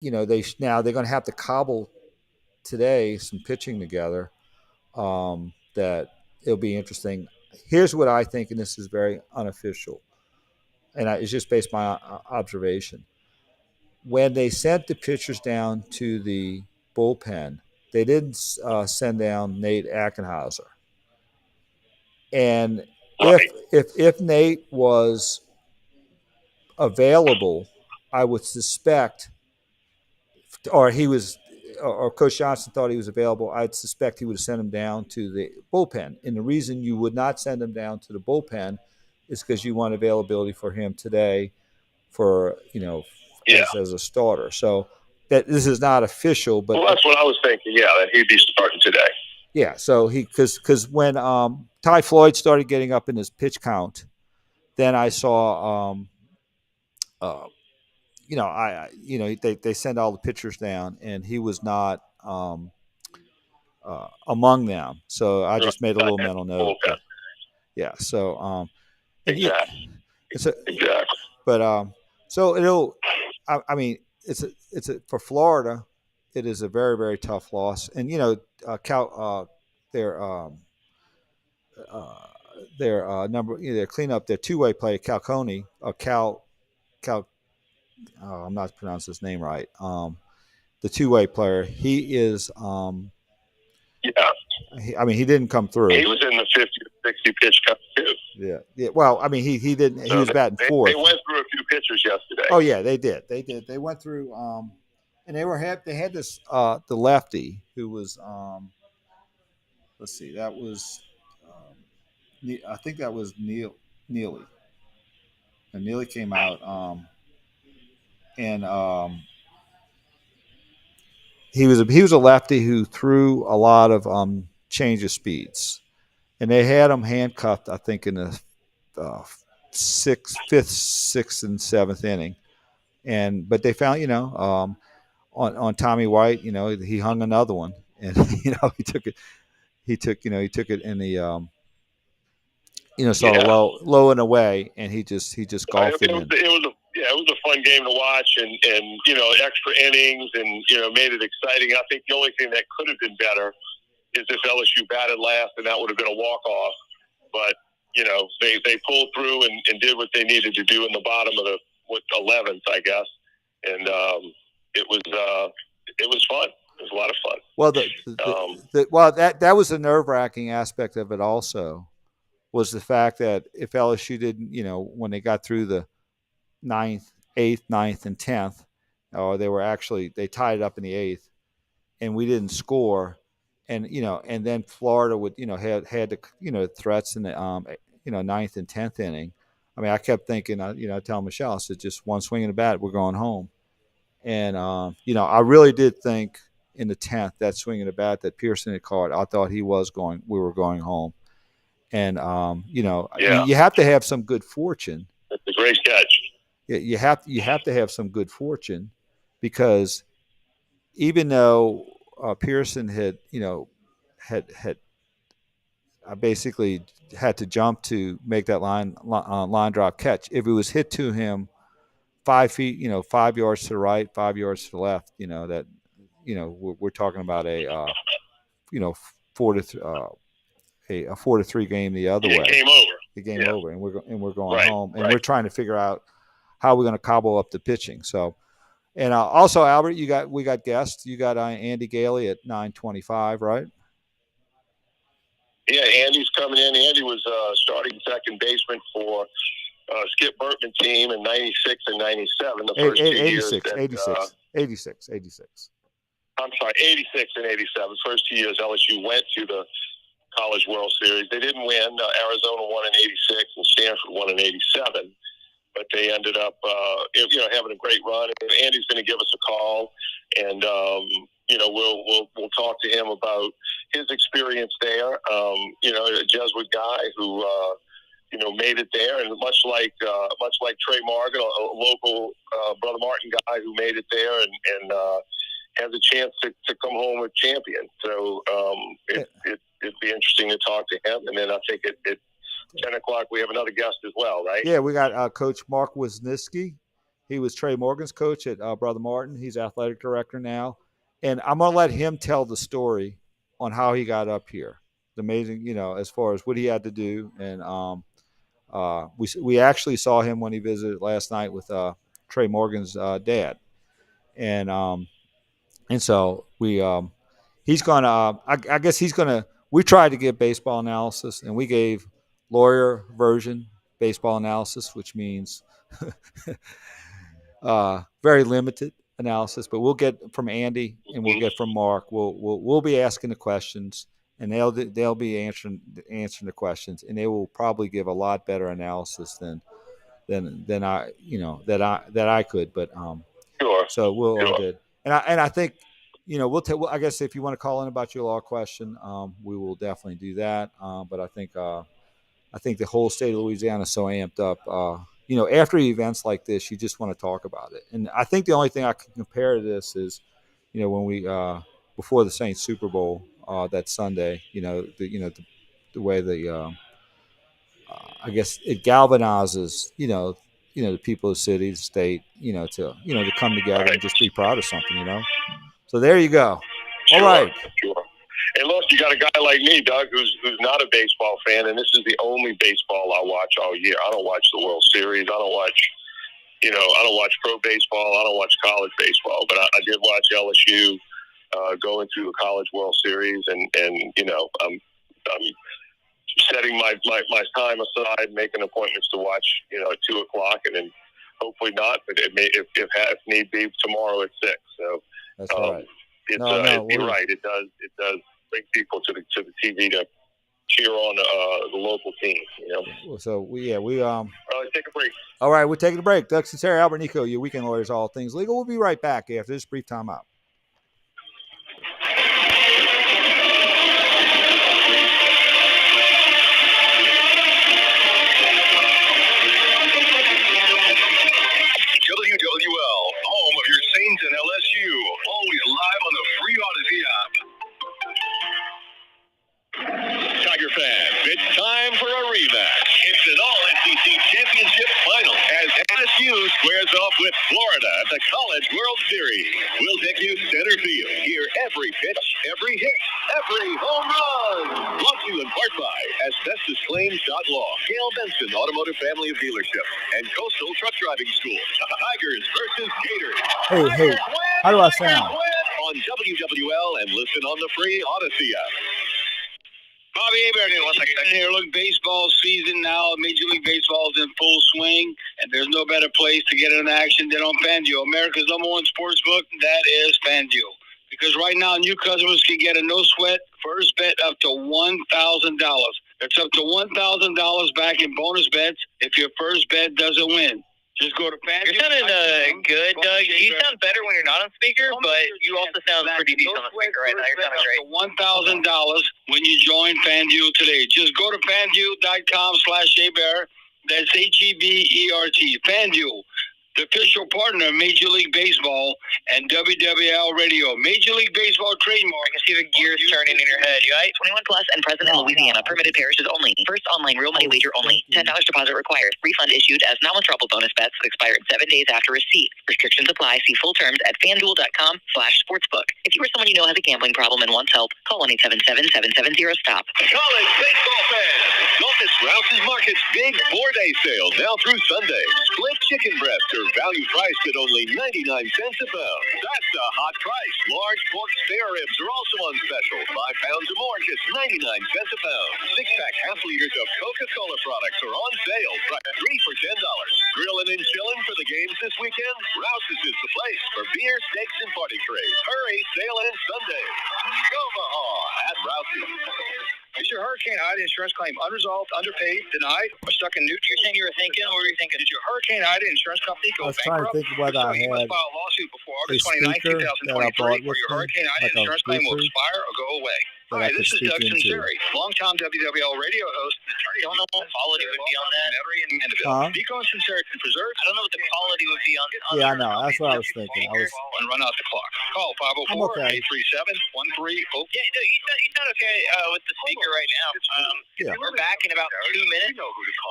now they're going to have to cobble today some pitching together. That it'll be interesting. Here's what I think, and this is very unofficial, and it's just based on my observation. When they sent the pitchers down to the bullpen, they didn't send down Nate Ackenhauser. And if Nate was available, I would suspect, or he was, or Coach Johnson thought he was available, I'd suspect he would have sent him down to the bullpen. And the reason you would not send him down to the bullpen is because you want availability for him today for, as a starter. So that this is not official, but that's what I was thinking. Yeah, that he'd be starting today. Yeah, so because when Ty Floyd started getting up in his pitch count, then I saw they send all the pitchers down, and he was not among them. So I just made a little mental note. Yeah, so exactly. But so it'll. I mean, it's for Florida. It is a very, very tough loss, and their number, their cleanup, their two-way player, Calcone, I'm not pronouncing his name right. The two-way player, he is. He didn't come through. He was in the 50 to 60 pitch count too. Yeah. Well, I mean, he didn't. So he was batting fourth. They went through a few pitchers yesterday. Oh yeah, they did. They went through. And they had this the lefty who was. Let's see, that was. I think that was Neely. And Neely came out, and he was a lefty who threw a lot of change of speeds, and they had him handcuffed, I think, in the fifth, sixth, and seventh inning, but they found on Tommy White, he hung another one, and he took it in the sort of low and away, and he just golfed it in. It was a fun game to watch, and extra innings, and made it exciting. I think the only thing that could have been better is if LSU batted last, and that would have been a walk off. But they pulled through and did what they needed to do in the bottom of the 11th, I guess, and it was fun. It was a lot of fun. Well, that was the nerve-wracking aspect of it also. Was the fact that if LSU didn't, when they got through the 9th, 8th, 9th, and 10th, or they tied it up in the 8th, and we didn't score, and and then Florida would, had the, threats in the 9th and 10th inning. I mean, I kept thinking, I tell Michelle, I said, just one swing of the bat, we're going home, and I really did think in the 10th, that swing of the bat that Pearson had caught, I thought we were going home. And you have to have some good fortune. It's a great catch. You have to have some good fortune, because even though Pearson had basically had to jump to make that line drop catch, if it was hit to him 5 feet, 5 yards to the right, 5 yards to the left, that we're talking about a 4-3 game the other way. Game over. The game over, and we're going home, and we're trying to figure out how we're going to cobble up the pitching. So, and also Albert, we got guests. You got Andy Gailey at 9:25, right? Yeah, Andy's coming in. Andy was starting second baseman for Skip Bertman team in '96 and '97. The first 2 years. 86. I'm sorry, 86 and '87. First 2 years LSU went to the College World Series. They didn't win. Arizona won in '86 and Stanford won in '87. But they ended up, having a great run. And Andy's going to give us a call, and we'll talk to him about his experience there. A Jesuit guy who made it there, and much like Trey Morgan, a local Brother Martin guy who made it there, and has a chance to come home with champion. So it'd be interesting to talk to him. And then I think at 10 o'clock we have another guest as well, right? Yeah, we got Coach Mike Wisneiwski. He was Trey Morgan's coach at Brother Martin. He's athletic director now, and I'm gonna let him tell the story on how he got up here. It's amazing, as far as what he had to do, and we actually saw him when he visited last night with Trey Morgan's dad, and so he's gonna. I guess he's gonna. We tried to get baseball analysis, and we gave lawyer version baseball analysis, which means very limited analysis. But we'll get from Andy and we'll get from Mark. We'll be asking the questions, and they'll be answering the questions, and they will probably give a lot better analysis than I that I could. But Sure. so we'll did, and I think. I guess if you want to call in about your law question, we will definitely do that. But I think the whole state of Louisiana is so amped up. After events like this, you just want to talk about it. And I think the only thing I can compare to this is, when we before the Saints Super Bowl that Sunday, the way I guess it galvanizes, the people of the city, the state, to come together and just be proud of something. So there you go. All right. Sure. And look, you got a guy like me, Doug, who's not a baseball fan, and this is the only baseball I watch all year. I don't watch the World Series. I don't watch pro baseball. I don't watch college baseball. But I did watch LSU going through the College World Series, and I'm setting my time aside, making appointments to watch, at 2:00, and then hopefully not, but it may, if need be, tomorrow at 6. So. That's right. You're right. It does bring people to the TV to cheer on the local team. So we All right, take a break. All right, we're taking a break. Doug Sunseri, Albert Nicaud, your weekend lawyers, all things legal. We'll be right back after this brief time out. WWL, home of your Saints and LSU, always live on the free Audacy app. Tiger fans, it's time for a rematch. It's an all-SEC championship final as LSU squares off with Florida at the College World Series. We'll take you center field, hear every pitch, every hit, every home run. Brought to you in part by AsbestosClaims.law, Gail Benson Automotive Family of Dealerships, and Coastal Truck Driving School. Tigers versus Gators. Hey, how do I sound? On WWL and listen on the free Audacy app. Bobby Hebert here. 1 second. Here, look, baseball season now. Major League Baseball is in full swing, and there's no better place to get in action than on FanDuel, America's #1 sports book. That is FanDuel. Because right now, new customers can get a no-sweat first bet up to $1,000. That's up to $1,000 back in bonus bets if your first bet doesn't win. Just go to FanDuel. You're sounding good, Doug. You sound better when you're not on speaker, but you also sound pretty decent on the speaker right now. You're sounding great. $1,000 when you join FanDuel today. Just go to FanDuel.com/Hebert. That's HEBERT. FanDuel, the official partner of Major League Baseball and WWL Radio. Major League Baseball trademark. I can see the gears turning in your head. You right? 21 plus and present in Louisiana. Permitted parishes only. First online real money wager only. $10 deposit required. Refund issued as non-withdrawable bonus bets that expire 7 days after receipt. Restrictions apply. See full terms at FanDuel.com/sportsbook. If you or someone you know has a gambling problem and wants help, call 1-877-770-STOP. College baseball fans, don't miss Rouse's Market's big 4-day sale now through Sunday. Split chicken breasts are value priced at only 99 cents a pound. That's a hot price. Large pork spare ribs are also on special. 5 pounds or more, just 99 cents a pound. 6-pack half liters of Coca-Cola products are on sale. 3 for $10. Grilling and chilling for the games this weekend? Rouse's is the place for beer, steaks, and party trays. Hurry, sale ends Sunday. Omaha at Rouse's. Is your Hurricane Ida insurance claim unresolved, underpaid, denied, or stuck in neutral? You're saying you were thinking, or were you thinking? Did your Hurricane Ida insurance company go I was trying to bankrupt? think whether I You must had file a lawsuit before a August 29, speaker that I 2023, bought or with your me, Hurricane Ida like a insurance claim will Bluetooth expire or go away. that I Hi, could this is speak Doug into. Sunseri, longtime WWL radio host and attorney don't know what quality would be on that. Nicaud, Sunseri and Preserve. I don't know what the quality would be on. Yeah, I know. That's what I was thinking. And run out the clock. Call 504-837-1304. Yeah, no, you sound okay with the speaker right now. We're back in about 2 minutes.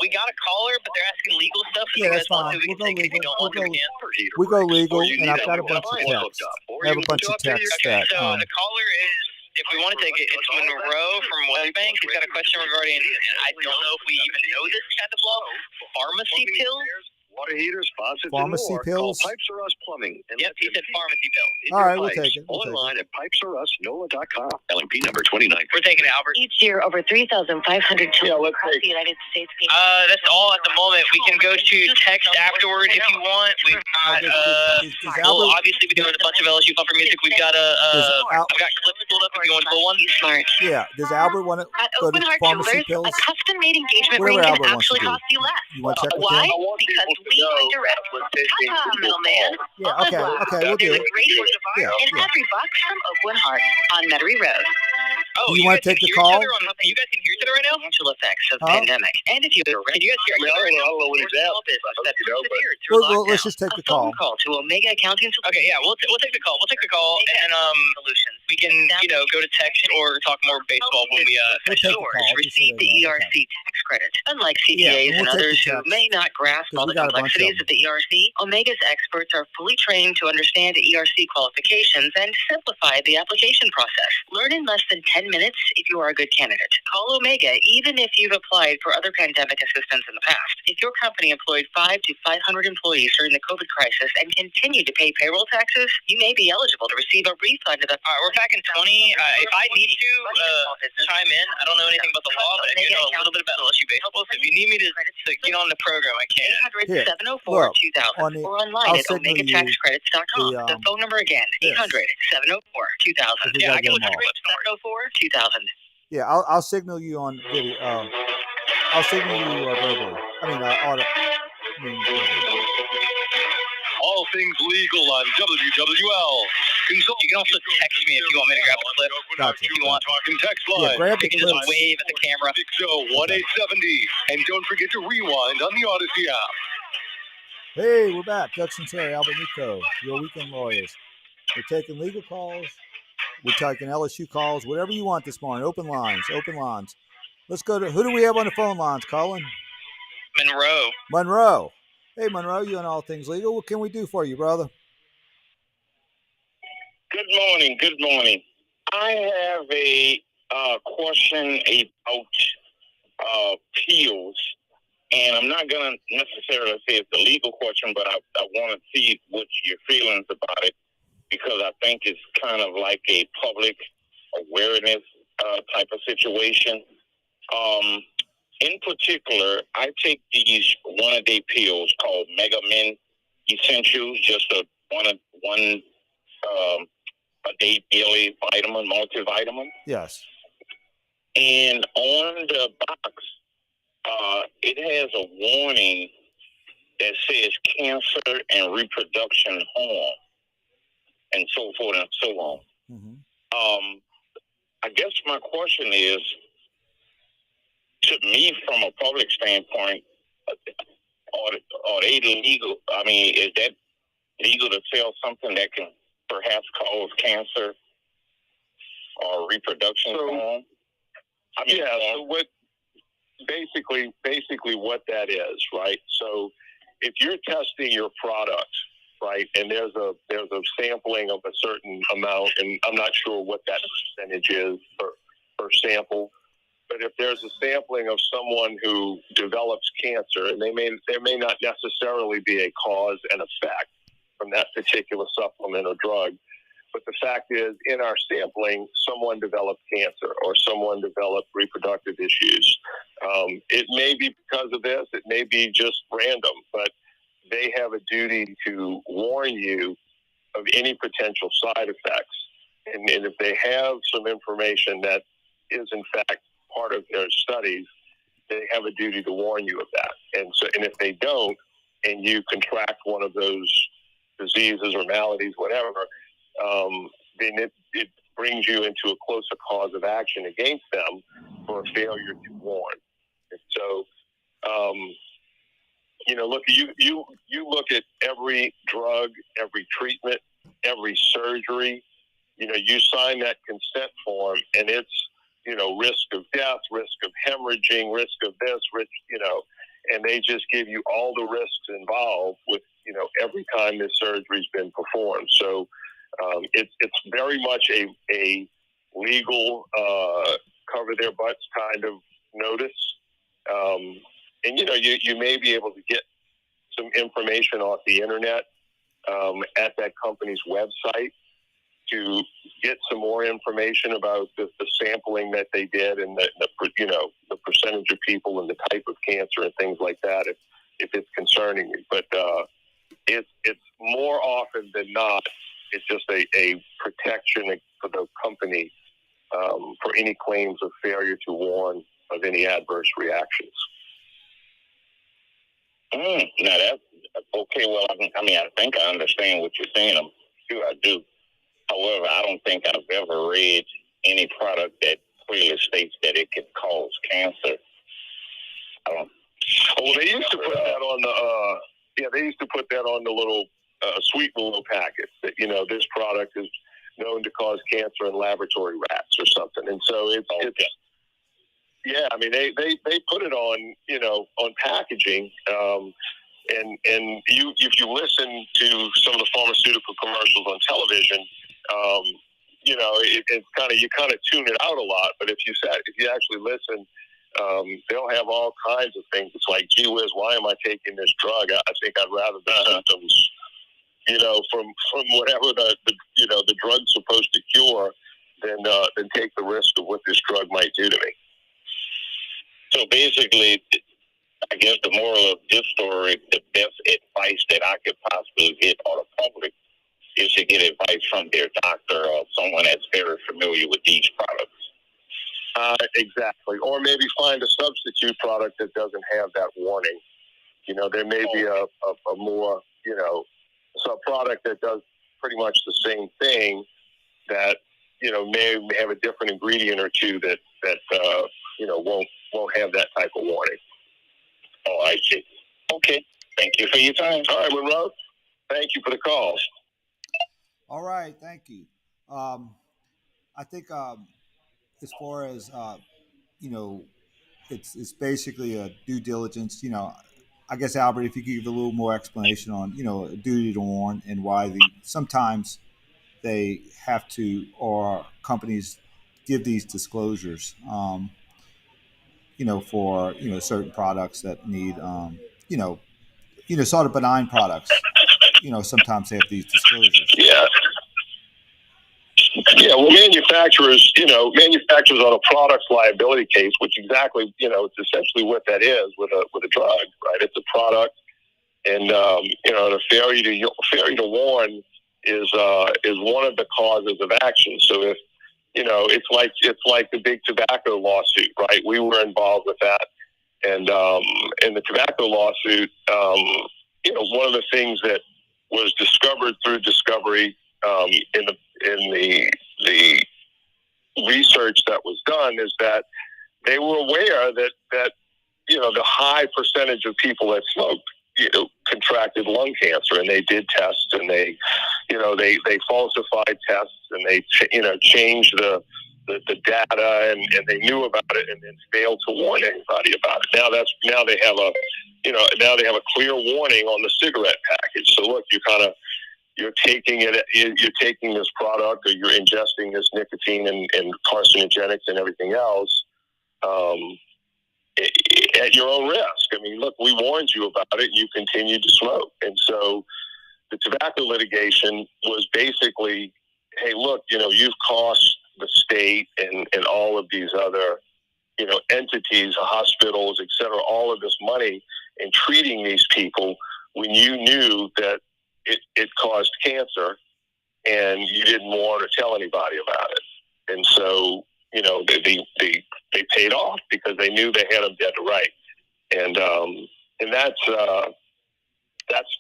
We got a caller, but they're asking legal stuff. Yeah, that's fine. We'll go legal. We go legal, and I've got a bunch of texts. I have a bunch of texts that. So the caller is, if we want to take it, it's Monroe from West Bank. He's got a question regarding, I don't know if we even know this kind of law, pharmacy pills. Water heaters, faucets, Pharmacy and more. pills? Call Pipes R Us Plumbing. Yep, he said pharmacy pills. All right, we'll take it. Online at pipesrusnola.com. LMP number 29. We're taking it, Albert. Each year, over 3,500 children across the United States. That's all at the moment. We can go to text afterward if you want. We've got, we'll obviously be doing a bunch of LSU bumper music. We've got I've got clips pulled up if you want to pull one. Smart. Yeah, does Albert want to go to pharmacy pills? A custom-made engagement ring Whatever can Albert wants to actually do. cost you less. You want to check with Why? him? Because we direct. Middleman. Yeah, okay, we'll do it. Yeah, in every box from Oakland Heart on Metairie Road. Oh, you want to take the call? You guys can hear each other right now? Financial effects of pandemic. And if you can you guys hear each other right now? I don't know what he's at. Let's just take the call. Call to Omega Accounting. Okay, yeah, we'll take the call. We'll take the call, and we can go to text or talk more baseball when we receive the ERC tax credit. Unlike CPAs and others who may not grasp all the complexities of the ERC, Omega's experts are fully trained to understand the ERC qualifications and simplify the application process. Learn in less than 10 minutes if you are a good candidate. Call Omega even if you've applied for other pandemic assistance in the past. If your company employed 500 to 500 employees during the COVID crisis and continue to pay payroll taxes, you may be eligible to receive a refund of the. We're back in 20. If I need to chime in, I don't know anything about the law, but I do know a little bit about LSU baseball. So if you need me to get on the program, I can. 800-704-2000 or online at OmegaTaxCredits.com. The phone number again, 800-704-2000. Yeah, I can look at 704-2000. Yeah, I'll signal you on video. I'll signal you verbally. All things legal on WWL. You can also text me if you want me to grab a clip. Gotcha. If you want. Talking text line. Yeah, grab the You can clips. just wave at the camera. 601-870. And don't forget to rewind on the Audacy app. Hey, we're back. Coach Sunseri, Albert Nicaud, your weekend lawyers. We're taking legal calls. We're taking LSU calls. Whatever you want this morning. Open lines. Let's go to, who do we have on the phone lines, Colin? Monroe. Hey, Monroe, you on All Things Legal. What can we do for you, brother? Good morning. I have a question about pills, and I'm not going to necessarily say it's a legal question, but I want to see what your feelings about it, because I think it's kind of like a public awareness type of situation. In particular, I take these one-a-day pills called Mega Men Essentials, just a day daily vitamin, multivitamin. Yes. And on the box, it has a warning that says cancer and reproduction harm, and so forth and so on. Mm-hmm. I guess my question is, to me, from a public standpoint, are they legal? I mean, is that legal to sell something that can perhaps cause cancer or reproduction harm? So what basically what that is, right? So if you're testing your product, right, and there's a sampling of a certain amount, and I'm not sure what that percentage is per sample, but if there's a sampling of someone who develops cancer, and there may not necessarily be a cause and effect from that particular supplement or drug, but the fact is, in our sampling, someone developed cancer or someone developed reproductive issues. It may be because of this, it may be just random, but they have a duty to warn you of any potential side effects. And if they have some information that is in fact part of their studies, they have a duty to warn you of that. And if they don't, and you contract one of those diseases or maladies, whatever, then it brings you into a closer cause of action against them for a failure to warn. And so look, you look at every drug, every treatment, every surgery. You sign that consent form, and it's risk of death, risk of hemorrhaging, risk of this, and they just give you all the risks involved with every time this surgery's been performed. So it's very much a legal cover their butts kind of notice. And you may be able to get some information off the internet at that company's website to get some more information about the sampling that they did and the percentage of people and the type of cancer and things like that if it's concerning you. But it's more often than not, it's just a protection for the company for any claims of failure to warn of any adverse reactions. Now that's okay. Well, I think I understand what you're saying. I'm sure I do. However, I don't think I've ever read any product that clearly states that it could cause cancer. Well, they used to put that on the little sweet little packet that this product is known to cause cancer in laboratory rats or something. And so it's they put it on on packaging. And if you listen to some of the pharmaceutical commercials on television, it's you kind of tune it out a lot. But if you actually listen, they'll have all kinds of things. It's like, gee whiz, why am I taking this drug? I think I'd rather the symptoms, from whatever the drug's supposed to cure, than take the risk of what this drug might do to me. So basically, I guess the moral of this story, the best advice that I could possibly get on the public is to get advice from their doctor or someone that's very familiar with these products. Exactly. Or maybe find a substitute product that doesn't have that warning. There may be a more, a product that does pretty much the same thing that, may have a different ingredient or two that won't have that type of warning. Oh, I see. Okay. Thank you for your time. All right, Monroe. Thank you for the call. All right, thank you. I think as far as it's basically a due diligence. I guess Albert, if you could give a little more explanation on a duty to warn and why sometimes they have to, or companies give these disclosures. For certain products that need sort of benign products. Sometimes they have these disclosures. Yeah. Yeah, well, manufacturers on a product's liability case, which exactly, it's essentially what that is with a drug, right? It's a product, and the failure to warn is one of the causes of action. So if it's like the big tobacco lawsuit, right? We were involved with that, and in the tobacco lawsuit, one of the things that was discovered through discovery in the research that was done is that they were aware that the high percentage of people that smoked contracted lung cancer, and they did tests, and they falsified tests, and they changed the data, and they knew about it, and then failed to warn anybody about it. Now they have a clear warning on the cigarette package. So look, you're taking this product, or you're ingesting this nicotine and carcinogenics and everything else at your own risk. I mean, look, we warned you about it, and you continued to smoke. And so the tobacco litigation was basically, hey, look, you've cost the state and all of these other, entities, hospitals, et cetera, all of this money in treating these people when you knew that it caused cancer, and you didn't warn or tell anybody about it. And so, they paid off because they knew they had them dead to right. And that's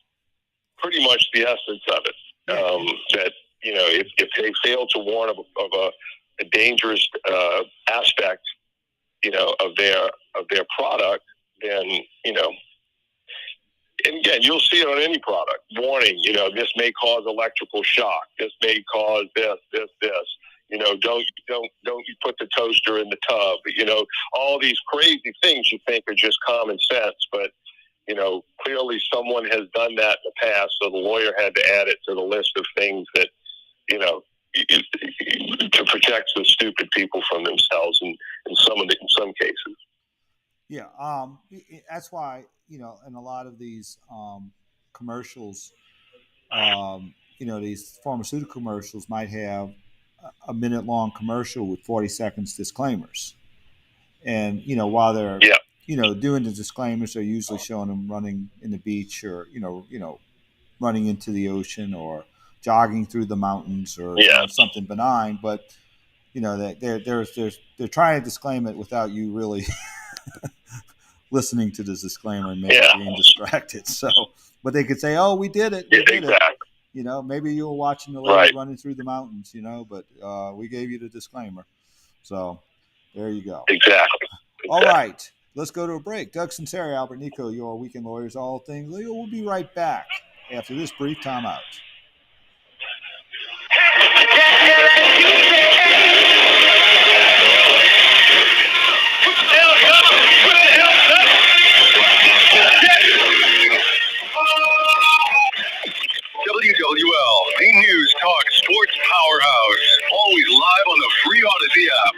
pretty much the essence of it. That, if they fail to warn of a dangerous aspect, of their product, then, and again, you'll see it on any product. Warning, this may cause electrical shock. This may cause this. Don't you put the toaster in the tub. All these crazy things you think are just common sense, but clearly someone has done that in the past, so the lawyer had to add it to the list of things that, to protect the stupid people from themselves in some cases. Yeah, that's why, in a lot of these commercials, these pharmaceutical commercials might have a minute-long commercial with 40 seconds disclaimers. And, while they're, doing the disclaimers, they're usually showing them running in the beach or, running into the ocean or jogging through the mountains or something benign. But, they're trying to disclaim it without you really listening to the disclaimer and maybe being distracted. So, but they could say, "Oh, we did it. We did it." Maybe you were watching the lady running through the mountains, but we gave you the disclaimer. So there you go. Exactly. All right. Let's go to a break. Doug Sunseri, Albert Nicaud, your Weekend Lawyers, all things legal. We'll be right back after this brief timeout. WWL, the News Talk Sports Powerhouse. Always live on the free Audacy app.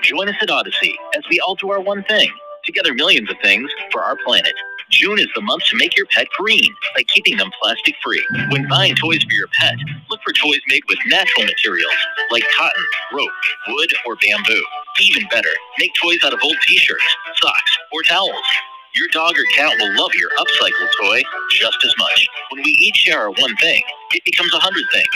Join us at Audacy as we all do our one thing. Together, millions of things for our planet. June is the month to make your pet green by keeping them plastic free. When buying toys for your pet, look for toys made with natural materials like cotton, rope, wood, or bamboo. Even better, make toys out of old t-shirts, socks, or towels. Your dog or cat will love your upcycled toy just as much. When we each share our one thing, it becomes 100 things,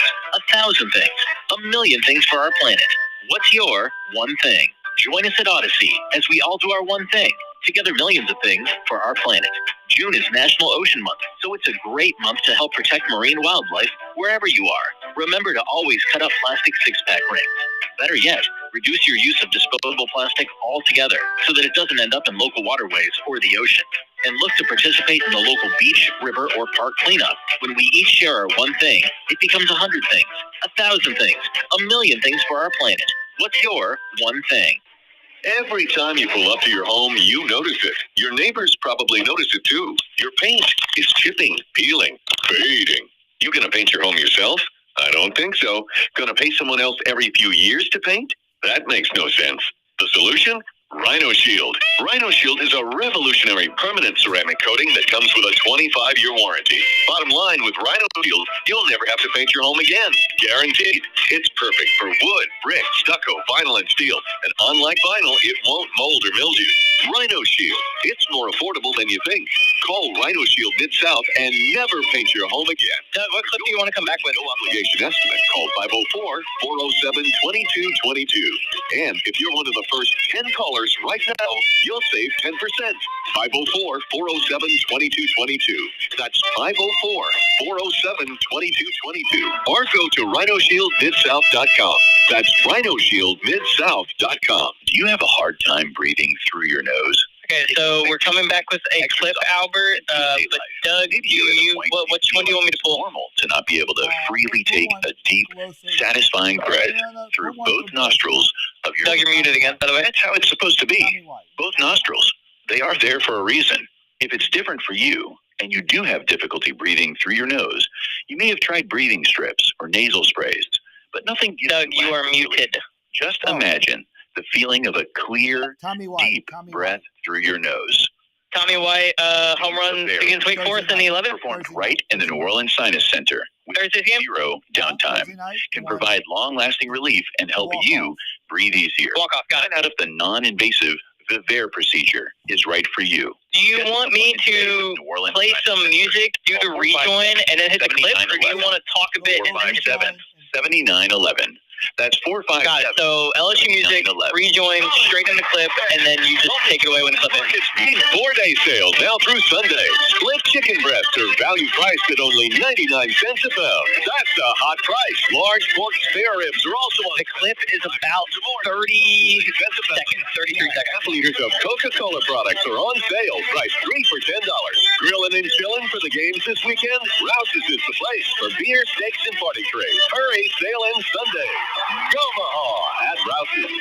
1,000 things, 1,000,000 things for our planet. What's your one thing? Join us at Audacy as we all do our one thing. Together, millions of things for our planet. June is National Ocean Month, so it's a great month to help protect marine wildlife wherever you are. Remember to always cut up plastic six-pack rings. Better yet, reduce your use of disposable plastic altogether so that it doesn't end up in local waterways or the ocean. And look to participate in the local beach, river, or park cleanup. When we each share our one thing, it becomes 100 things, 1,000 things, 1,000,000 things for our planet. What's your one thing? Every time you pull up to your home, you notice it. Your neighbors probably notice it too. Your paint is chipping, peeling, fading. You gonna paint your home yourself? I don't think so. Gonna pay someone else every few years to paint? That makes no sense. The solution? Rhino Shield. Rhino Shield is a revolutionary permanent ceramic coating that comes with a 25-year warranty. Bottom line, with Rhino Shield, you'll never have to paint your home again. Guaranteed. It's perfect for wood, brick, stucco, vinyl, and steel. And unlike vinyl, it won't mold or mildew. Rhino Shield. It's more affordable than you think. Call Rhino Shield Mid-South and never paint your home again. Doug, what clip do you want to come back with? No obligation estimate. Call 504-407-2222. And if you're one of the first 10 callers right now, you'll save 10%. 504-407-2222. That's 504-407-2222. Or go to rhinoshieldmidsouth.com. That's rhinoshieldmidsouth.com. Do you have a hard time breathing through your nose? Okay, so we're coming back with a clip, Albert. But Doug, which one do you want me to pull? Normal to not be able to freely take a deep, satisfying breath through both nostrils of your... Doug, you're muted again, by the way. That's how it's supposed to be. Both nostrils. They are there for a reason. If it's different for you, and you do have difficulty breathing through your nose, you may have tried breathing strips or nasal sprays, but nothing gives Doug, you are muted. Just imagine the feeling of a clear, deep breath through your nose. Tommy White, home run against Wake Forest in the 11th. Performed right in the New Orleans Sinus Center with zero downtime. Can provide long-lasting relief and help you breathe easier. Walk off, got it. Find out if the non-invasive Vivere procedure is right for you. Do you want me to play some music, do the rejoin, and then hit the clip, or do you want to talk a bit? 457-7911. That's 457. Got it. So LSU Music, rejoin, straight in the clip, and then you just take it away when the clip ends. Big 4-day sale now through Sunday. Split chicken breasts are value priced at only 99 cents a pound. That's a hot price. Large pork spare ribs are also on. The clip is about 30 seconds, 33 seconds. Half liters of Coca-Cola products are on sale, priced 3 for $10. Grilling and chilling for the games this weekend? Rouse's is the place for beer, steaks, and party trays. Hurry, sale ends Sunday. Omaha at Rouse's.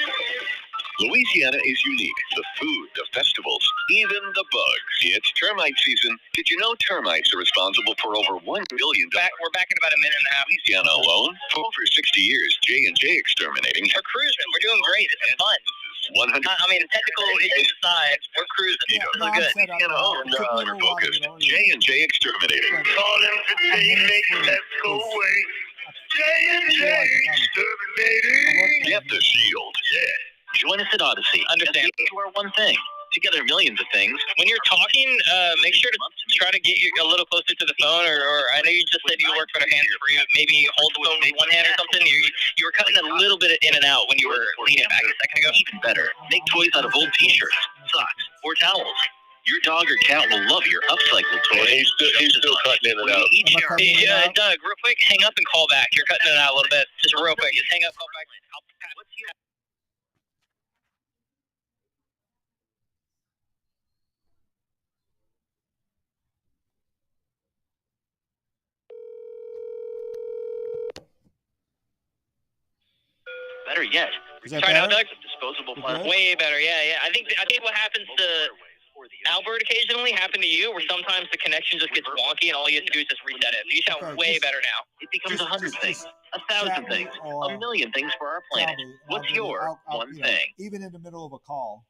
Louisiana is unique. The food, the festivals, even the bugs. It's termite season. Did you know termites are responsible for over $1 billion? We're back in about a minute and a half. Louisiana alone, for over 60 years, J&J Exterminating. We're cruising. We're doing great. It's fun. 100. I mean, technical issues aside, we're cruising. We're good. Louisiana owned, focused. J&J Exterminating. Call him today, let's go away. J&J Exterminating. Get the shield. Yeah. Join us at Audacy. Understand. You are one thing. Together, millions of things. When you're talking, make sure to try to get you a little closer to the phone, or I know you just said you work better hands free. Maybe hold the phone with one hand or something. You were cutting a little bit in and out when you were leaning back a second ago. Even better, make toys out of old T-shirts, socks, or towels. Your dog or cat will love your upcycled toys. He's still cutting in and out. Doug, real quick, hang up and call back. You're cutting it out a little bit. Just real quick, just hang up, call back. Better yet, Sorry, now, Doug. disposable plastic. Way better, yeah. I think what happens to Albert occasionally happened to you, where sometimes the connection just gets wonky and all you have to do is just reset it. You sound way better now. It becomes 100 things, 1,000 things, a million things for our planet. What's your one thing? Even in the middle of a call.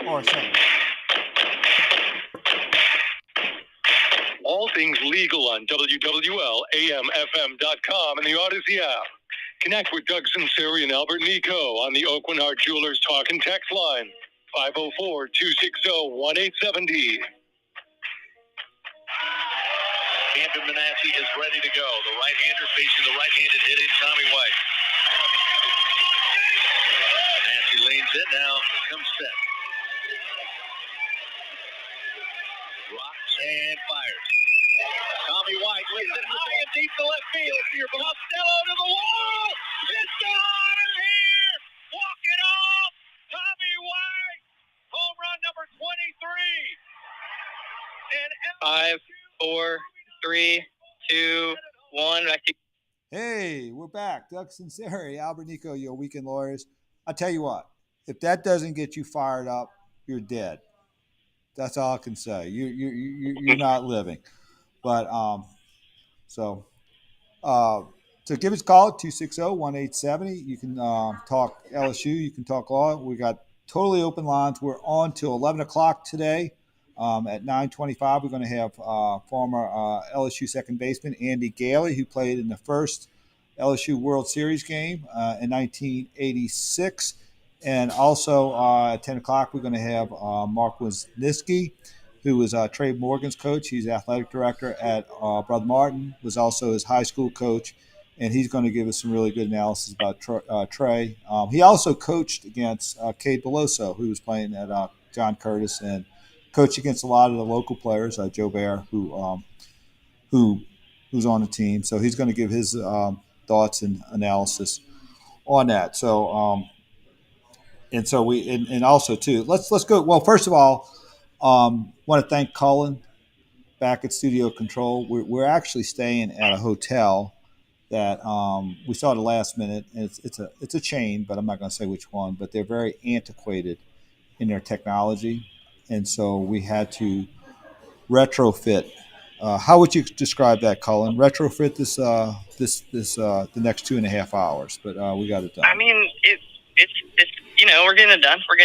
Or something. All things legal on WWL AMFM.com and the Audacy app. Connect with Doug Sunseri and Albert Nicaud on the Oakwinard Jewelers Talk and Text line, 504-260-1870. Camden Manasseh is ready to go. The right-hander facing the right-handed hitting Tommy White. Manasseh leans in now, comes set. Rocks and fires. Tommy White leads it high and deep to left field. Costello to the wall. It's out of here. Walk it off. Tommy White. Home run number 23. And 5, 4, 3, 2, 1. Back to you. Hey, we're back. Doug Sunseri, Albert Nicaud, your weekend lawyers. I tell you what, if that doesn't get you fired up, you're dead. That's all I can say. You're not living. But so give us a call at 260-1870. You can talk LSU. You can talk law. We got totally open lines. We're on till 11 o'clock today. At 9:25, we're going to have former LSU second baseman Andy Gailey, who played in the first LSU World Series game in 1986. And also at 10 o'clock, we're going to have Mike Wisneiwski, who was Trey Morgan's coach. He's athletic director at Brother Martin, was also his high school coach, and he's going to give us some really good analysis about Trey. He also coached against Cade Beloso, who was playing at John Curtis, and coached against a lot of the local players, Joe Bear, who's on the team. So he's going to give his thoughts and analysis on that. So and also too, let's go. Well, first of all, want to thank Colin back at Studio Control. We're actually staying at a hotel that we saw at the last minute. And it's a chain, but I'm not going to say which one. But they're very antiquated in their technology, and so we had to retrofit. How would you describe that, Colin? Retrofit this the next 2.5 hours, but we got it done. I mean, it's we're getting it done. We're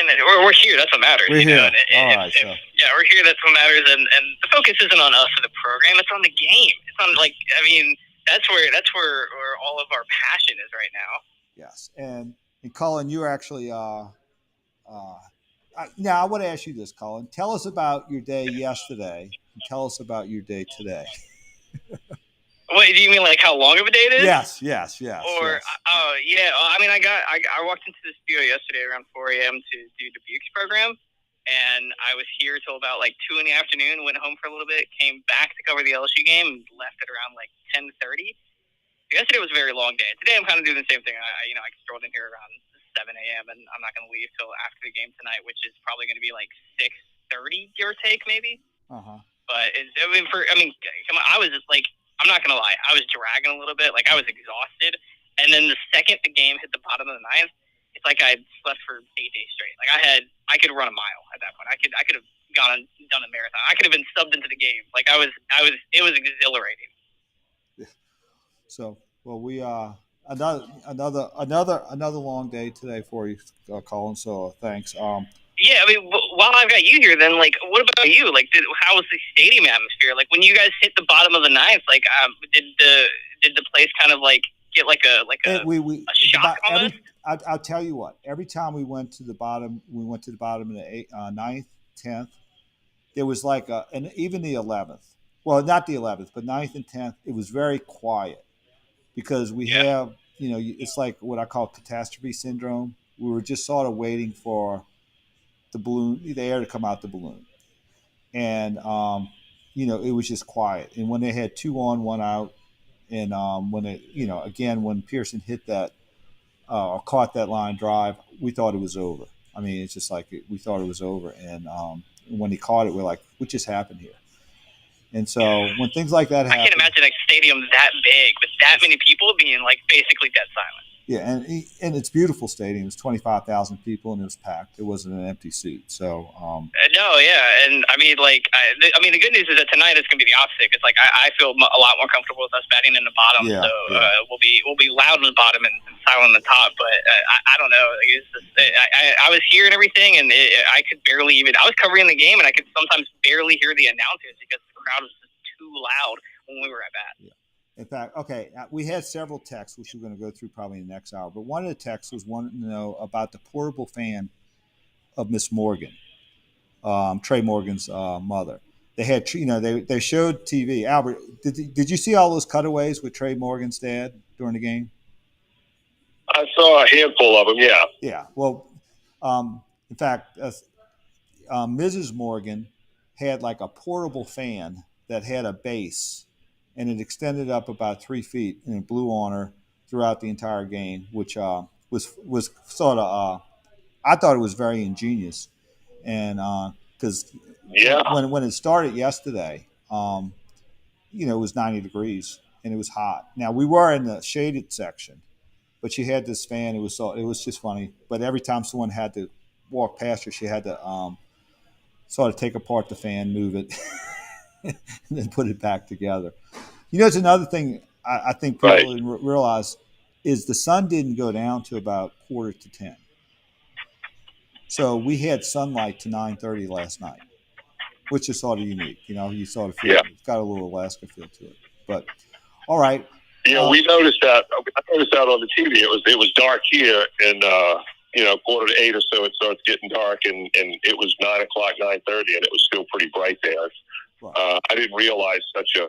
here. That's what matters. We're here. All right. We're here. That's what matters. And the focus isn't on us or the program. It's on the game. It's on that's where all of our passion is right now. Yes. And Colin, you're actually now I want to ask you this, Colin. Tell us about your day yesterday and tell us about your day today. Wait, do you mean like how long of a day it is? Yes. Or yes. yeah. I mean, I walked into the studio yesterday around 4 a.m. to do Dubuque's program, and I was here till about like 2 in the afternoon. Went home for a little bit, came back to cover the LSU game, and left at around like 10:30. Yesterday was a very long day. Today I'm kind of doing the same thing. I strolled in here around 7 a.m. and I'm not going to leave till after the game tonight, which is probably going to be like 6:30, give or take, maybe. But come on, I was just like, I'm not going to lie, I was dragging a little bit. Like I was exhausted, and then the second the game hit the bottom of the ninth, it's like I had slept for 8 days straight. Like I could run a mile at that point. I could have gone and done a marathon. I could have been subbed into the game. Like it was exhilarating. So, well, we another long day today for you, Colin. So, thanks. Yeah, I mean, while I've got you here, then, like, what about you? Like, how was the stadium atmosphere? Like, when you guys hit the bottom of the ninth, like, did the place kind of like get like a a shock almost? I'll tell you what. Every time we went to the bottom in the 9th, 10th. There was like and even the 11th. Well, not the 11th, but 9th and 10th. It was very quiet. Because we have, it's like what I call catastrophe syndrome. We were just sort of waiting for the air to come out the balloon. And, it was just quiet. And when they had 2 on, 1 out, and when Pearson hit that, or caught that line drive, we thought it was over. I mean, it's just like we thought it was over. And when he caught it, we're like, what just happened here? And so when things like that happen, I can't imagine a stadium that big with that many people being like basically dead silent. Yeah, and it's a beautiful stadium. It's 25,000 people, and it was packed. It wasn't an empty seat. So no, yeah, and I mean, like, the good news is that tonight it's gonna be the opposite. It's like I feel a lot more comfortable with us batting in the bottom. Yeah, so we'll be loud in the bottom and silent on the top. But I don't know. I was here and everything, and I could barely even. I was covering the game, and I could sometimes barely hear the announcers because the crowd was just too loud when we were at bat. Yeah. In fact, okay, we had several texts, which we're going to go through probably in the next hour. But one of the texts was wanting to know about the portable fan of Miss Morgan, Trey Morgan's mother. They had, they showed TV. Albert, did you see all those cutaways with Trey Morgan's dad during the game? I saw a handful of them. Yeah. Yeah. Well, in fact, Mrs. Morgan had like a portable fan that had a base. And it extended up about 3 feet, and it blew on her throughout the entire game, which was sort of I thought it was very ingenious, and because when it started yesterday, it was 90 degrees and it was hot. Now we were in the shaded section, but she had this fan. It was just funny. But every time someone had to walk past her, she had to sort of take apart the fan, move it, and then put it back together. It's another thing I think people didn't realize is the sun didn't go down to about 9:45. So we had sunlight to 9:30 last night, which is sort of unique. You sort of feel it's got a little Alaska feel to it. But all right. Yeah, we noticed that. I noticed that on the TV. It was dark here, and 7:45 or so, it starts getting dark, and it was 9 o'clock, 9:30, and it was still pretty bright there. Right. I didn't realize such a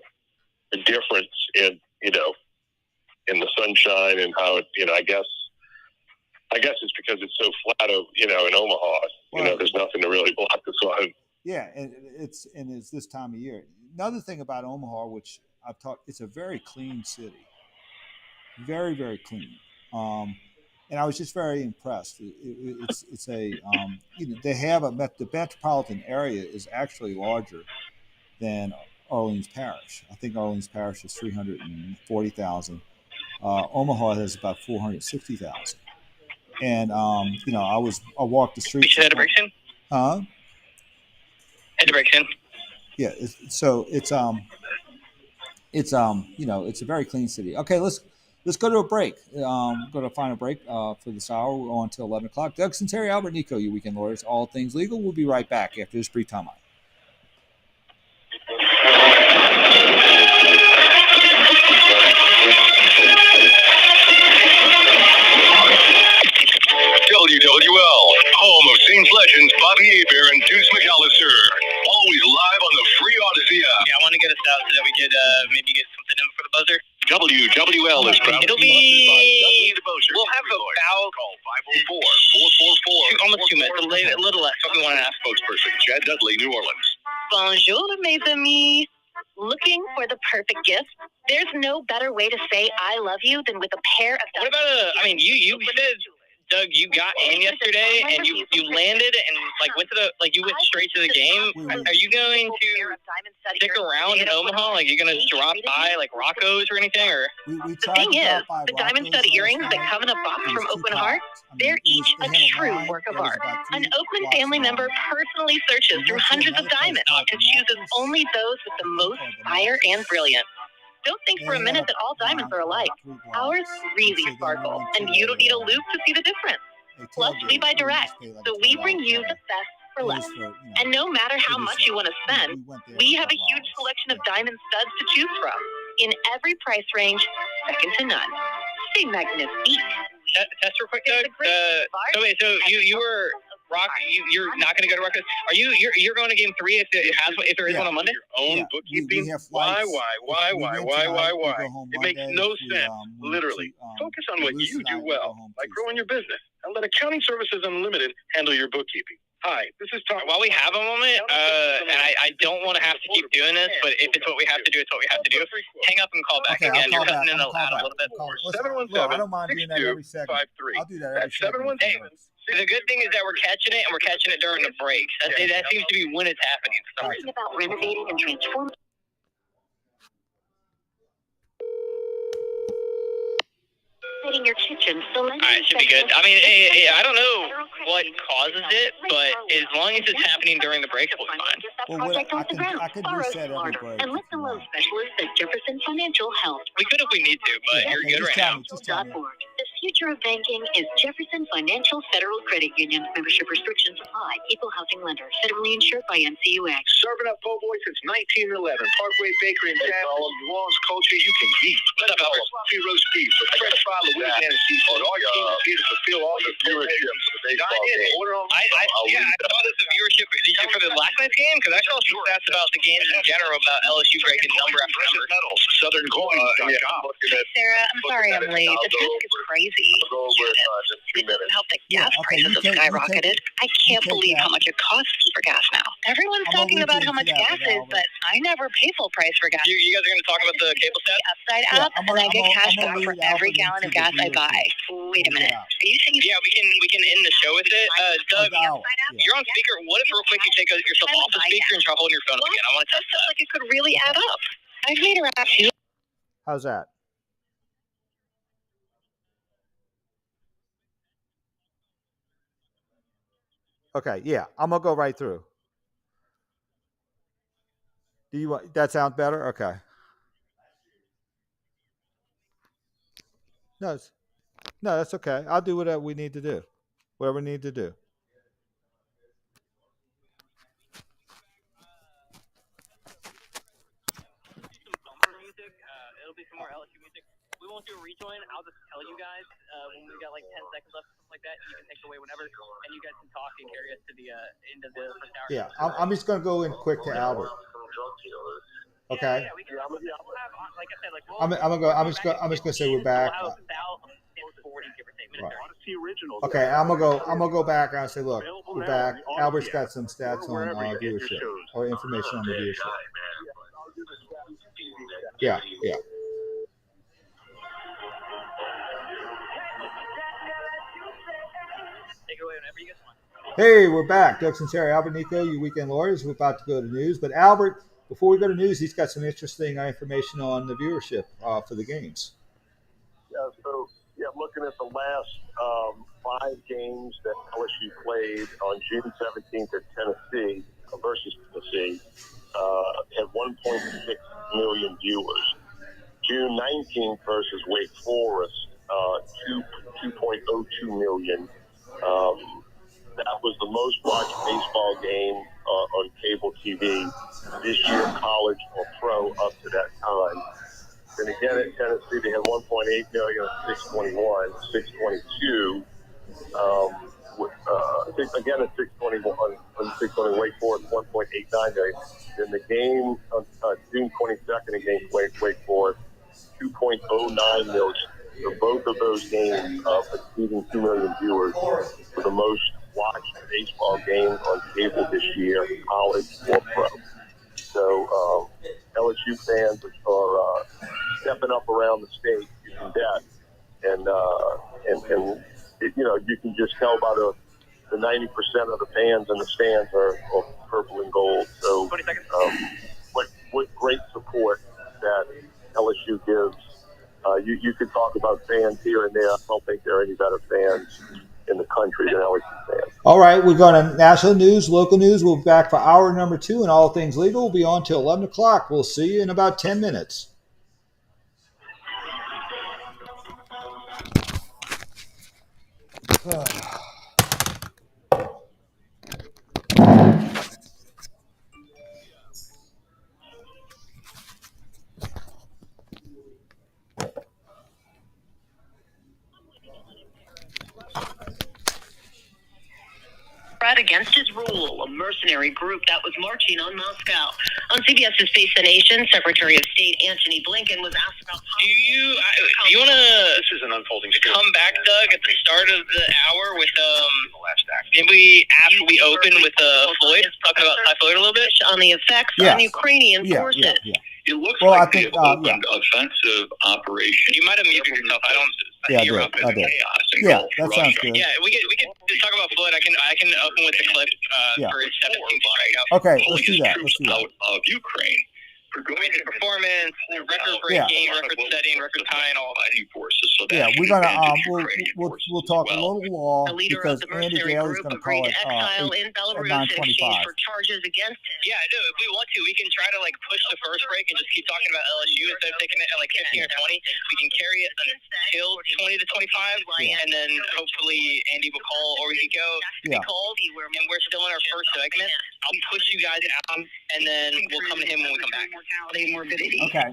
difference in the sunshine and how it, I guess it's because it's so flat in Omaha, there's nothing to really block the sun. Yeah. And it's this time of year. Another thing about Omaha, which I've talked, it's a very clean city, very, very clean. And I was just very impressed. It's a, they have the metropolitan area is actually larger than Orleans Parish. I think Orleans Parish is 340,000. Omaha has about 460,000. And I walked the streets. You should head to Brixton? Huh? Head to Brixton. Yeah. It's a very clean city. Okay, let's go to a break. Go to a final break for this hour. We're on until 11 o'clock. Doug Sunseri, Albert Nicaud, your weekend lawyers, all things legal. We'll be right back after this brief time out. WWL, home of Saints legends Bobby Hebert and Deuce McAllister. Always live on the free Audacy app. Yeah, I want to get us out so that we could maybe get something in for the buzzer? WWL is proud. It'll be. We'll have about call 504-444. Almost 2 minutes. A little less. Probably 1.5. Spokesperson Chad Dudley, New Orleans. Bonjour, mes amis. Looking for the perfect gift? There's no better way to say I love you than with a pair of. What about you said, Doug, you got in yesterday and you landed and you went straight to the game. Are you going to stick around in Omaha? Like, you're going to drop by like Rocco's or anything? Or the thing is, the diamond stud earrings that come in a box from Oakland Heart, they're each a true work of art. An Oakland family member personally searches through hundreds of diamonds and chooses only those with the most fire and brilliance. Don't think for a minute that all diamonds are alike. Ours really sparkle, and you don't need a loupe to see the difference. Plus, we buy direct, so we bring you the best for less. And no matter how much you want to spend, we have a huge selection of diamond studs to choose from. In every price range, second to none. Stay magnifique. Test real quick, Doug. So you were you're not going to go to Rutgers. You're going to game 3 if there is one on Monday? Your own bookkeeping? Why? It makes no sense, literally. Focus on what you do well, like growing your business, and let Accounting Services Unlimited handle your bookkeeping. Hi, this is Todd. While we have a moment, and I don't want to have to keep doing this, but if it's what we have to do, it's what we have to do. Hang up and call back again. You're cutting in a little bit. 717-6253. I'll do that every second. 717. The good thing is that we're catching it, and we're catching it during the break. That seems to be when it's happening for some reason. About renovating and transforming. Your kitchen, so all right, should be good. I mean, I don't know what causes it, but as long as it's happening during the break, it'll be fine. I could reset every break. And let the loan specialist at Jefferson Financial help. We could if we need to, but you're good right now. The future of banking is Jefferson Financial Federal Credit Union. Membership restrictions apply. Equal housing lender. Federally insured by NCUX. Serving up po' boy since 1911. Parkway Bakery and Tap. All of New Orleans culture you can eat. Sloppy roast beef, a fresh fry Louisiana seafood. Our team is here to fulfill all the viewership for the baseball game. I saw this viewership for the last night's game because I saw some stats about the games in general about LSU breaking number after number. SouthernCoins.com. Sarah, I'm sorry I'm late. The traffic is crazy. It doesn't help that gas prices have skyrocketed. I can't believe how much it costs for gas now. Everyone's talking about how much gas is, but I never pay full price for gas. You guys are going to talk about the cable stats? Upside up, and I get cash back for every gallon of gas I buy. Wait a minute. Are you saying? Yeah, we can end the show with it. Doug, you're on speaker. What if real quick you take yourself off the speaker and try holding your phone up again? I want to test that. Like it could really add up. I've made around. How's that? Okay, yeah, I'm gonna go right through. Do you want that? Sounds better? Okay. No, that's okay. I'll do whatever we need to do. Whatever we need to do. Some bumper music. It'll be some more LSU music. We won't do a rejoin. I'll just tell you guys when we got like 10 seconds left or something like that. You can take it away whenever, and you guys can talk and carry us to the end of the first hour. Yeah, I'm just gonna go in quick to Albert. Okay. Yeah, we can. We'll have, like I said, like I'm just gonna say we're back. We'll have about 40, give or take, minutes. Right. Okay, I'm gonna go back and say, look, we're back. Albert's got some stats on viewership or information on the viewership. Yeah. Take it away whenever you guys want. Hey, we're back. Doug Sunseri, Albert Nicaud, your weekend lawyers. We're about to go to news, but Albert, before we go to news, he's got some interesting information on the viewership for the games. I'm looking at the last 5 games that LSU played on June 17th at Tennessee versus Tennessee, had 1.6 million viewers. June 19th versus Wake Forest, 2.02 million. That was the most watched baseball game on cable TV this year, college or pro, up to that time. Then again at Tennessee, they had 1.8 million, 621, 622. again at 621 on 620 Wake Forest 1.89 million. Then the game on June 22nd against Wake Forest 2.09 million. So both of those games exceeding 2 million viewers for the most watched baseball games on cable this year, college or pro. So LSU fans are stepping up around the state, you can bet, and you can just tell by the 90% of the fans in the stands are purple and gold. So what great support that LSU gives. You could talk about fans here and there. I don't think there are any better fans in the country than LSU fans. All right, we're going to national news, local news. We'll be back for hour number 2, and all things legal will be on till 11 o'clock. We'll see you in about 10 minutes. Against his rule, a mercenary group that was marching on Moscow. On CBS's Face the Nation, Secretary of State Antony Blinken was asked about. Do you want to? This is an unfolding story. Come back, Doug, at the start of the hour with the last act. Maybe after we open with Floyd, talking about Ty Floyd a little bit on the effects on Ukrainian forces. It looks like they've opened offensive operation. You might have muted yourself. I don't. I did. Yeah, that sounds good. Yeah, we can talk about Floyd. I can open with the clip for his 17th strikeout. Okay, let's do that. Out of Ukraine. Amazing performance, record-breaking, record-setting, record-tying, all that. Forces. So we're gonna we'll talk a little law because Andy Daly's gonna call it at 9:25. For charges against him. Yeah, no. If we want to, we can try to push the first break and just keep talking about LSU instead of taking it at 15 or 20. We can carry it until 20 to 25, and then hopefully Andy will call or we can go. Yeah. And we're still in our first segment. I'll push you guys out, and then we'll come to him when we come back. Okay.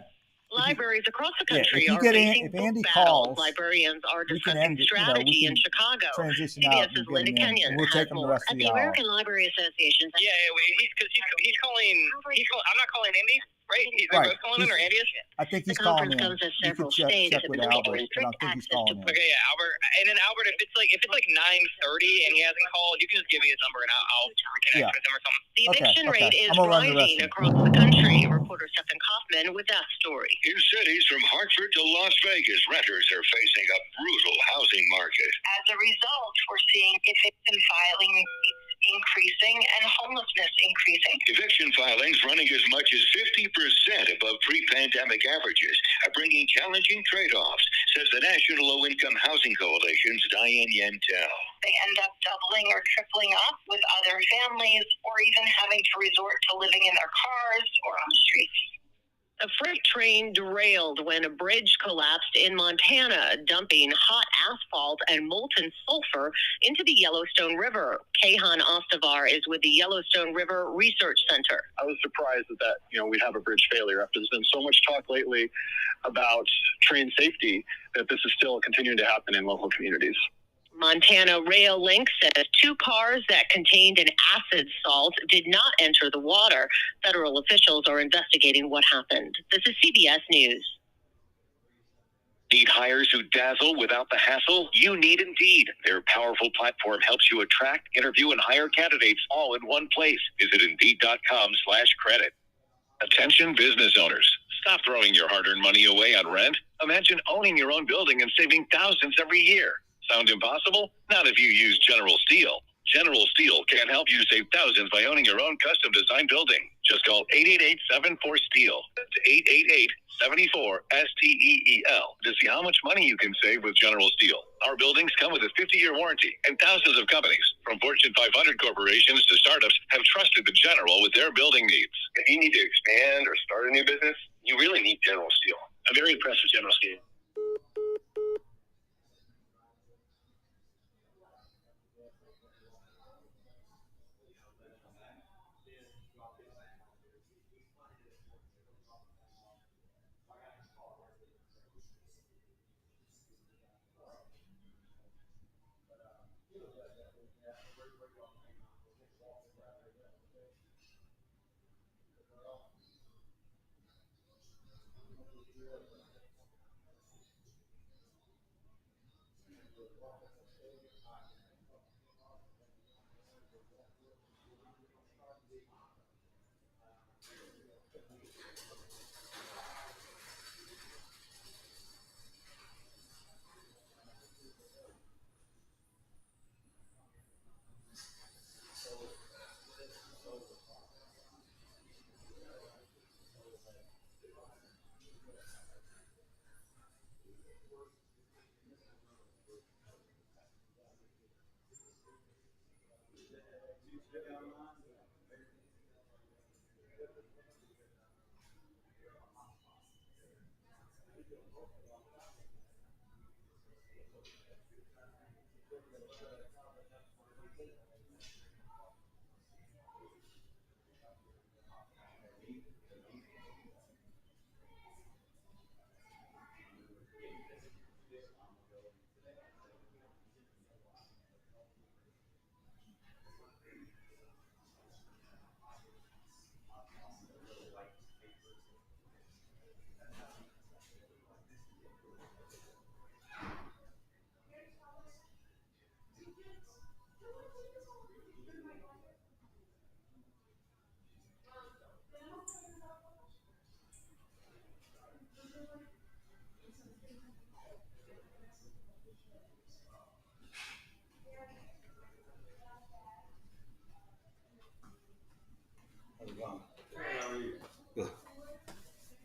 Libraries across the country if Andy calls, librarians are discussing strategy in Chicago. CBS's Linda Kenyon we'll take him the rest of the hour. American Library Association. Yeah, he's calling. I'm not calling Andy, right? He's calling him or Andy is. I think he's calling in. You can check with Albert, but I think he's calling in. Okay, yeah, Albert. And then Albert, if it's like 9:30 and he hasn't called, you can just give me his number and I'll connect with him or something. The eviction rate is rising across the country. Reporter Stephen Kaufman with that story. In cities from Hartford to Las Vegas, renters are facing a brutal housing market. As a result, we're seeing eviction filing increasing and homelessness increasing. Eviction filings running as much as 50% above pre-pandemic averages are bringing challenging trade-offs, says the National Low-Income Housing Coalition's Diane Yentel. They end up doubling or tripling up with other families or even having to resort to living in their cars or on the streets. A freight train derailed when a bridge collapsed in Montana, dumping hot asphalt and molten sulfur into the Yellowstone River. Kehan Ostavar is with the Yellowstone River Research Center. I was surprised that we'd have a bridge failure after there's been so much talk lately about train safety that this is still continuing to happen in local communities. Montana Rail Link says 2 cars that contained an acid salt did not enter the water. Federal officials are investigating what happened. This is CBS News. Need hires who dazzle without the hassle? You need Indeed. Their powerful platform helps you attract, interview, and hire candidates all in one place. Visit Indeed.com/credit. Attention business owners. Stop throwing your hard-earned money away on rent. Imagine owning your own building and saving thousands every year. Sound impossible? Not if you use General Steel. General Steel can help you save thousands by owning your own custom-designed building. Just call 888-74-STEEL. That's 888-74-STEEL to see how much money you can save with General Steel. Our buildings come with a 50-year warranty, and thousands of companies, from Fortune 500 corporations to startups, have trusted the General with their building needs. If you need to expand or start a new business, you really need General Steel. I'm very impressed with General Steel.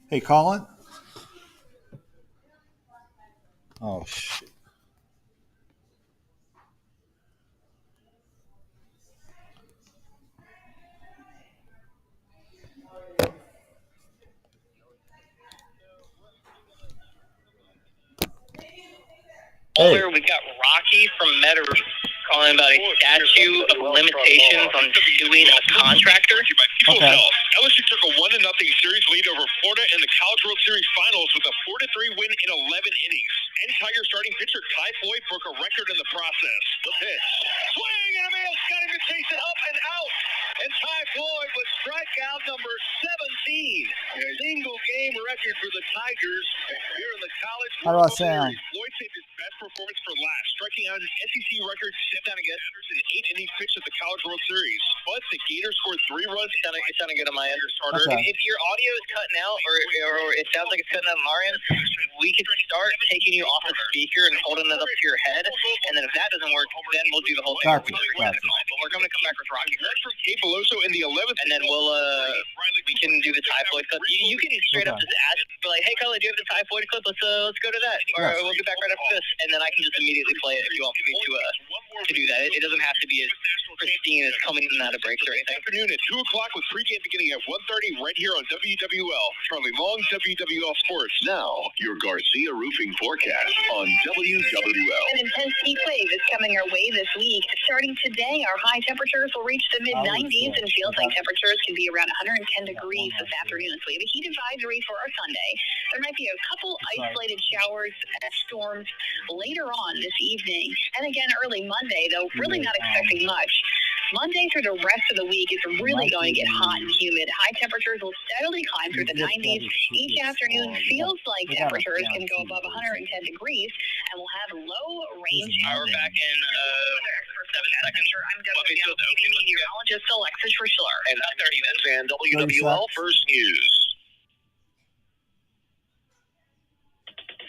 Hey, Colin. Oh, shit. Hey. We've got Rocky from Metairie calling about a statute of limitations on suing a contractor. Okay. LSU took a 1-0 series lead over Florida in the College World Series Finals with a 4-3 win in 11 innings. And Tiger starting pitcher Ty Floyd broke a record in the process. The pitch. Swing and a man's got him to chase it up and out. And Ty Floyd was strikeout number 17. A single game record for the Tigers here in the College World Series. Floyd saved his best performance for last, striking out an SEC record 7 against in 8 innings pitched at the College World Series. But the Gators scored 3 runs. It's sounding good on my end. Okay. If your audio is cutting out or it sounds like it's cutting out on our end, we could start taking you off the speaker and holding it up to your head. And then if that doesn't work, then we'll do the whole thing. But we're going to come back with Rocky first. Kate Beloso in the 11th. And then we can do the Ty Floyd clip. You can straight up just ask, be like, hey, Colin, do you have the Ty Floyd clip? Let's go to that. Or we'll be back right after this. And then I can just immediately play it if you want me to do that. It doesn't have to be as pristine as coming in and out of breaks or anything. Afternoon at 2 o'clock with pregame beginning at 1:30 right here on WWL. Charlie Long, WWL Sports. Now, your Garcia Roofing forecast on WWL. An intense heat wave is coming our way this week. Starting today, our high temperatures will reach the mid-90s and feels like temperatures can be around 110 degrees this afternoon. So we have a heat advisory for our Sunday. There might be a couple isolated showers and storms later on this evening. And again, early Monday, though, really not expecting much. Monday through the rest of the week is really going to get hot and humid. High temperatures will steadily climb through the 90s. Each afternoon feels like temperatures can go above 110 degrees, and we'll have low range. We're back in 7 seconds. I'm WWL TV meteorologist Alexis Richler. And 30 minutes and WWL First News.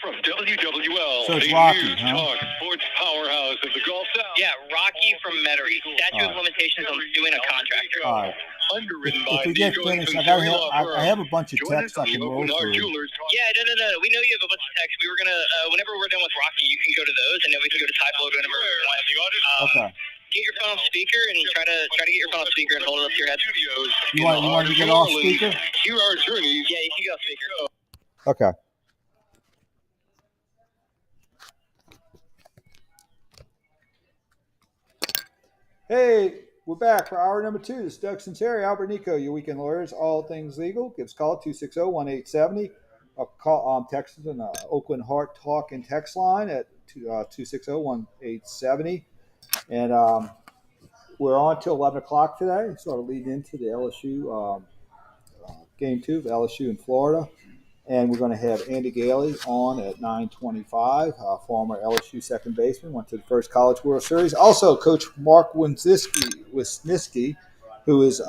From WWL, so it's Rocky, Talk Sports Powerhouse of the Gulf South. Yeah, Rocky from Metairie. Statute of limitations on suing a contractor. All right. Underwritten If we get finished, I have a bunch of texts I can roll through. Yeah, no. We know you have a bunch of texts. We were going to, whenever we're done with Rocky, you can go to those, and then we can go to Ty Floyd whenever we want. Okay. Get your phone off speaker and try to get your phone off speaker and hold it up to your head. You want to get off speaker? Here are attorneys. Yeah, you can get off speaker. Okay. Hey, we're back for hour number 2. This is Doug Sunseri, Albert Nicaud, your weekend lawyers, all things legal. Give us a call, 260-1870. Text us on the Oakland Heart Talk and text line at 260-1870. And we're on till 11 o'clock today, sort of leading into the LSU game 2 of LSU in Florida. And we're going to have Andy Gailey on at 9:25, former LSU second baseman, went to the first College World Series. Also, Coach Mark Wisneiwski, who is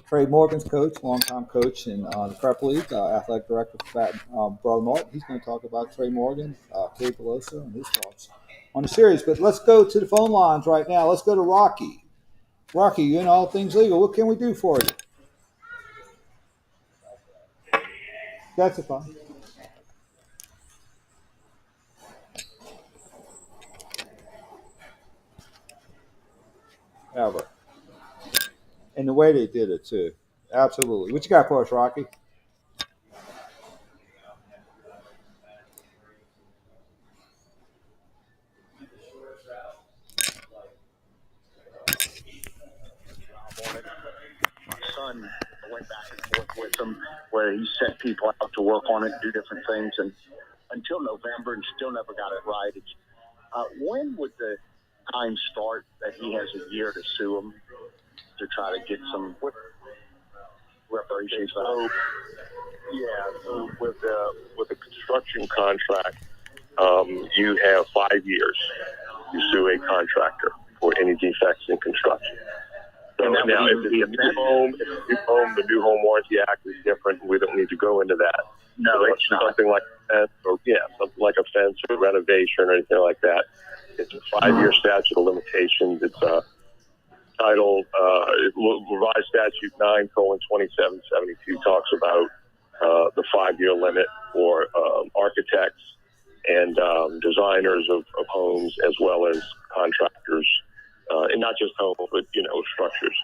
Trey Morgan's coach, longtime coach in the Prep League, athletic director for Bro Norton. He's going to talk about Trey Morgan, Cade Peloso, and his thoughts on the series. But let's go to the phone lines right now. Let's go to Rocky. Rocky, you know all things legal. What can we do for you? That's fine. Albert. And the way they did it, too. Absolutely. What you got for us, Rocky? My son went back and forth with him where he sent people out to work on it, do different things, and until November and still never got it right. When would the time start that he has a year to sue him to try to get some reparations? So with a construction contract, you have 5 years to sue a contractor for any defects in construction. So now, if it's a new home, the new home warranty act is different. We don't need to go into that. No, so it's not. Something like a fence, something like a fence or renovation or anything like that. It's a 5-year statute of limitations. It's titled revised statute 9:2772 talks about the 5-year limit for architects and designers of homes as well as contractors. And not just homes, but, structures.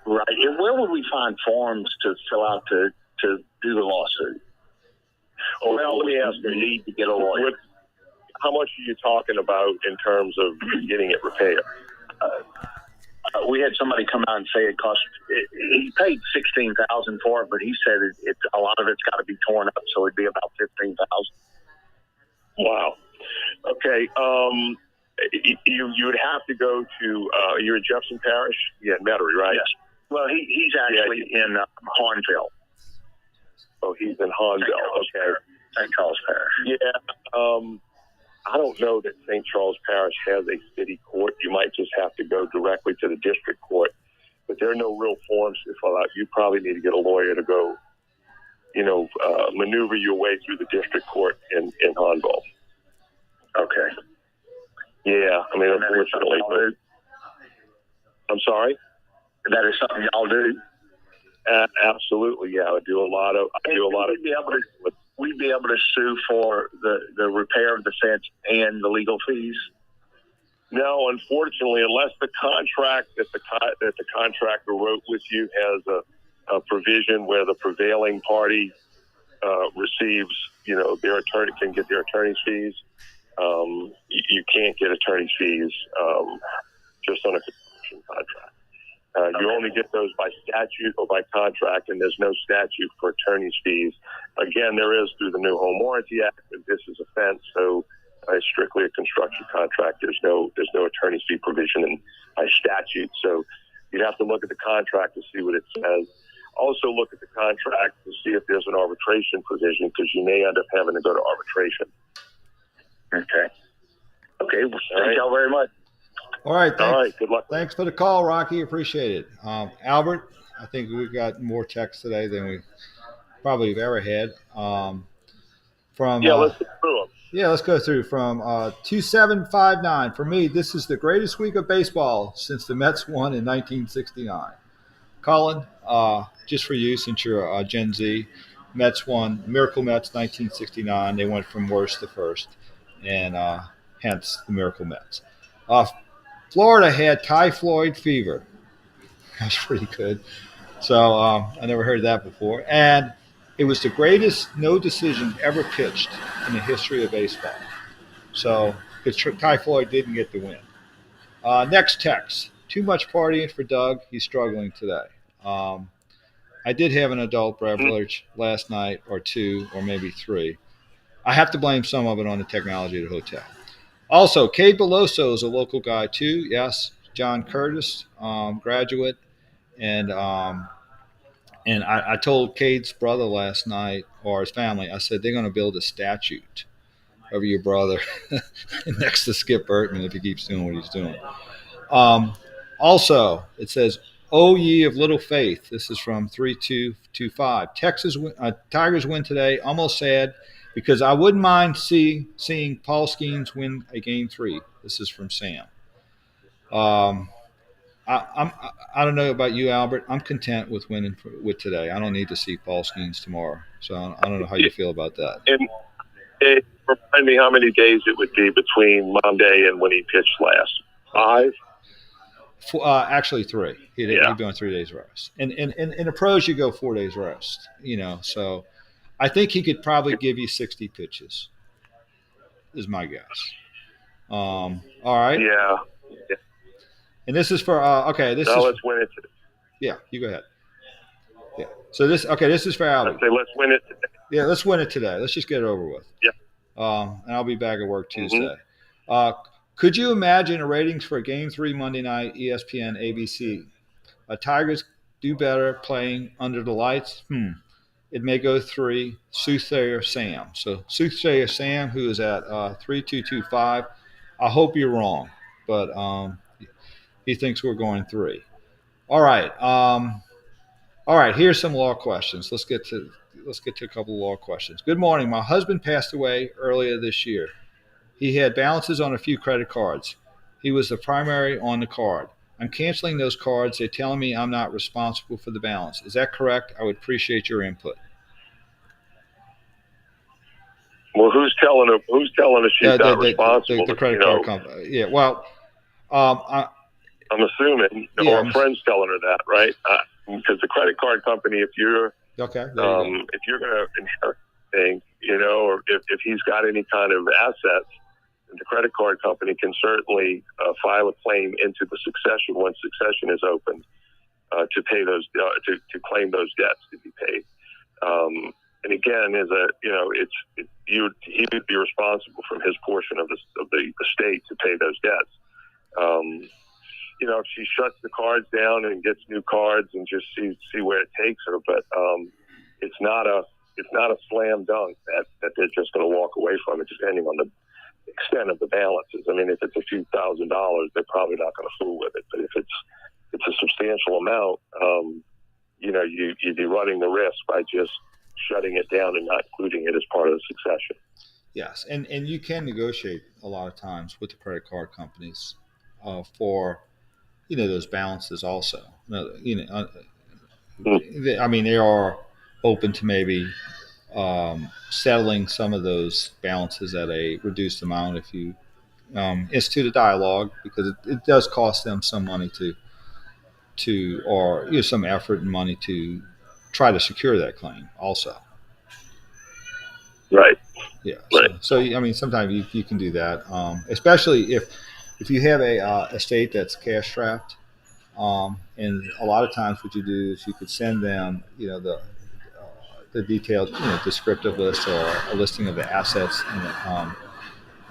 Right. And where would we find forms to fill out to do the lawsuit? Well, let me ask you, need to get a lawyer. How much are you talking about in terms of getting it repaired? We had somebody come out and say it cost. He paid $16,000 for it, but he said a lot of it's got to be torn up, so it'd be about $15,000. Wow. Okay. You would have to go to you're in Jefferson Parish, Metairie, right? Yes. Well, he's actually in Hahnville. Oh, he's in Hahnville. Okay. St. Charles Parish. Yeah. I don't know that St. Charles Parish has a city court. You might just have to go directly to the district court. But there are no real forms to fill out. You probably need to get a lawyer to go, maneuver your way through the district court in Hahnville. Okay. Yeah, I mean, unfortunately. But, I'm sorry? That is something y'all do? Absolutely, yeah. I do a lot of. We'd be able to sue for the repair of the fence and the legal fees? No, unfortunately, unless the contract that the contractor wrote with you has a provision where the prevailing party receives, their attorney can get their attorney's fees. You can't get attorney's fees just on a construction contract. You only get those by statute or by contract, and there's no statute for attorney's fees. Again, there is through the New Home Warranty Act, but this is a fence, so it's strictly a construction contract. There's no attorney's fee provision by statute. So you'd have to look at the contract to see what it says. Also look at the contract to see if there's an arbitration provision, because you may end up having to go to arbitration. Okay. Well, thank y'all very much. All right. Good luck. Thanks for the call, Rocky. Appreciate it. Albert, I think we've got more texts today than we probably have ever had. Let's go through them. Yeah, let's go through from 2759. For me, this is the greatest week of baseball since the Mets won in 1969. Colin, just for you, since you're Gen Z, Mets won, Miracle Mets 1969. They went from worst to first, and hence the Miracle Mets. Florida had typhoid fever. That's pretty good. So I never heard that before. And it was the greatest no decision ever pitched in the history of baseball. So typhoid didn't get the win. Next text. Too much partying for Doug. He's struggling today. I did have an adult beverage last night, or 2, or maybe 3. I have to blame some of it on the technology at the hotel. Also, Cade Peloso is a local guy too. Yes, John Curtis, graduate, and And I told Cade's brother last night, or his family, I said they're going to build a statue of your brother next to Skip Bertman if he keeps doing what he's doing. Also, it says, "O ye of little faith." This is from 3225. Tigers win today. Almost sad because I wouldn't mind seeing Paul Skeens win a game 3. This is from Sam. I don't know about you, Albert. I'm content with winning with today. I don't need to see Paul Skeens tomorrow. So I don't know how you feel about that. And it remind me how many days it would be between Monday and when he pitched last. 5? Actually 3. He'd be on 3 days rest. And in the pros, you go 4 days rest. So I think he could probably give you 60 pitches. Is my guess. All right. Yeah. And this is for let's win it today. Yeah, you go ahead. Yeah. So this is for Albert. Say let's win it today. Yeah, let's win it today. Let's just get it over with. Yeah. And I'll be back at work Tuesday. Could you imagine a ratings for Game 3 Monday night, ESPN, ABC? Tigers do better playing under the lights? It may go 3. Soothsayer Sam. So Soothsayer Sam, who is at 3225. I hope you're wrong, but he thinks we're going 3. All right. All right. Here's some law questions. Let's get to a couple of law questions. Good morning. My husband passed away earlier this year. He had balances on a few credit cards. He was the primary on the card. I'm canceling those cards. They're telling me I'm not responsible for the balance. Is that correct? I would appreciate your input. Well, who's telling us she's not responsible? The credit card company. Yeah. Well, I'm assuming, or a friend's telling her that, right? Because the credit card company, if you're if you're going to inherit anything, or if he's got any kind of assets, the credit card company can certainly file a claim into the succession once succession is opened to pay those to claim those debts to be paid. And again, he would be responsible from his portion of the estate to pay those debts. If she shuts the cards down and gets new cards and just see where it takes her, but it's not a slam dunk that they're just going to walk away from it, depending on the extent of the balances. I mean, if it's a few $1,000s, they're probably not going to fool with it. But if it's a substantial amount, you'd be running the risk by just shutting it down and not including it as part of the succession. Yes, and you can negotiate a lot of times with the credit card companies for those balances also. I mean, they are open to maybe settling some of those balances at a reduced amount if you institute a dialogue, because it does cost them some money or some effort and money to try to secure that claim also. Right. Yeah. Right. So I mean, sometimes you can do that, especially if you have a estate that's cash strapped. And a lot of times what you do is you could send them, the detailed, descriptive list or a listing of the assets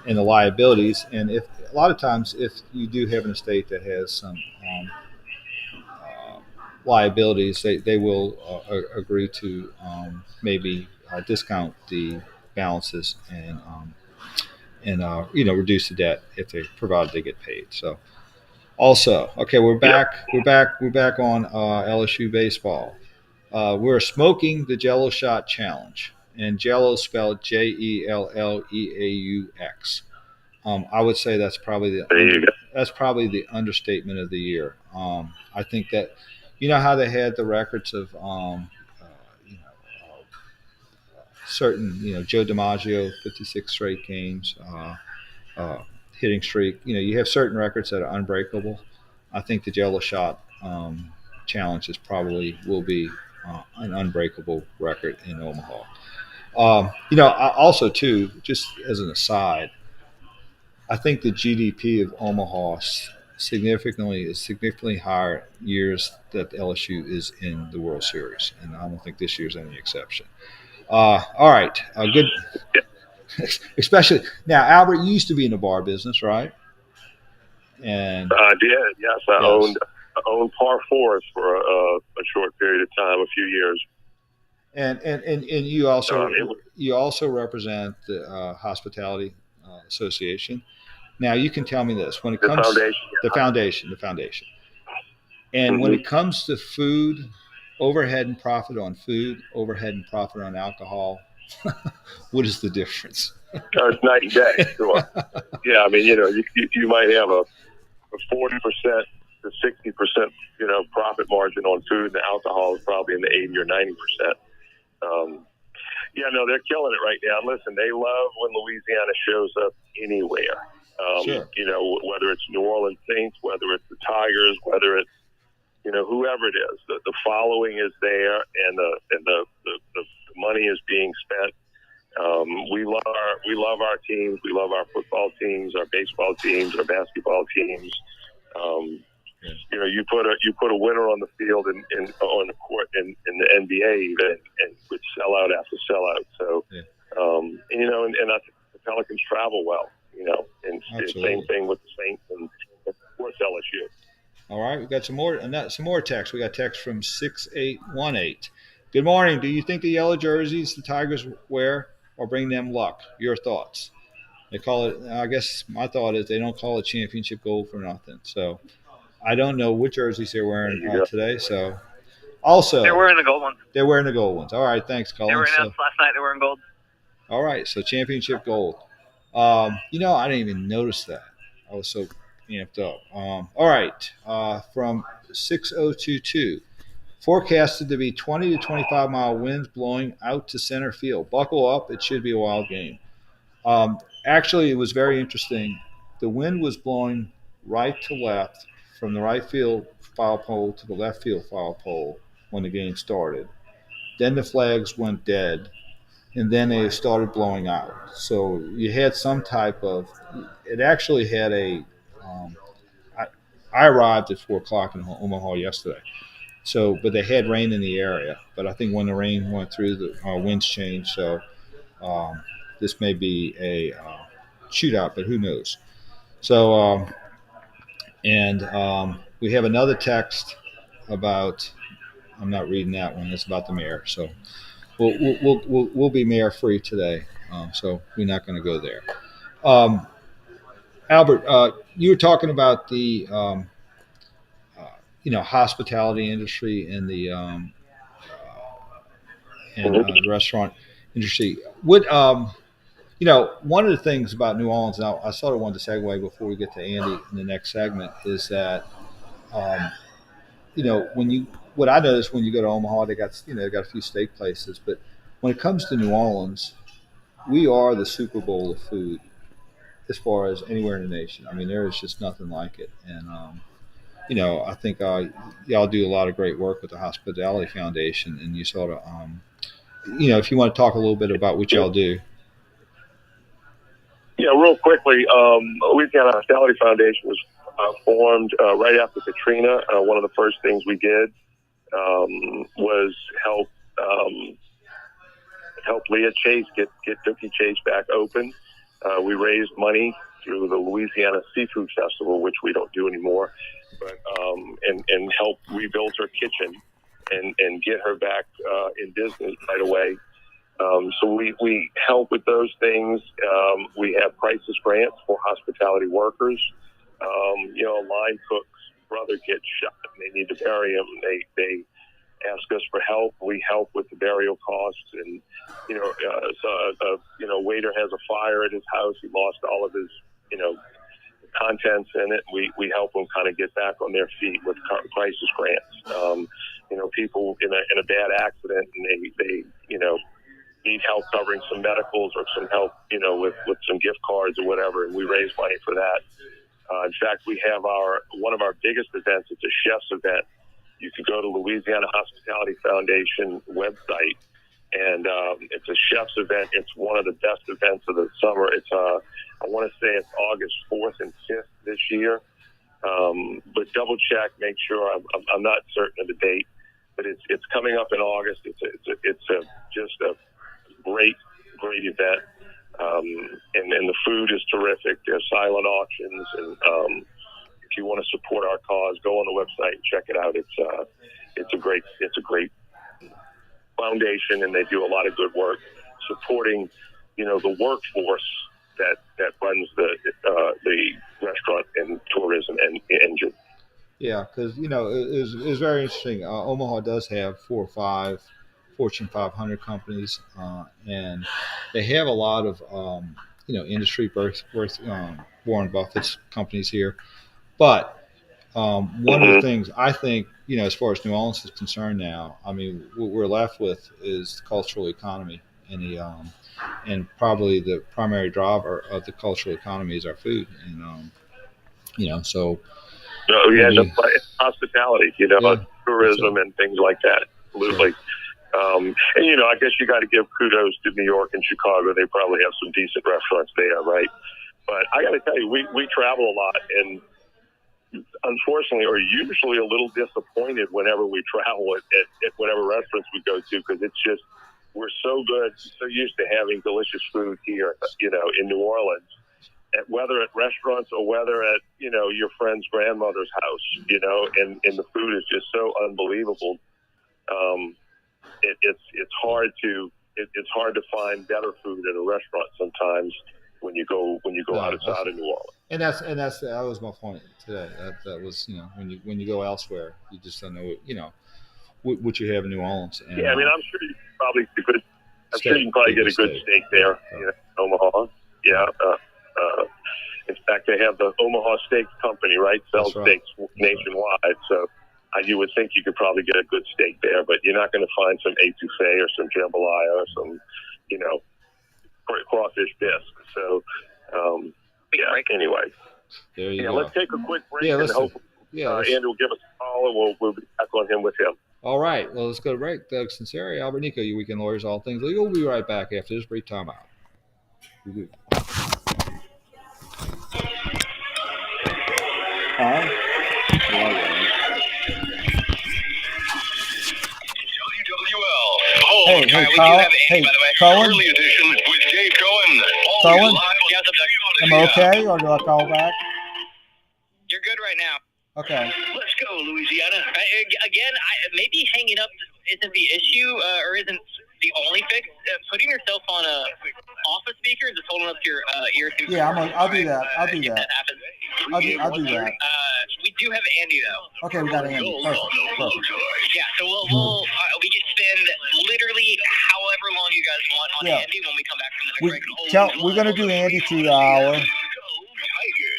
and the liabilities. And if a lot of times if you do have an estate that has some liabilities, they will agree to maybe discount the balances and reduce the debt if provided they get paid. So. Also, okay, we're back. Yep. We're back on LSU baseball. We're smoking the Jello shot challenge, and Jello spelled Jelleux. I would say that's probably the understatement of the year. I think that how they had the records of certain Joe DiMaggio 56 straight games. Hitting streak. You have certain records that are unbreakable. I think the Jello shot challenge will be an unbreakable record in Omaha. I also too, just as an aside, I think the GDP of Omaha is significantly higher years that LSU is in the World Series, and I don't think this year's any exception. All right, good. Especially now, Albert, you used to be in the bar business, right? And I did. Yes, I owned par fours for a short period of time, a few years. And you also represent the Hospitality Association. Now you can tell me this when it comes the foundation. And when it comes to food, overhead and profit on food, overhead and profit on alcohol, what is the difference? It's night and day. Sure. Yeah, I mean, you might have a 40% to 60%, profit margin on food, and alcohol is probably in the 80 or 90%. They're killing it right now. Listen, they love when Louisiana shows up anywhere. Sure. Whether it's New Orleans Saints, whether it's the Tigers, whether it's whoever it is, the following is there, and the money is being spent. We love our teams. We love our football teams, our baseball teams, our basketball teams. You put a winner on the field and on the court in the NBA even, and with sellout after sellout. So, and I think the Pelicans travel well. And same thing with the Saints and of course LSU. All right, we got some more text. We got text from 6818. Good morning. Do you think the yellow jerseys the Tigers wear will bring them luck? Your thoughts? They call it. I guess my thought is they don't call it championship gold for nothing. So I don't know what jerseys they're wearing today. So also they're wearing the gold ones. They're wearing the gold ones. All right, thanks, Colin. They were announced last night. They're wearing gold. All right, so championship gold. I didn't even notice that. I was so amped up. All right, from 6022. Forecasted to be 20 to 25 mile winds blowing out to center field. Buckle up. It should be a wild game. Actually, it was very interesting. The wind was blowing right to left from the right field foul pole to the left field foul pole when the game started. Then the flags went dead, and then they started blowing out. So you had some type of – it actually had a I arrived at 4 o'clock in Omaha yesterday. So, but they had rain in the area. But I think when the rain went through, the winds changed. So this may be a shootout, but who knows? So, we have another text about. I'm not reading that one. It's about the mayor. So we'll be mayor free today. So we're not going to go there. Albert, you were talking about the hospitality industry and the restaurant industry. What one of the things about New Orleans, now I sort of wanted to segue before we get to Andy in the next segment, is that what I noticed when you go to Omaha, they got a few steak places, but when it comes to New Orleans, we are the Super Bowl of food as far as anywhere in the nation. I mean, there is just nothing like it, and I think y'all do a lot of great work with the Hospitality Foundation, and you sort of, if you want to talk a little bit about what y'all do. Yeah, real quickly, Louisiana Hospitality Foundation was formed right after Katrina. One of the first things we did was help Leah Chase get Dookie Chase back open. We raised money through the Louisiana Seafood Festival, which we don't do anymore, but and help rebuild her kitchen and get her back in business right away. So we help with those things. We have crisis grants for hospitality workers. Line cook's brother gets shot and they need to bury him. They ask us for help. We help with the burial costs. And, a waiter has a fire at his house. He lost all of his, contents in it. We help them kind of get back on their feet with crisis grants. People in a bad accident and they need help covering some medicals or some help, with some gift cards or whatever, and we raise money for that. In fact, we have one of our biggest events. It's a chef's event. You can go to Louisiana Hospitality Foundation website, and it's a chef's event. It's one of the best events of the summer. It's I want to say it's August 4th and 5th this year, but double check, make sure. I'm not certain of the date, but it's coming up in August. It's just a great event, and the food is terrific. There's silent auctions, and if you want to support our cause, go on the website and check it out. It's a great foundation, and they do a lot of good work supporting, the workforce that runs the restaurant and tourism and engine. Yeah, because it's very interesting. Omaha does have 4 or 5 Fortune 500 companies, and they have a lot of industry worth Warren Buffett's companies here. But one of the things I think, as far as New Orleans is concerned now, I mean, what we're left with is the cultural economy, and probably the primary driver of the cultural economy is our food, and so. Oh yeah, hospitality, tourism and things like that. Absolutely. Sure. And I guess you got to give kudos to New York and Chicago. They probably have some decent restaurants there, right? But I got to tell you, we travel a lot, and unfortunately, are usually a little disappointed whenever we travel at whatever restaurants we go to, because it's just we're so used to having delicious food here, in New Orleans. Whether at restaurants or whether at your friend's grandmother's house, and the food is just so unbelievable. It's hard to find better food at a restaurant sometimes when you go outside of New Orleans. And that was my point today. That was when you go elsewhere, you just don't know what you have in New Orleans. And, yeah, I mean, I'm sure you can probably get a good steak there, in Omaha. Yeah. In fact, they have the Omaha Steak Company, right? Sells steaks nationwide. So you would think you could probably get a good steak there, but you're not going to find some etouffee or some jambalaya or some, crawfish bisque. So, anyway. There you go. Let's take a quick break and hope Andrew will give us a call, and we'll be back on him with him. All right. Well, let's go to break. Doug Sunseri, Albert Nicaud, your weekend lawyers, all things legal. We'll be right back after this brief timeout. Hey, Colin. Hey, Colin. Early edition with Dave Cohen. Colin, am I okay, or do I call back? You're good right now. Okay. Let's go, Louisiana. Again, maybe hanging up isn't the issue, or isn't the only fix. Putting yourself on a office speaker and just holding up your ear. Yeah, I'll do that. I'll do that. That happens. I'll do that. We do have Andy though. Okay, we got Andy. Perfect. Yeah, so we can spend literally however long you guys want on Andy when we come back from the break. We're gonna do Andy through the hour.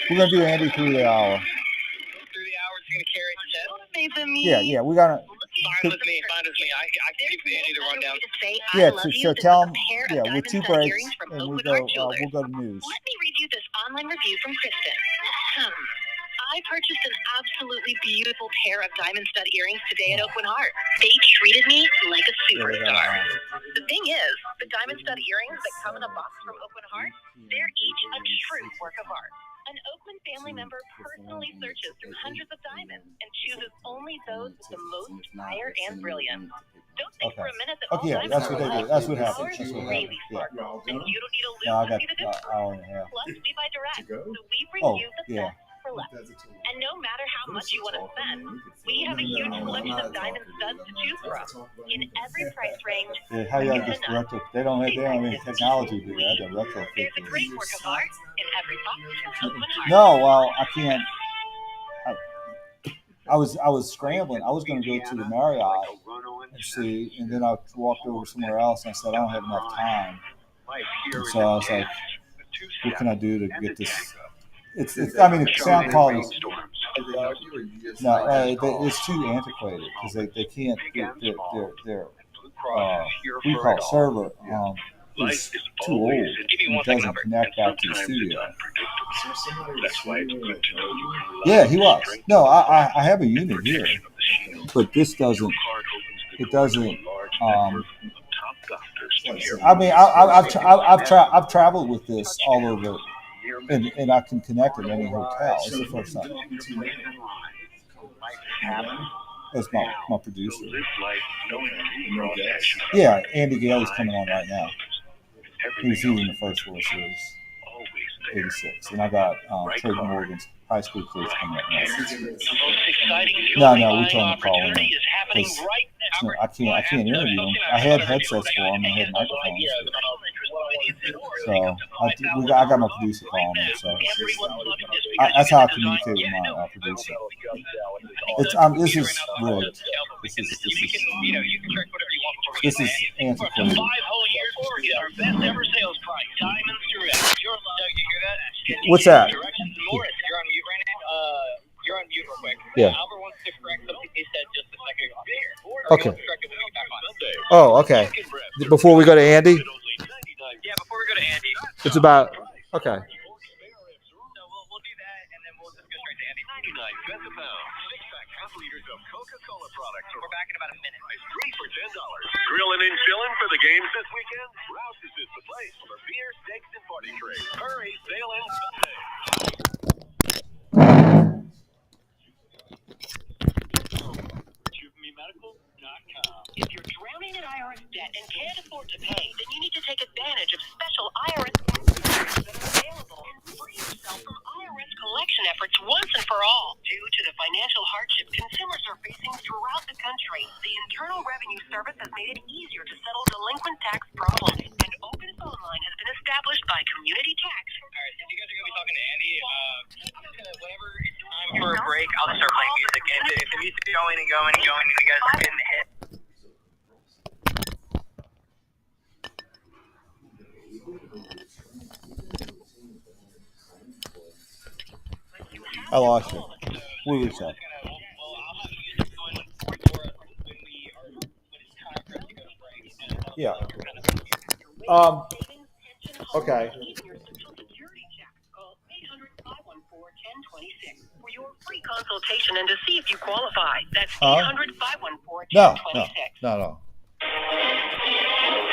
We're gonna do Andy through the hour. Through the hour, it's gonna carry it to 10. Yeah, we gotta. Fine with me. I can give Andy the rundown. Yeah, so tell him. Yeah, with 2 breaks, and we'll go to news. Let me read you this online review from Kristen. I purchased an absolutely beautiful pair of diamond stud earrings today at Oakland Heart. They treated me like a superstar. The thing is, the diamond stud earrings that come in a box from Oakland Heart, they're each a true work of art. An Oakland family member personally searches through hundreds of diamonds and chooses only those with the most fire and brilliance. Don't think for a minute that all diamonds that's what they do. That's what happens. Ours really sparkle, and you don't need a I loop to got see the difference. hour and a half. Plus, we buy direct, so we bring you the best for less. And no matter how much you want to spend, we have a huge selection of diamond studs to choose from in every price range. Yeah, how you just retro? They don't have any technology to do that. They're retro. There's a great work of art in every box from Oakland Heart. No, well, I can't. I was scrambling. I was going to go to the Marriott and see, and then I walked over somewhere else, and I said I don't have enough time. And so I was like, what can I do to get this? I mean, the sound quality. No, it's too antiquated because they can't. Their we call it server is too old. It doesn't connect back to the studio. Yeah, he was. No, I have a unit here, but this doesn't. It doesn't. I mean, I've traveled with this all over. And I can connect it in any hotel. It's the first time. That's my producer. Yeah, Andy Gale is coming on right now. He's in the first World Series, 86. And I got Trey Morgan's high school kids coming up next. The most exciting No, jewelry we buying told them to call in. opportunity is happening right now. I can't interview them. I had headsets for them. I had microphones. So I got my producer calling me. So that's how I communicate with my producer. This is rigged. This is antiquated. 5 whole years for our best ever sales price. Diamonds Direct. Doug, you hear that? What's that? Directions and more. You're on mute right now. You're on mute real quick. Yeah. Albert wants to correct something he said just a second ago here. Okay. Correct it when we get back on. Oh, okay. Before we go to Andy? Yeah, before we go to Andy. It's about, okay. So we'll do that, and then we'll just go straight to Andy. 99 cents a pound. 6-pack half liters of Coca-Cola products. We're back in about a minute. 3 for $10. Grilling and chilling for the games this weekend? Rouse's is the place for beer, steaks, and party trays. Hurry, sale ends Sunday. If you're drowning in IRS debt and can't afford to pay, then you need to take advantage of special IRS that are available and free yourself from IRS collection efforts once and for all. Due to the financial hardship consumers are facing throughout the country, the Internal Revenue Service has made it easier to settle delinquent tax problems. An open phone line has been established by Community Tax. All right, since you guys are going to be talking to Andy, I'm just going to, whenever it's time for a break, I'll just start playing music. And if the music's going and going and going, and you guys are getting the hit. I lost you. We'll reach out. Yeah. Okay. For your free consultation and to see if you qualify. That's 800-514-1026. No.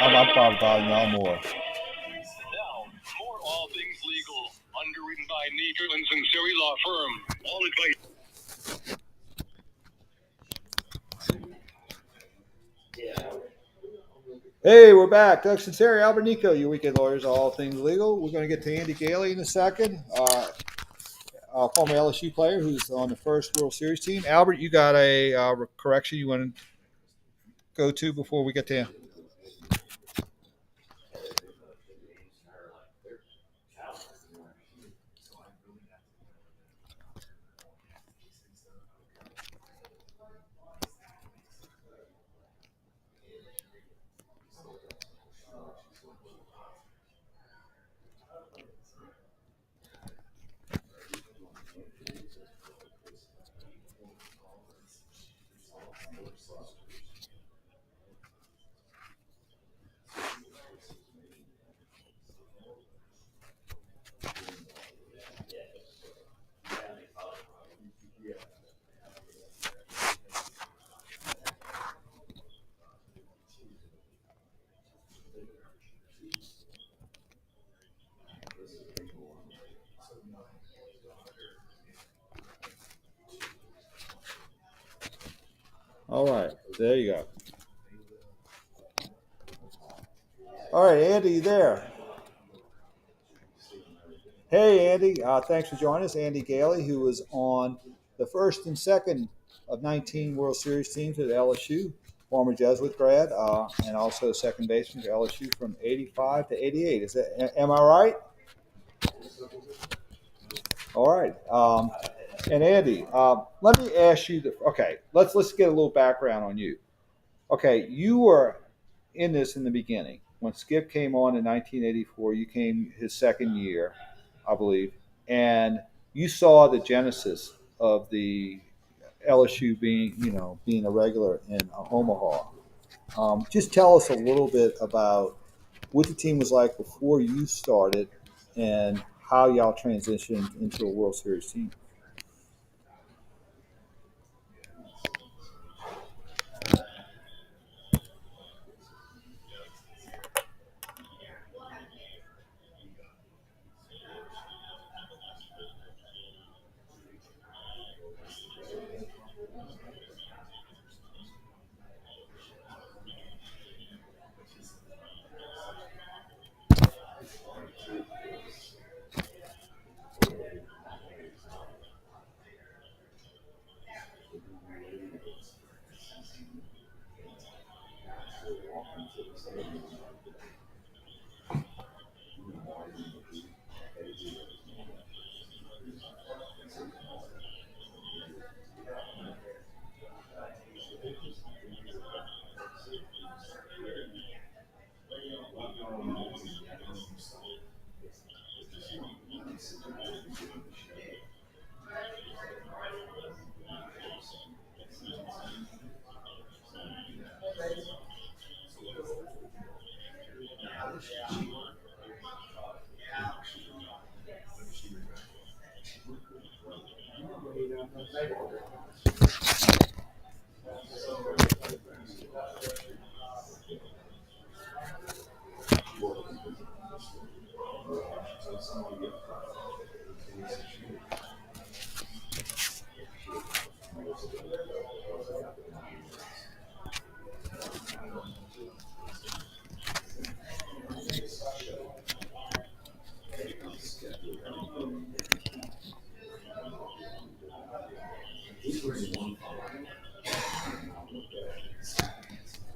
I'm probably calling y'all more. Now, more All Things Legal, underwritten by Nicaud and Sunseri Law Firm. All advice. Hey, we're back. Doug Sunseri, Albert Nicaud, your weekend lawyers, all things legal. We're going to get to Andy Gailey in a second, former LSU player who's on the first World Series team. Albert, you got a correction you want to go to before we get to him? All right, there you go. All right, Andy, you there? Hey, Andy. Thanks for joining us. Andy Gailey, who was on the first and second of 19 World Series teams at LSU, former Jesuit grad, and also second baseman for LSU from 85 to 88. Am I right? All right. And Andy, let me ask you. Let's get a little background on you. Okay, you were in this in the beginning when Skip came on in 1984. You came his second year, I believe, and you saw the genesis of the LSU being a regular in Omaha. Just tell us a little bit about what the team was like before you started and how y'all transitioned into a World Series team.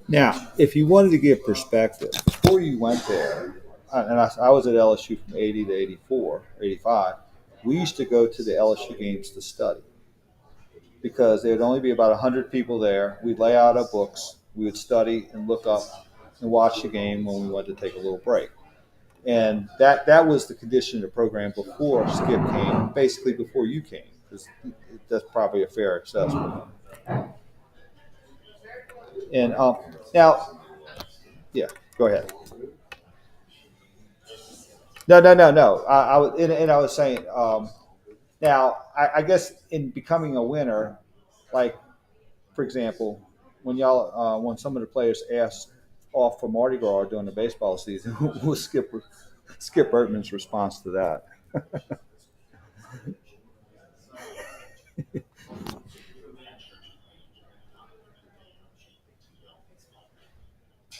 Now, if you wanted to give perspective, before you went there, and I was at LSU from 80 to 84, 85, we used to go to the LSU games to study because there would only be about 100 people there. We'd lay out our books, we would study and look up and watch the game when we wanted to take a little break. And that was the condition of the program before Skip came, basically before you came. That's probably a fair assessment. And now, yeah, go ahead. No. I was saying, now, I guess in becoming a winner, like, for example, when some of the players asked off for Mardi Gras during the baseball season, what was Skip Bertman's response to that?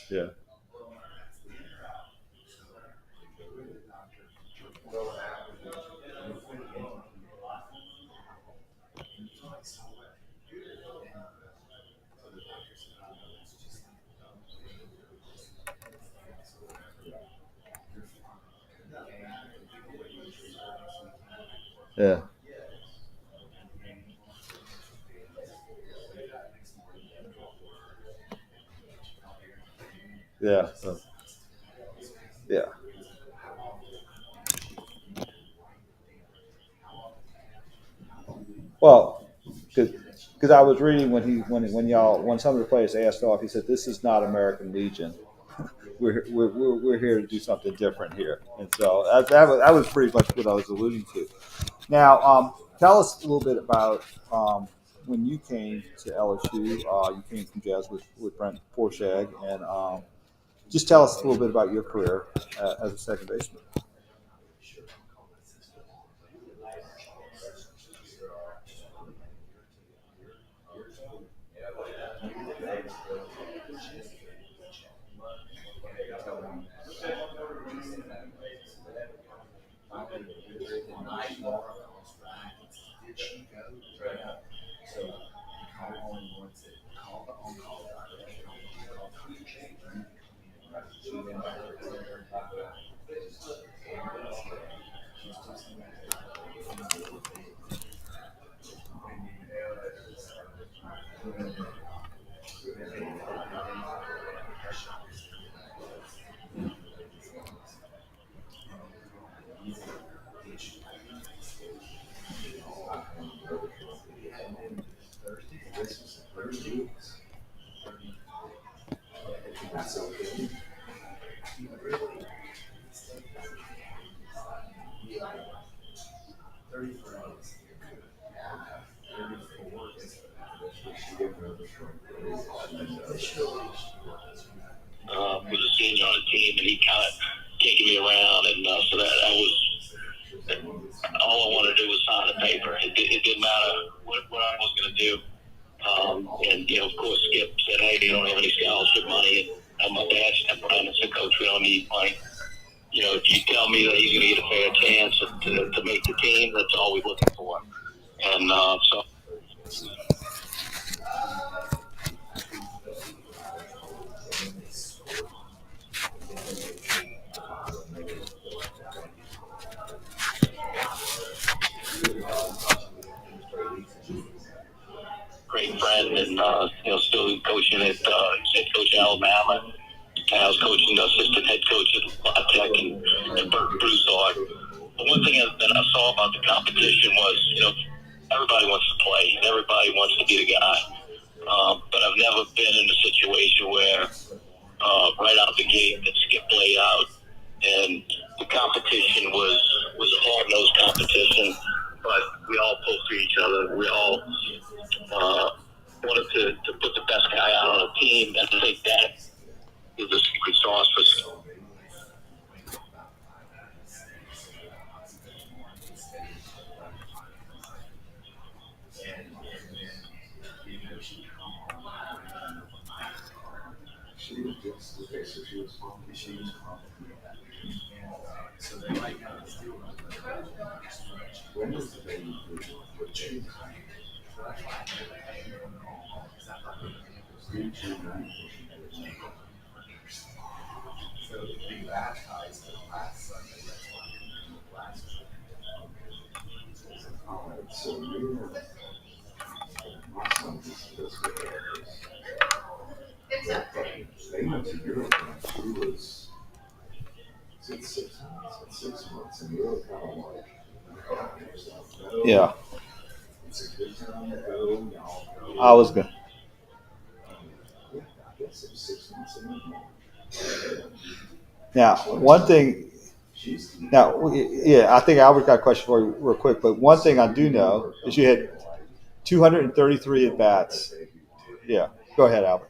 Yeah. Yeah. Yeah. Yeah. Well, because I was reading when some of the players asked off, he said, "This is not American Legion. We're here to do something different here." And so that was pretty much what I was alluding to. Now, tell us a little bit about when you came to LSU. You came from Jazz with Brent Forshag, and just tell us a little bit about your career as a second baseman. Was a senior on the team, and he kind of taking me around, and so that I was all I wanted to do was sign the paper. It didn't matter what I was going to do. And of course, Skip said, "Hey, you don't have any scholarship money." And my dad stepped around and said, "Coach, we don't need money. If you tell me that he's going to get a fair chance to make the team, that's all we're looking for." And so. Alabama. I was coaching the assistant head coach at Tech and Bert Broussard. But one thing that I saw about the competition was, everybody wants to play and everybody wants to be the guy. But I've never been in a situation where right out the gate that Skip laid out, and the competition was a hard-nosed competition, but we all pulled for each other. We all wanted to put the best guy out on the team, and I think that is the secret sauce for Skip. Yeah. I was good. Now, one thing. Now, yeah, I think Albert got a question for you real quick. But one thing I do know is you had 233 at bats. Yeah. Go ahead, Albert.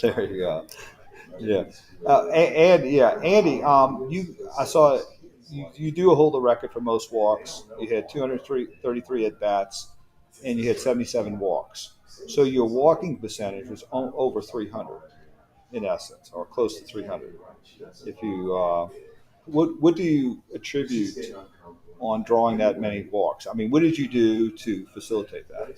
There you go. Yeah. Andy, I saw you do hold the record for most walks. You had 233 at bats, and you had 77 walks. So your walking percentage was over 300, in essence, or close to 300. If you, what do you attribute on drawing that many walks? I mean, what did you do to facilitate that?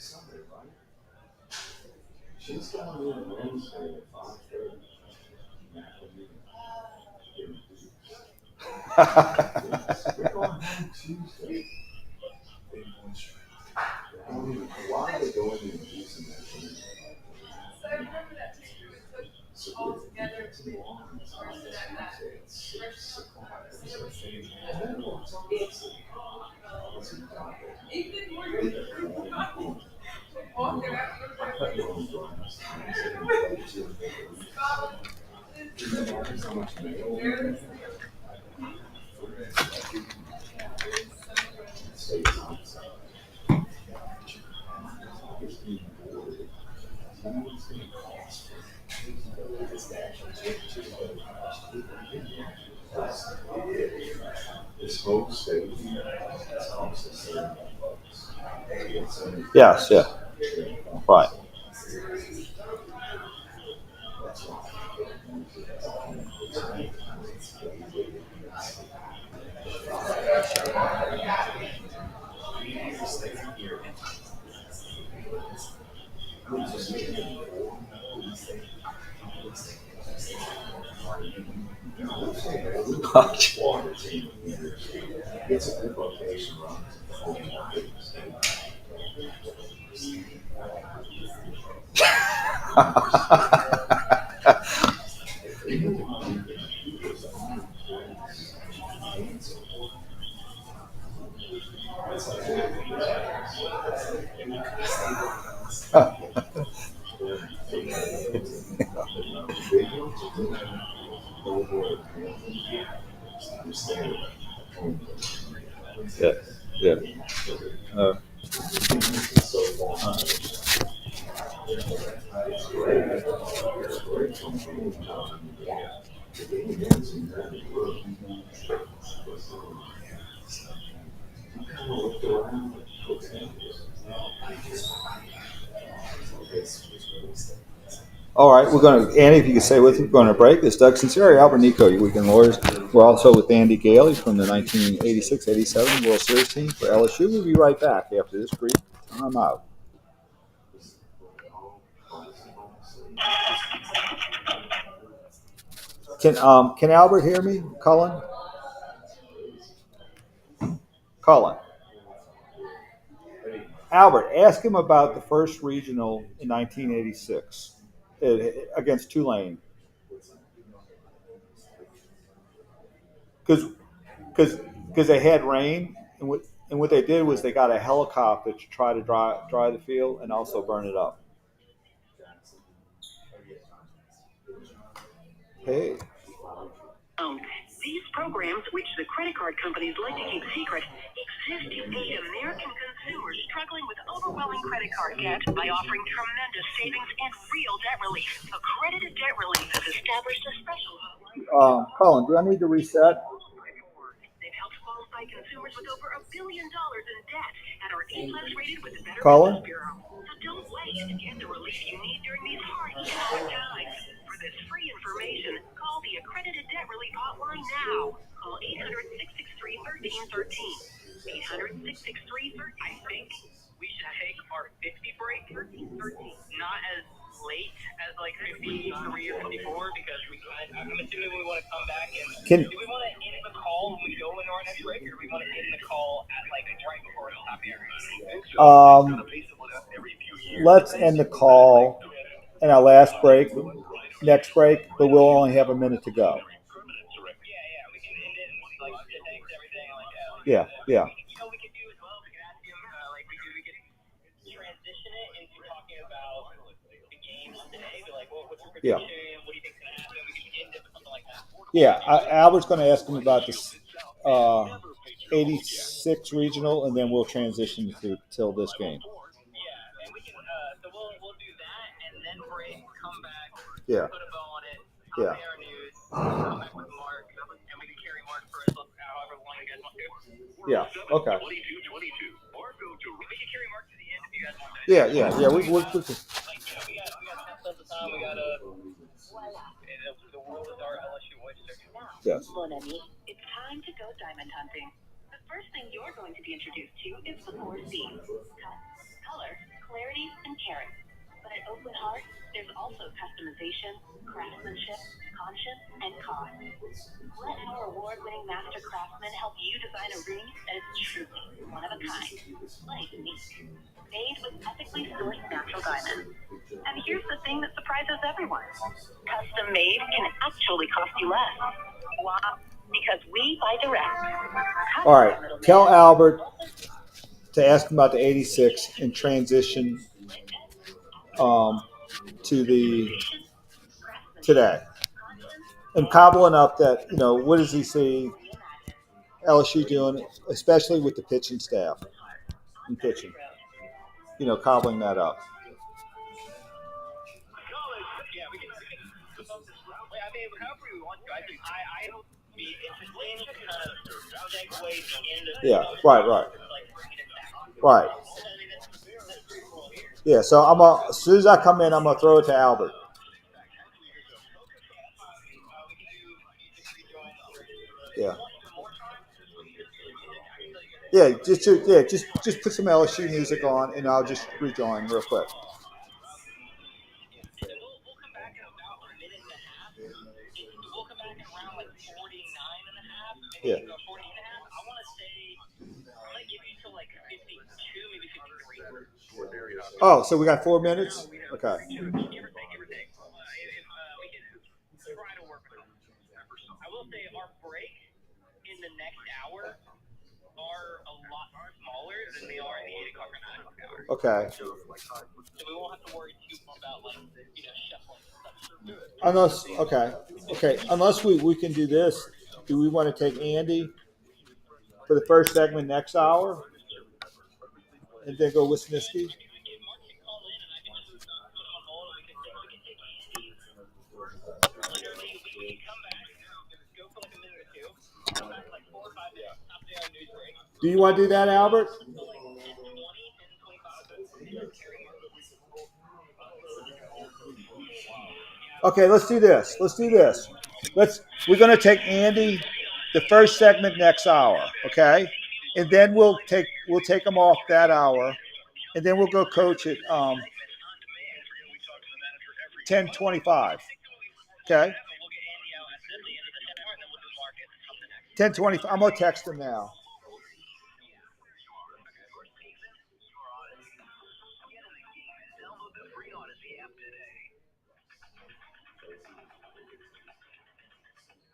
Yes, yeah. Right. Yeah, yeah. All right, we're going to, Andy, if you can stay with me, we're going to break. It's Doug Sunseri, Albert Nicaud, Weekend Warriors. We're also with Andy Gailey from the 1986-87 World Series team for LSU. We'll be right back after this brief time out. Can Albert hear me, Cullen? Cullen. Albert, ask him about the first regional in 1986 against Tulane. Because they had rain, and what they did was they got a helicopter to try to dry the field and also burn it up. Hey. These programs, which the credit card companies like to keep secret, exist to aid American consumers struggling with overwhelming credit card debt by offering tremendous savings and real debt relief. Accredited Debt Relief has established a special hotline. Colin, do I need to reset? They've helped qualify consumers with over $1 billion in debt and are A+ rated with the Better Colin? Business Bureau. So don't wait and get the relief you need during these hard economic times. For this free information, call the Accredited Debt Relief Hotline now. Call 800-663-1313. 800-663-1313. I think we should take our 50 break, not as late as like 53 or 54, because I'm assuming we want to come back and do we want to end the call when we go into our next break, or do we want to end the call at like right before the top here? Let's end the call in our last break, next break, but we'll only have a minute to go. We can end it and like thanks everything like Yeah. You know, we could do as well. We could ask him like we could transition it into talking about the games today. Be like, what's your prediction? What do you think's gonna happen? We could end it with something like that. Yeah, Albert's going to ask him about this 86 regional, and then we'll transition till this game. Yeah, and we can. So we'll do that, and then break, come back, Yeah. put a bow on it. Yeah. Say our news, come back with Mark, and we can carry Mark for however long you guys want to. Yeah. Okay. If we can carry Mark to the end, if you guys want to. Yeah. We Like, we got 10 cents of time. We got the world is our LSU oyster. Yes. Mon ami, it's time to go diamond hunting. The first thing you're going to be introduced to is the 4 C's: cut, color, clarity, and carat. But at Oakland Heart, there's also customization, craftsmanship, conscience, and cost. Let our award-winning master craftsmen help you design a ring that is truly one of a kind, like unique, made with ethically sourced natural diamonds. And here's the thing that surprises everyone: custom made can actually cost you less. Wow! Because we buy direct. All right. Tell Albert to ask him about the 86 and transition to the today. And cobbling up that, what does he see LSU doing, especially with the pitching staff and pitching? Cobbling that up. Yeah, we can. I mean, however we want to. I hope be interesting to kind of segue into. Yeah. Right. Yeah. So as soon as I come in, I'm gonna throw it to Albert. Yeah. Yeah. Just put some LSU music on, and I'll just rejoin real quick. We'll come back in about a minute and a half. We'll come back in around like 49 and a half, maybe 40 and a half. I want to say I might give you till like 52, maybe 53. Oh, so we got 4 minutes? Okay. Give or take. We can try to work with it. I will say our break in the next hour are a lot smaller than they are in the 8 o'clock or 9 o'clock hour. Okay. So we won't have to worry too much about shuffling stuff. Unless we can do this. Do we want to take Andy for the first segment next hour, and then go Wisneiwski? Do you want to do that, Albert? Okay, let's do this. We're going to take Andy the first segment next hour, okay? And then we'll take him off that hour, and then we'll go coach at 10:25. Okay? 10:20. I'm gonna text him now.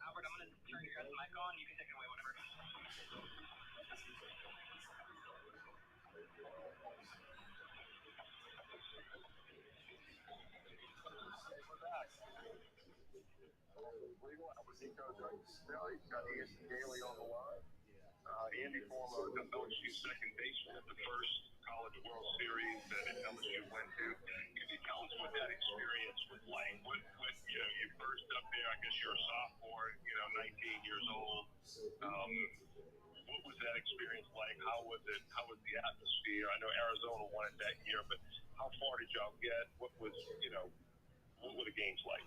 Albert, I'm gonna turn your guys' mic on. You can take it away whenever. Albert Nicaud got Andy Gailey on the line. Andy, former LSU second baseman at the first College World Series that LSU went to. Can you tell us what that experience was like? What you first up there, I guess you're a sophomore, 19 years old. What was that experience like? How was it? How was the atmosphere? I know Arizona won it that year, but how far did y'all get? What was, what were the games like?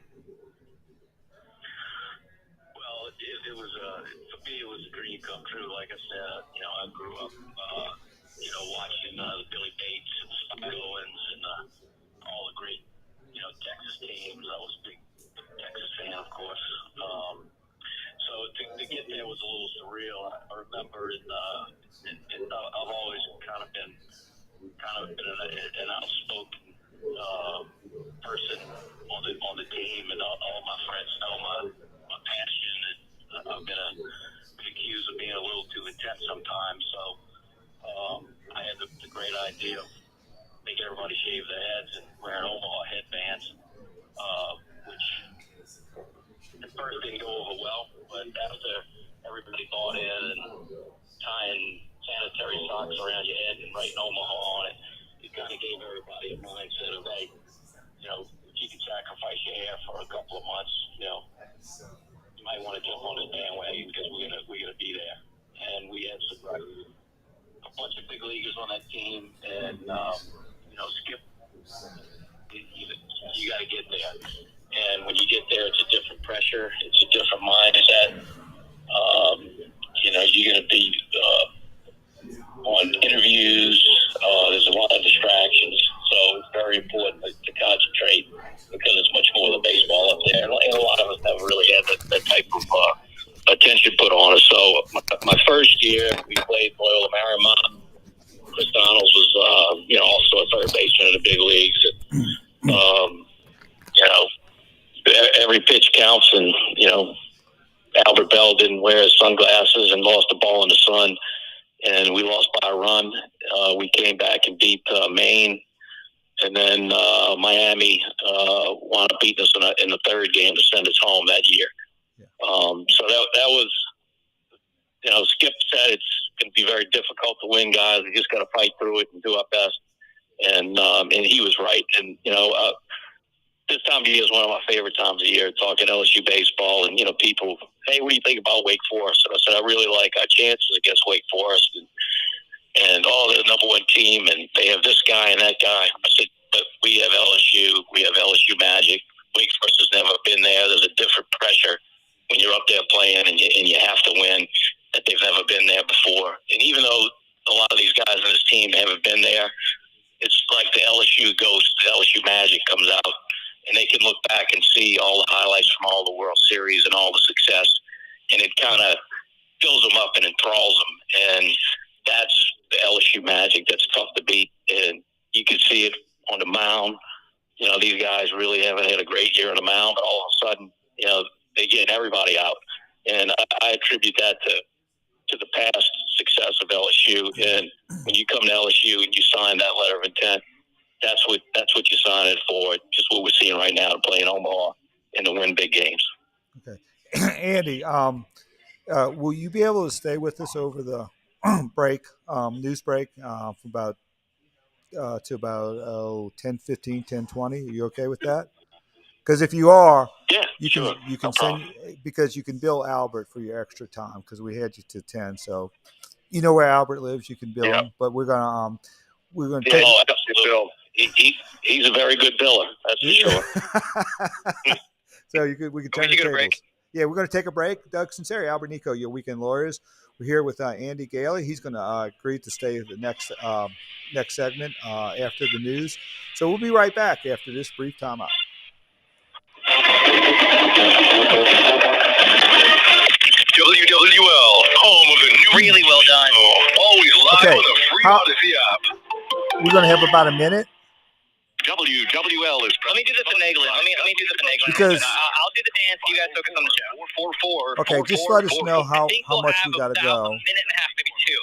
Well, it was for me. It was a dream come true. Like I said, I grew up, watching the Billy Bates and the Spike Owens and all the great, Texas teams. I was a big Texas fan, of course. So to get there was a little surreal. I remember, I've always kind of been an outspoken person on the team, and all my friends know my passion, and I've been accused of being a little too intense sometimes. So I had the great idea of making everybody shave their heads and wearing Omaha headbands, which at first didn't go over well, but after everybody bought in and tying sanitary socks around your head and writing Omaha on it, it kind of gave everybody a mindset of, hey, if you can sacrifice your hair for a couple of months, you might want to jump on this bandwagon because we're gonna be there. And we had a bunch of big leaguers on that team, and Skip, you got to get there. And when you get there, it's a different pressure, it's a different mindset. You're going to be on interviews. There's a lot of distractions, so it's very important to concentrate because it's much more than baseball up there. And a lot of us never really had that type of attention put on us. So my first year, we played Loyola Marymount. Chris Donalds was, also a third baseman in the big leagues. And, every pitch counts, and Albert Bell didn't wear his sunglasses and lost the ball in the sun, and we lost by a run. We came back and beat Maine, and then Miami wound up beating us in the third game to send us home that year. Yeah. So that was, Skip said it's going to be very difficult to win, guys. We just got to fight through it and do our best, and he was right. And this time of year is one of my favorite times of year, talking LSU baseball, and people, hey, what do you think about Wake Forest? And I said, I really like our chances against Wake Forest, and they're the number one team, and they have this guy and that guy. I said, but we have LSU Magic. Wake Forest has never been there. There's a different pressure when you're up there playing and you have to win, that they've never been there before. And even though a lot of these guys on this team haven't been there, it's like the LSU ghost, the LSU Magic comes out, and they can look back and see all the highlights from all the World Series and all the success, and it kind of fills them up and enthralls them. And that's the LSU Magic that's tough to beat. And you can see it on the mound. These guys really haven't had a great year on the mound, but all of a sudden, they get everybody out. And I attribute that to the past success of LSU. And when you come to LSU and you sign that letter of intent, that's what you sign it for. Just what we're seeing right now, to play in Omaha and to win big games. Okay, Andy, will you be able to stay with us over the news break, from about to about 10:15, 10:20? Are you okay with that? Because if you are, you can send, because you can bill Albert for your extra time, because we had you to 10. So you know where Albert lives, you can bill him. But we're gonna take. Bill. He's a very good biller, that's for sure. So we can turn the tables. Yeah, we're going to take a break. Doug Sunseri, Albert Nicaud, your Weekend Lawyers. We're here with Andy Gailey. He's going to agree to stay the next segment after the news. So we'll be right back after this brief timeout. WWL, home of the new. Really well done. Always live on the free Audacy app. We're going to have about a minute. WWL is. Let me do the finagling. Let me do the finagling. Because I'll do the dance. You guys focus on the show. 4-4. Okay, just let us know how much we got to go. A minute and a half, maybe two.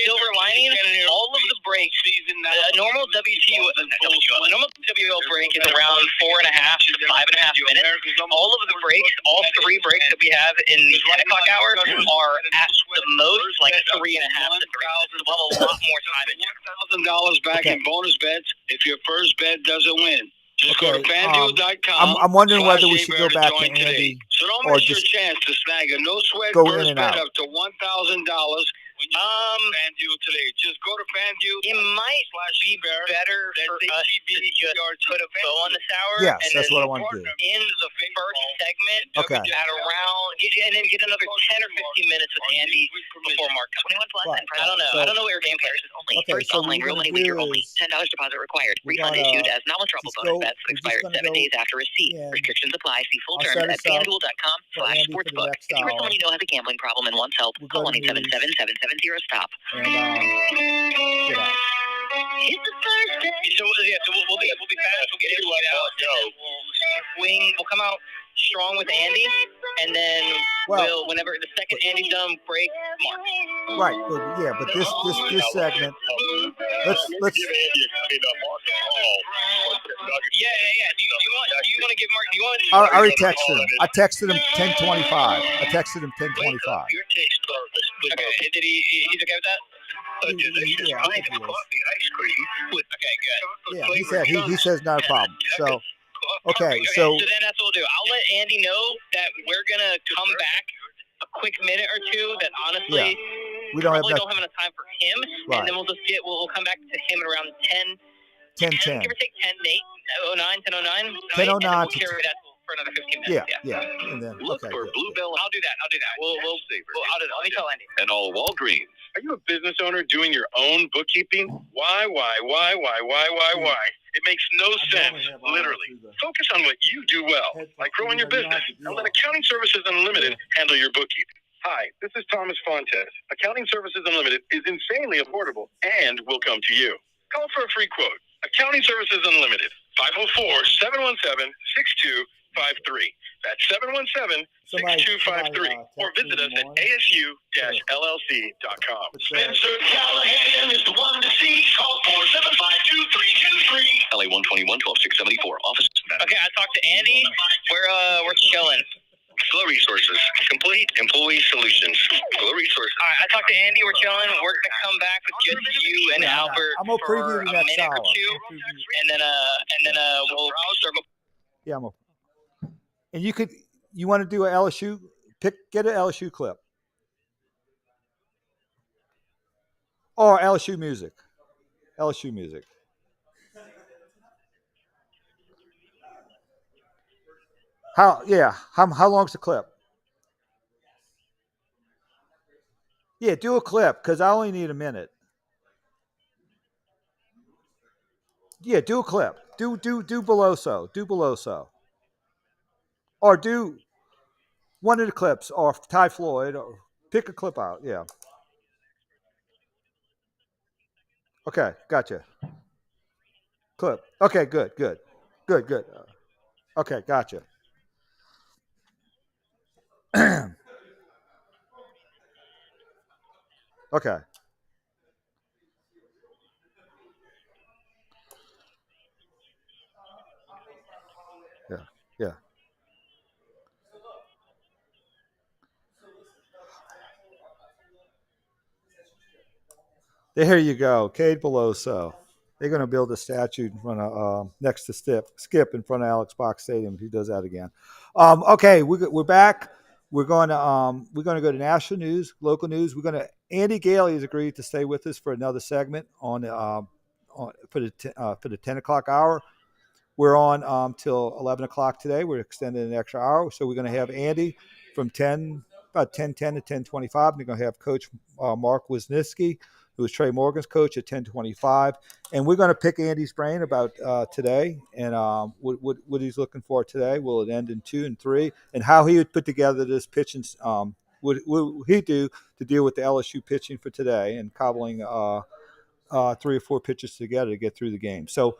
Silver lining, all of the breaks. A normal a normal WL break is around 4.5 to 5.5 minutes. All of the breaks, all three breaks that we have in the 10 o'clock hour are at the most like 3.5 to 3. So we'll have a lot more time. $1,000 back in bonus bets if your first bet doesn't win. Just go to FanDuel.com. I'm wondering whether we should go back to Andy so don't or miss your just chance to snag a no sweat go first in and bet out. up to $1,000. FanDuel today. Just go to FanDuel. It might be better for us to just put a bow on the sour. Yes, and that's then what I want to do. In the first segment, Okay. at around, and then get another 10 or 15 minutes with Andy before Mark. 21 plus. Right. And I don't know. I don't know what your game players is only. Okay, First so online, what real we're money gonna wager do only. $10 deposit required. we're Refund gonna issued as nominal trouble just bonus go- bets that we're just expire gonna 7 go days after receipt. and Restrictions apply. See full I'll terms set at us up for Andy for the FanDuel.com/sportsbook. next If you or hour. someone you know has a gambling problem and wants help, We'll call go to news. 1-877-770-STOP. And get out. It's the Thursday. So we'll be fast. We'll get into it out. We'll come out strong with Andy, and then we'll whenever the second Andy's done, break Mark. Right, but this segment. Let's Yeah. Do you want to give Mark? Do you want? I already texted him. I texted him 10:25. I texted him 10:25. Your text purpose. Okay. Did he's okay with that? Yeah, I think he is. Ice cream. Okay, good. Yeah, he says not a problem. So, okay, So so then that's what we'll do. I'll let Andy know that we're gonna come back a quick minute or two. That honestly, we don't have probably enough. don't have enough time for him, Right. and then we'll come back to him at around 10. 10:10. Give or take 10:09. 10:09. 10:09 We'll carry that for another 15 minutes. Yeah. And then Look okay, for good. Bluebell. I'll do that. I'll do that. I'll do that. Let me tell Andy. And all Walgreens. Are you a business owner doing your own bookkeeping? Why? It makes no sense, literally. Focus on what you do well, like growing your business, and let Accounting Services Unlimited handle your bookkeeping. Hi, this is Thomas Fontes. Accounting Services Unlimited is insanely affordable and will come to you. Call for a free quote. Accounting Services Unlimited, 504-717-6253. That's 717-6253. Or visit us at asu-llc.com. Spencer Callahan is the one to see. Call 475-2323. LA 121-12674. Office. Okay, I talked to Andy. We're chilling. Flow Resources, complete employee solutions. Flow Resources. All right, I talked to Andy. We're chilling. We're gonna come back with just you and Albert I'm gonna for preview the a next minute hour. or two, and then we'll circle. Yeah, and you want to do a LSU get an LSU clip or LSU music. How long's the clip? Yeah, do a clip because I only need a minute. Yeah, do a clip. Do below so. Do below so. Or do one of the clips, or Ty Floyd, or pick a clip out. Yeah. Okay, gotcha. Clip. Okay, good. Okay, gotcha. Okay. Yeah. There you go, Cade Beloso. They're going to build a statue in front of next to Skip in front of Alex Box Stadium. He does that again. Okay, we're back. We're going to go to national news, local news. Andy Gailey has agreed to stay with us for another segment for the 10 o'clock hour. We're on till 11 o'clock today. We're extending an extra hour, so we're going to have Andy from about 10:10 to 10:25. And we're going to have Coach Mike Wisneiwski, who is Trey Morgan's coach, at 10:25. And we're going to pick Andy's brain about today and what he's looking for today. Will it end in 2 and 3? And how he would put together this pitching would he do to deal with the LSU pitching for today and cobbling 3 or 4 pitches together to get through the game. So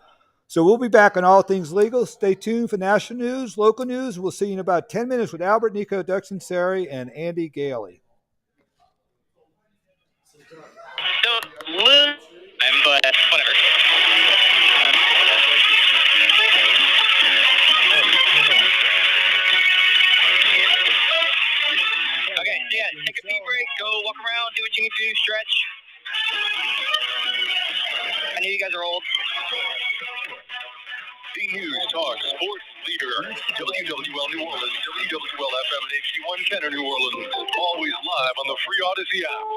we'll be back on All Things Legal. Stay tuned for national news, local news. We'll see you in about 10 minutes with Albert Nicaud, Doug Sunseri, and Andy Gailey. But whatever. Okay, yeah, take a pee break, go walk around, do what you need to do, stretch. I know you guys are old. The News Talk Sports Leader, WWL New Orleans, WWL FM and HD110 New Orleans, always live on the free Audacy app.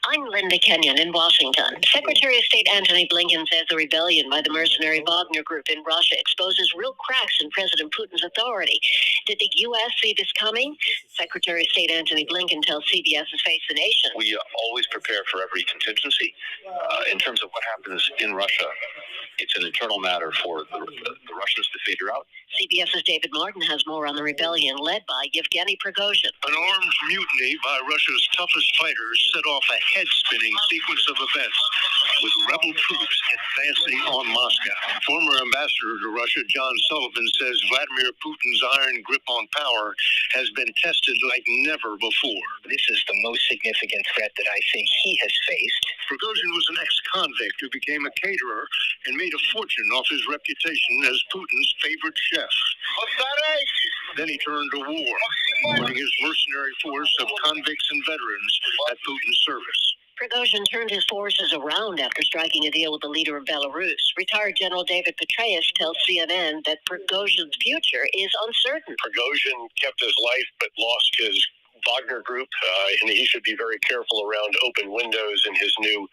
I'm Linda Kenyon in Washington. Secretary of State Antony Blinken says the rebellion by the mercenary Wagner Group in Russia exposes real cracks in President Putin's authority. Did the U.S. see this coming? Secretary of State Antony Blinken tells CBS's Face the Nation. We always prepare for every contingency. In terms of what happens in Russia, it's an internal matter for the Russians to figure out. CBS's David Martin has more on the rebellion led by Yevgeny Prigozhin. An armed mutiny by Russia's toughest fighters set off a head-spinning sequence of events with rebel troops advancing on Moscow. Former ambassador to Russia John Sullivan says Vladimir Putin's iron grip on power has been tested like never before. This is the most significant threat that I think he has faced. Prigozhin was an ex-convict who became a caterer and made a fortune off his reputation as Putin's favorite chef. Then he turned to war, putting his mercenary force of convicts and veterans at Putin's service. Prigozhin turned his forces around after striking a deal with the leader of Belarus. Retired General David Petraeus tells CNN that Prigozhin's future is uncertain. Prigozhin kept his life but lost his Wagner Group, and he should be very careful around open windows in his new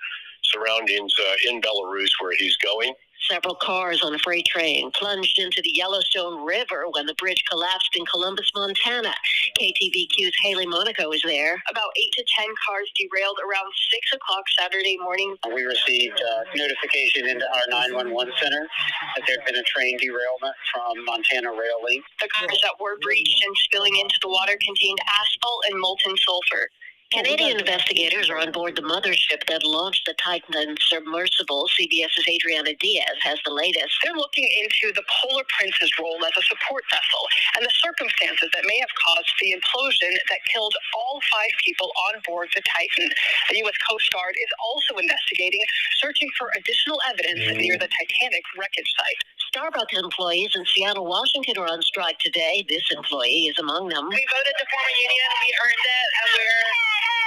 surroundings in Belarus where he's going. Several cars on a freight train plunged into the Yellowstone River when the bridge collapsed in Columbus, Montana. KTVQ's Haley Monaco was there. About 8 to 10 cars derailed around 6 o'clock Saturday morning. We received notification into our 911 center that there had been a train derailment from Montana Rail Link. The cars that were breached and spilling into the water contained asphalt and molten sulfur. Canadian investigators are on board the mothership that launched the Titan submersible. CBS's Adriana Diaz has the latest. They're looking into the Polar Princess role as a support vessel and the circumstances that may have caused the implosion that killed all 5 people on board the Titan. The U.S. Coast Guard is also investigating, searching for additional evidence near the Titanic wreckage site. Starbucks employees in Seattle, Washington are on strike today. This employee is among them. We voted to form a union, we earned it, and we're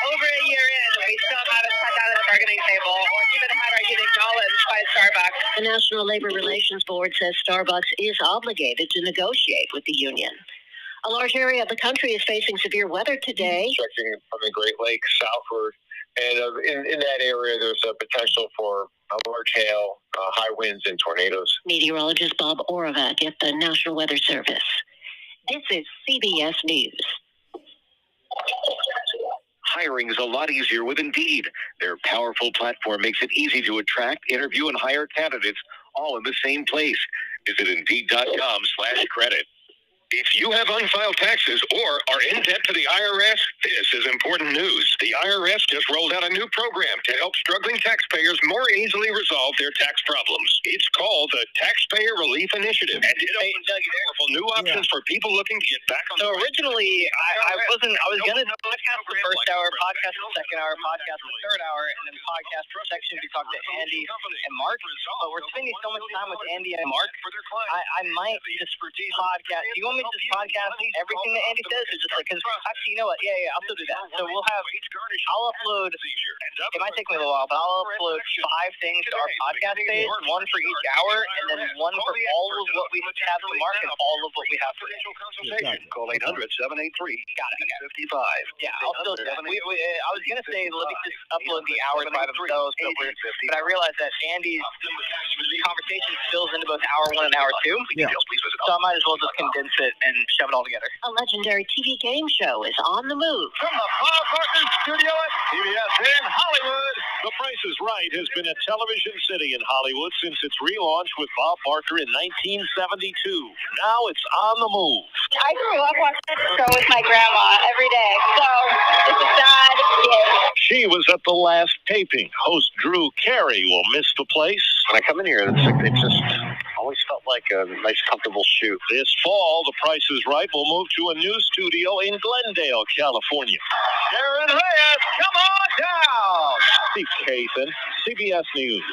over a year in, and we still haven't sat down at the bargaining table or even had our union acknowledged by Starbucks. The National Labor Relations Board says Starbucks is obligated to negotiate with the union. A large area of the country is facing severe weather today. Stretching from the Great Lakes southward, and in that area there's a potential for large hail, high winds, and tornadoes. Meteorologist Bob Oravec at the National Weather Service. This is CBS News. Hiring is a lot easier with Indeed. Their powerful platform makes it easy to attract, interview, and hire candidates all in the same place. Visit Indeed.com/credit. If you have unfiled taxes or are in debt to the IRS, this is important news. The IRS just rolled out a new program to help struggling taxpayers more easily resolve their tax problems. It's called the Taxpayer Relief Initiative, and it opens up powerful new options for people looking to get back on. So originally, I was going to podcast the first hour, podcast the second hour, podcast the third hour, and then podcast the section we talk to Andy and Mark. But we're spending so much time with Andy and Mark, I might just podcast. Do you want me to just podcast everything that Andy says, or just like, because actually, you know what? Yeah, I'll still do that. So I'll upload. It might take me a little while, but I'll upload 5 things to our podcast page, 1 for each hour, and then 1 for all of what we have for Mark and all of what we have for him. Call 800-783-55. Yeah, I'll still do that. I was gonna say let me just upload the hours by themselves, but I realized that Andy's conversation spills into both hour 1 and hour 2. Yeah. So I might as well just condense it and shove it all together. A legendary TV game show is on the move. From the Bob Barton Studio at CBS in Hollywood, The Price is Right has been a television city in Hollywood since its relaunch with Bob Barker in 1972. Now it's on the move. I grew up watching this show with my grandma every day, so it's a sad day. She was at the last taping. Host Drew Carey will miss the place. When I come in here, it just always felt like a nice, comfortable shoot. This fall, The Price is Right will move to a new studio in Glendale, California. Aaron Reyes, come on down! Steve Kathan, CBS News.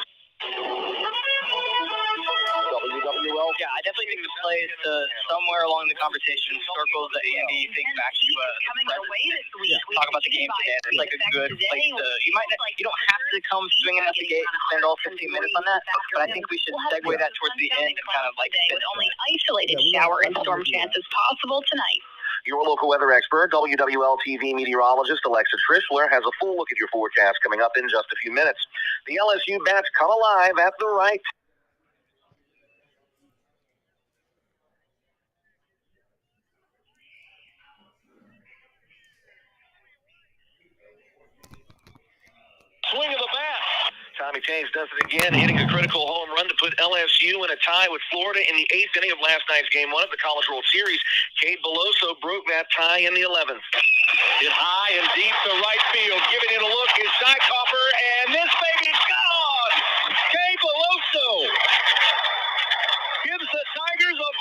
WWL. Yeah, I definitely think the play is somewhere along the conversation circles that Andy thinks back to coming our way this week. talk about the game today. It's like a good place to. You don't have to come swinging at the gate and spend all 15 minutes on that, but I think we should segue that towards the end and kind of like. With only isolated shower and storm chances possible tonight. Your local weather expert, WWL TV meteorologist Alexa Trishler, has a full look at your forecast coming up in just a few minutes. The LSU Bats come alive at the right. Swing of the bat. Tommy James does it again, hitting a critical home run to put LSU in a tie with Florida in the 8th inning of last night's Game 1 of the College World Series. Cade Beloso broke that tie in the 11th. Hit high and deep to right field. Giving it a look is Scheichhofer, and this baby's gone! Cade Beloso gives the Tigers a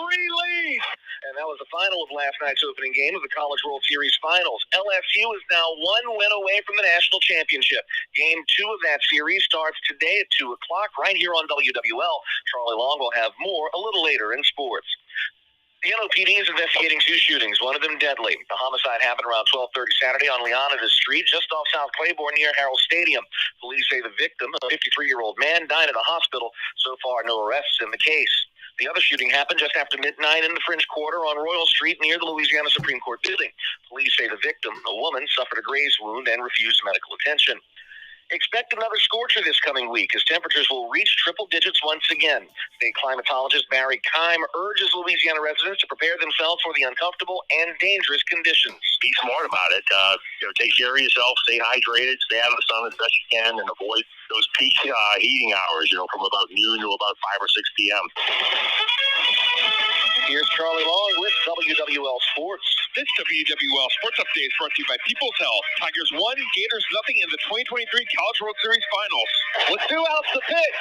4-3 lead. And that was the final of last night's opening game of the College World Series Finals. LSU is now one win away from the national championship. Game 2 of that series starts today at 2 o'clock right here on WWL. Charlie Long will have more a little later in sports. The NOPD is investigating 2 shootings, one of them deadly. The homicide happened around 12:30 Saturday on Leonidas Street, just off South Claiborne near Harold Stadium. Police say the victim, a 53-year-old man, died at a hospital. So far, no arrests in the case. The other shooting happened just after midnight in the French Quarter on Royal Street near the Louisiana Supreme Court building. Police say the victim, a woman, suffered a graze wound and refused medical attention. Expect another scorcher this coming week as temperatures will reach triple digits once again. State climatologist Barry Keim urges Louisiana residents to prepare themselves for the uncomfortable and dangerous conditions. Be smart about it. Take care of yourself, stay hydrated, stay out of the sun as best you can, and avoid those peak heating hours, from about noon to about 5 or 6 p.m. Here's Charlie Long with WWL Sports. This WWL Sports Update is brought to you by People's Health. Tigers 1, Gators nothing in the 2023 College World Series Finals. With 2 outs to pitch.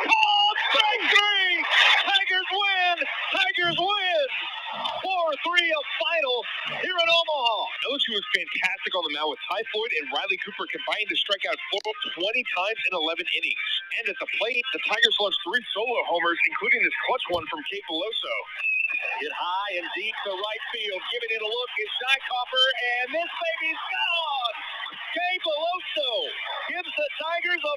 Oh, strike 3! Tigers win! Tigers win! 4-3 a final here in Omaha. LSU was fantastic on the mound with Ty Floyd and Riley Cooper combined to strike out 20 times in 11 innings. And at the plate, the Tigers launched 3 solo homers, including this clutch one from Cade Beloso. Hit high and deep to right field. Giving it a look is Scheichhofer, and this baby's gone! Cade Beloso gives the Tigers a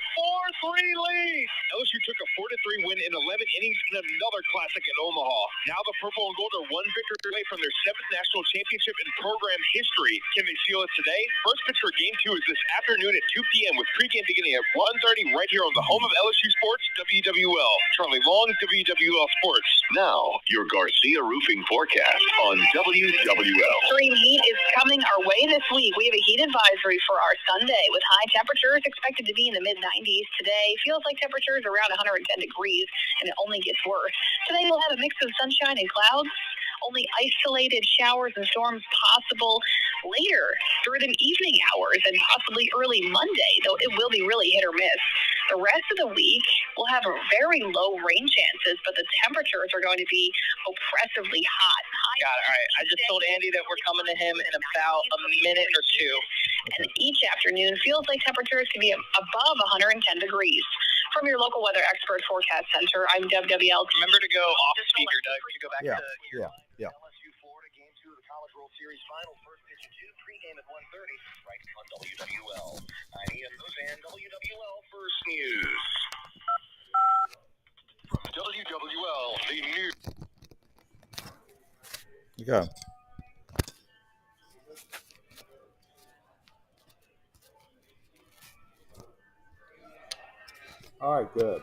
4-3 lead. LSU took a 4-3 win in 11 innings in another classic in Omaha. Now the Purple and Gold are 1 victory away from their 7th national championship in program history. Can they seal it today? First pitch for Game 2 is this afternoon at 2 p.m. with pregame beginning at 1:30 right here on the home of LSU Sports, WWL. Charlie Long, WWL Sports. Now, your Garcia Roofing forecast on WWL. Extreme heat is coming our way this week. We have a heat advisory for our Sunday with high temperatures expected to be in the mid-90s. Today feels like temperatures around 110 degrees, and it only gets worse. Today we'll have a mix of sunshine and clouds. Only isolated showers and storms possible later through the evening hours and possibly early Monday, though it will be really hit or miss. The rest of the week will have very low rain chances, but the temperatures are going to be oppressively hot. Got it. All right. I just told Andy that we're coming to him in about a minute or 2. And each afternoon feels like temperatures can be above 110 degrees. From your local weather expert forecast center, I'm WWL. Remember to go off speaker, Doug, to go back to your LSU-Florida Game 2 of the College World Series Finals. First pitch at 2, pregame at 1:30, right on WWL. 9 a.m. and WWL First News. From WWL, the news. Okay. All right, good.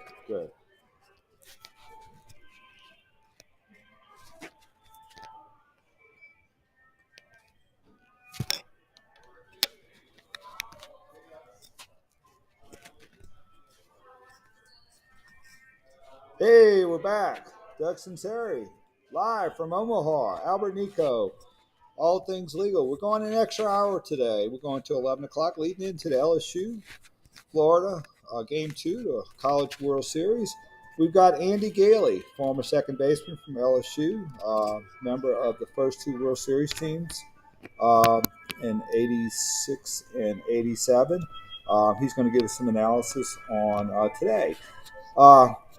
Hey, we're back. Doug Sunseri, live from Omaha, Albert Nicaud, all things legal. We're going an extra hour today. We're going to 11 o'clock, leading into the LSU-Florida Game 2 to College World Series. We've got Andy Gailey, former second baseman from LSU, member of the first two World Series teams in 86 and 87. He's going to give us some analysis on today.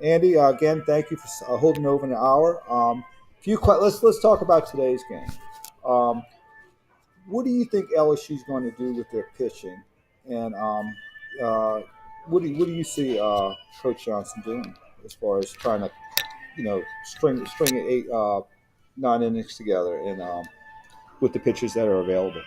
Andy, again, thank you for holding over an hour. Let's talk about today's game. What do you think LSU is going to do with their pitching, and what do you see Coach Johnson doing as far as trying to, string 9 innings together and with the pitchers that are available?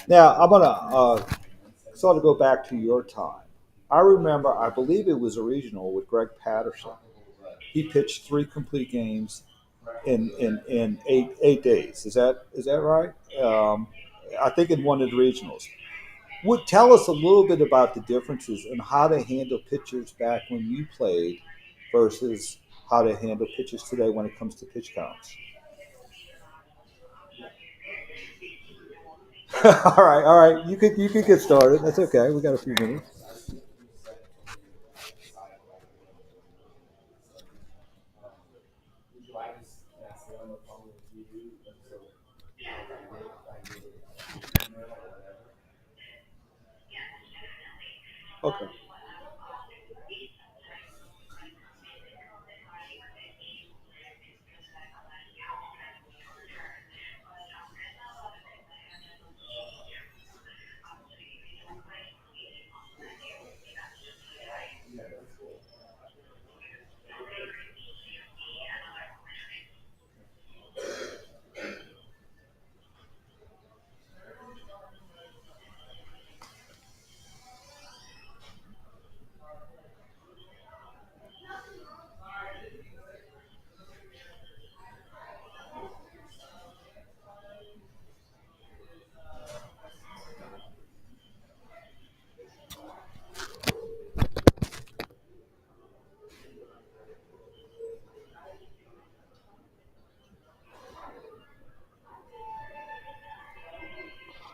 Now, I'm going to sort of go back to your time. I remember, I believe it was a regional with Greg Patterson. He pitched 3 complete games in 8 days. Is that right? I think in one of the regionals. Tell us a little bit about the differences and how they handle pitchers back when you played versus how they handle pitchers today when it comes to pitch counts. All right. You could get started. That's okay. We got a few minutes. Okay.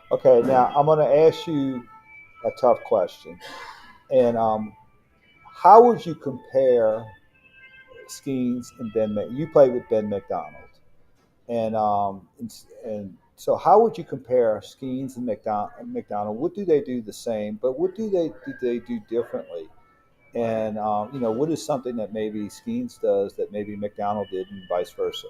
Okay, now I'm going to ask you a tough question. And how would you compare Skeens and You played with Ben McDonald. And so how would you compare Skeens and McDonald? What do they do the same, but what do they do differently? And, what is something that maybe Skeens does that maybe McDonald did and vice versa?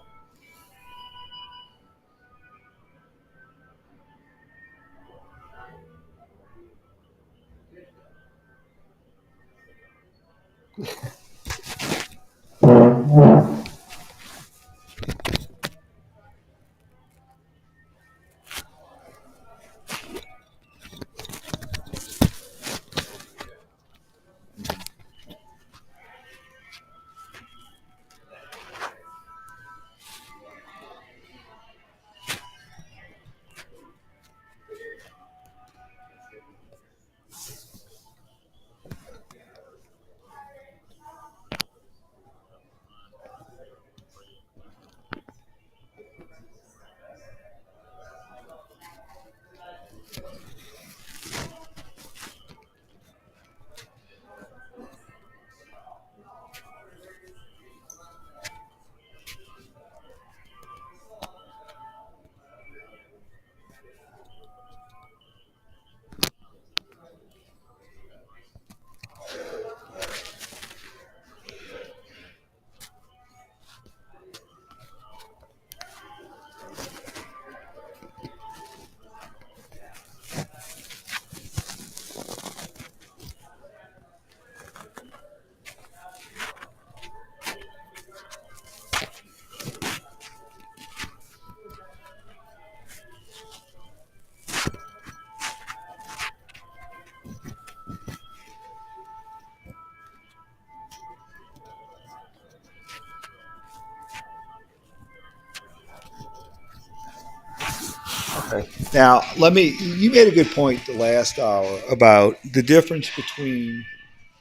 Okay. Now, you made a good point the last hour about the difference between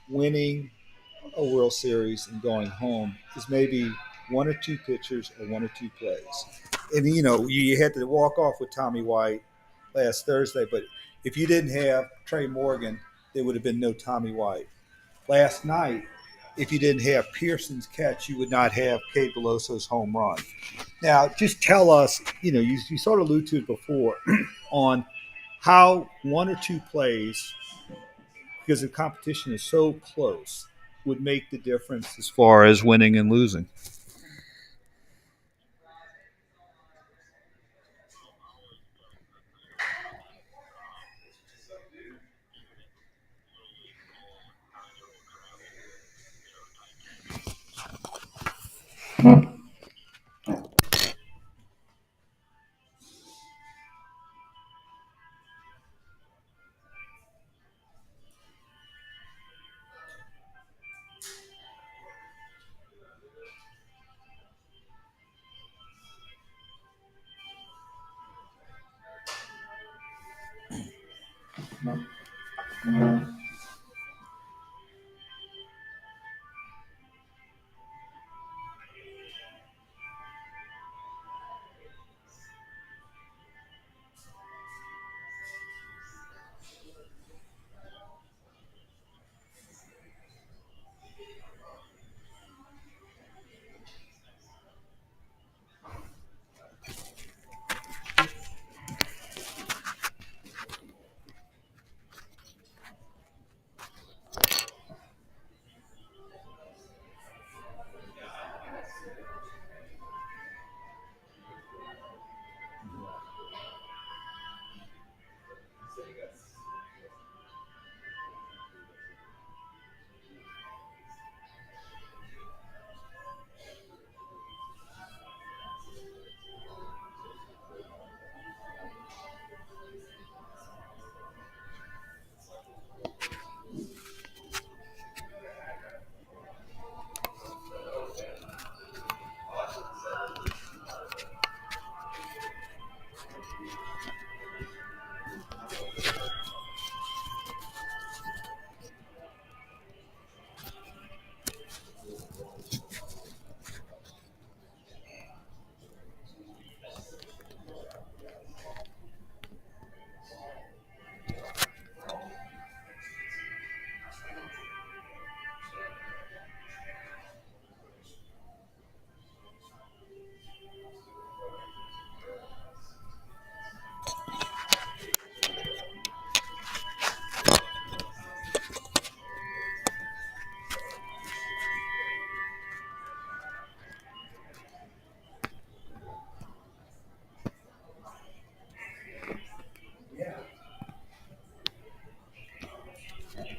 winning a World Series and going home is maybe one or two pitchers or one or two plays. And, you had to walk off with Tommy White last Thursday, but if you didn't have Trey Morgan, there would have been no Tommy White. Last night, if you didn't have Pearson's catch, you would not have Kate Belosso's home run. Now, just tell us, you sort of alluded to it before, on how one or two plays, because the competition is so close, would make the difference as far as winning and losing.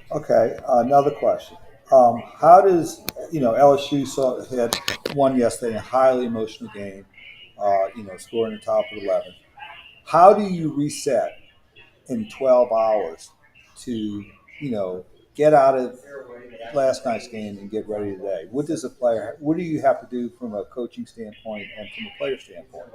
Okay, another question. How does LSU had won yesterday in a highly emotional game, scoring the top of the 11. How do you reset in 12 hours to get out of last night's game and get ready today? What do you have to do from a coaching standpoint and from a player standpoint?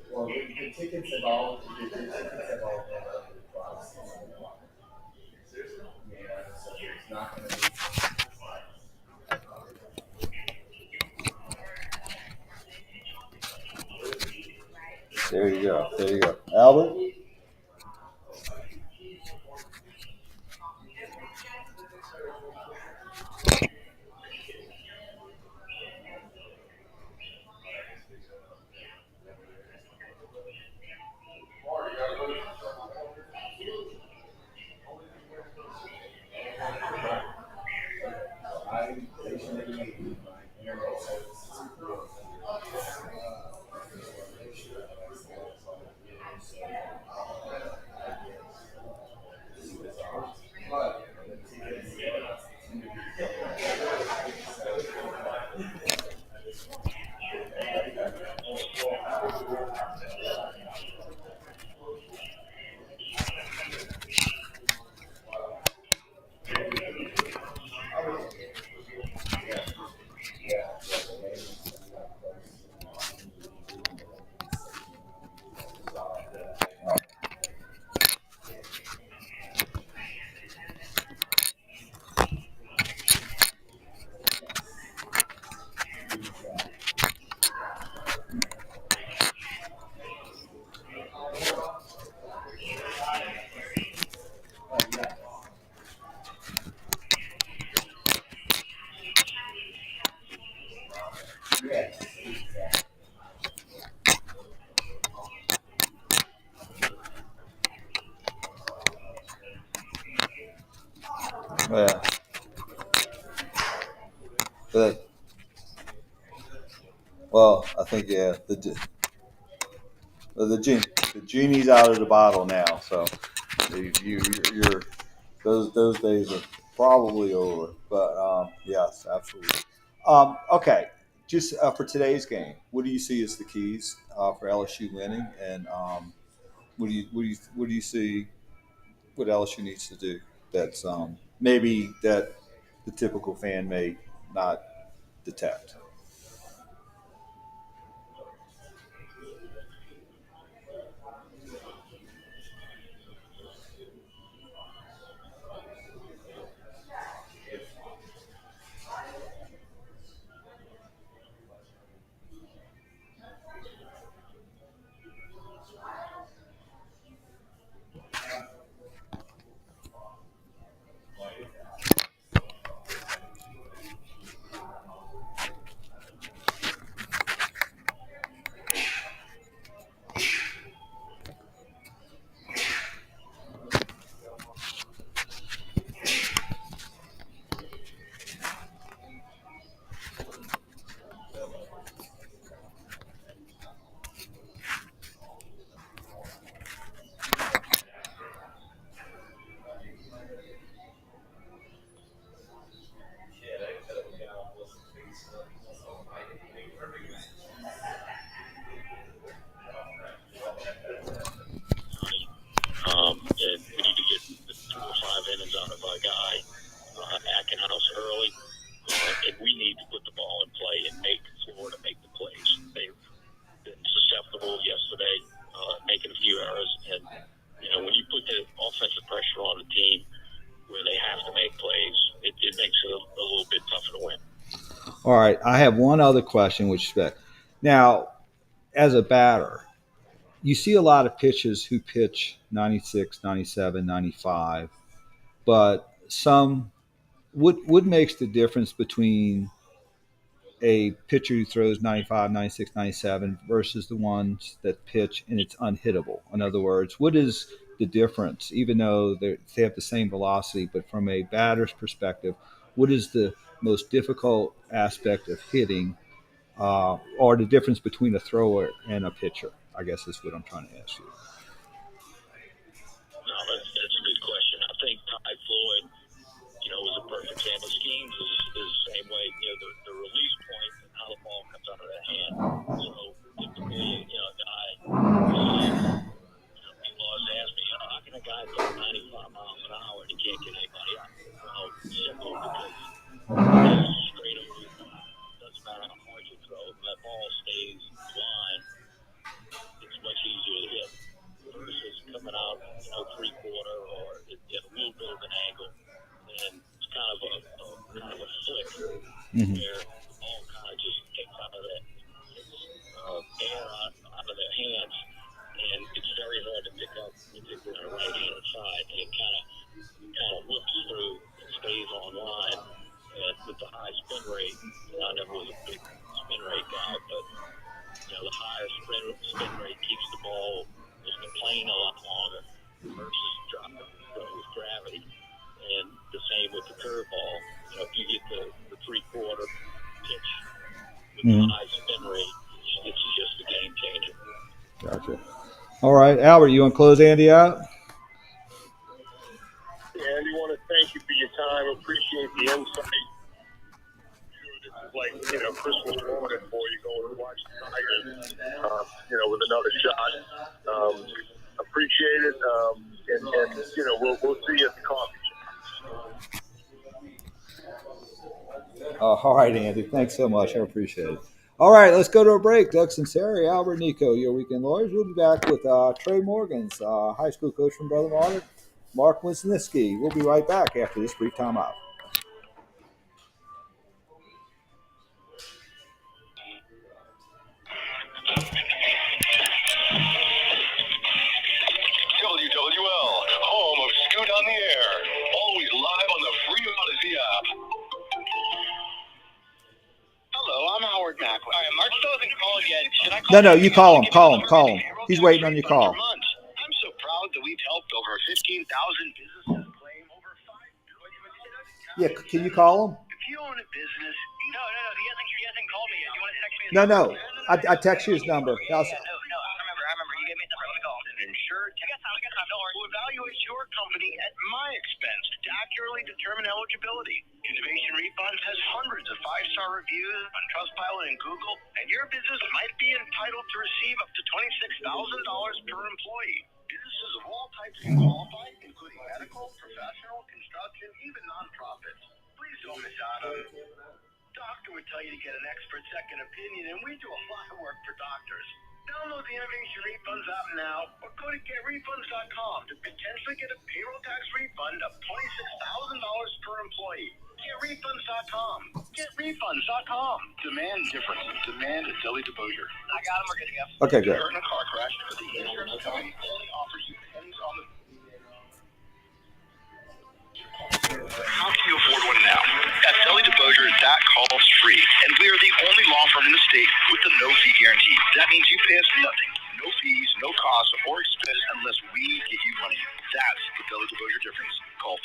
Well, the tickets have all been so it's not going to be. There you go. There you go. Albert? think the genie's out of the bottle now. So you're those days are probably over. But yes, absolutely. Okay, just for today's game, what do you see as the keys for LSU winning, and what do you see what LSU needs to do that's maybe that the typical fan may not detect? And we need to get the 4 or 5 innings out of our guy, Ackenhouse early. And we need to put the ball in play and make Florida make the plays. They've been susceptible yesterday, making a few errors. And, when you put the offensive pressure on the team where they have to make plays, it makes it a little bit tougher to win. All right, I have one other question with respect. Now, as a batter, you see a lot of pitchers who pitch 96, 97, 95, but some what makes the difference between a pitcher who throws 95, 96, 97 versus the ones that pitch and it's unhittable? In other words, what is the difference, even though they have the same velocity, but from a batter's perspective, what is the most difficult aspect of hitting or the difference between a thrower and a pitcher, I guess is what I'm trying to ask you. No, that's a good question. I think Ty Floyd, was a perfect example. Schemes is the same way. The release point and how the ball comes out of the hand. So typically, a guy, people always ask me, how can a guy throw 95 miles an hour and he can't get anybody out? Well, simple, because it's straight over. Doesn't matter how hard you throw. If that ball stays line, it's much easier to hit versus coming out, 3/4 or at a little bit of an angle, and it's kind of a flick where the ball kind of just takes out of that air out of their hands, and it's very hard to pick up if you're on the right-hand side, and it kind of looks through and stays on line. And with the high spin rate, I never was a big spin rate guy, but the higher spin rate keeps the ball just playing a lot longer versus dropping with gravity. And the same with the curveball. If you get the 3/4 pitch with the high spin rate, it's just a game changer. Gotcha. All right, Albert, you want to close Andy out? Yeah, Andy, want to thank you for your time. Appreciate the insight. This is like, Christmas morning for you going to watch the Tigers, with another shot. Appreciate it. And we'll see you at the coffee shop. All right, Andy. Thanks so much. I appreciate it. All right, let's go to a break. Doug Sunseri, Albert Nicaud, your weekend lawyers. We'll be back with Trey Morgan's high school coach from Brother Mark Wisneiwski. We'll be right back after this brief timeout. WWL, home of Scoot on the Air. Always live on the free Audacy app. Hello, I'm Howard Macklin. All right, Mark still hasn't called yet. Should I call No, you call him. He's waiting on your call. I'm so proud that we've helped over 15,000 businesses claim over $5 billion. Yeah, can you call him? If you own a business, no, he hasn't called me yet. You want to text me? No. I text you his number. No, I remember. You gave me his number. Let me call him. Insured. I got time. Don't worry. We'll evaluate your company at my expense to accurately determine eligibility. Innovation Refunds has hundreds of 5-star reviews on Trustpilot and Google, and your business might be entitled to receive up to $26,000 per employee. Businesses of all types can qualify, including medical, professional, construction, even nonprofits. Please don't miss out on it. Doctor would tell you to get an expert second opinion, and we do a lot of work for doctors. Download the Innovation Refunds app now, or go to getrefunds.com to potentially get a payroll tax refund of $26,000 per employee. Getrefunds.com. Getrefunds.com. Demand difference. Demand a Silly DeBosier. I got him. We're good to go. Okay, good. You're in a car crash, but the insurance company only offers you depends on the. How can you afford one now? At Selly DeBosier, that call is free, and we are the only law firm in the state with the no-fee guarantee. That means you pay us nothing. No fees, no costs, or expense unless we get you money. That's the Selly DeBosier difference. Call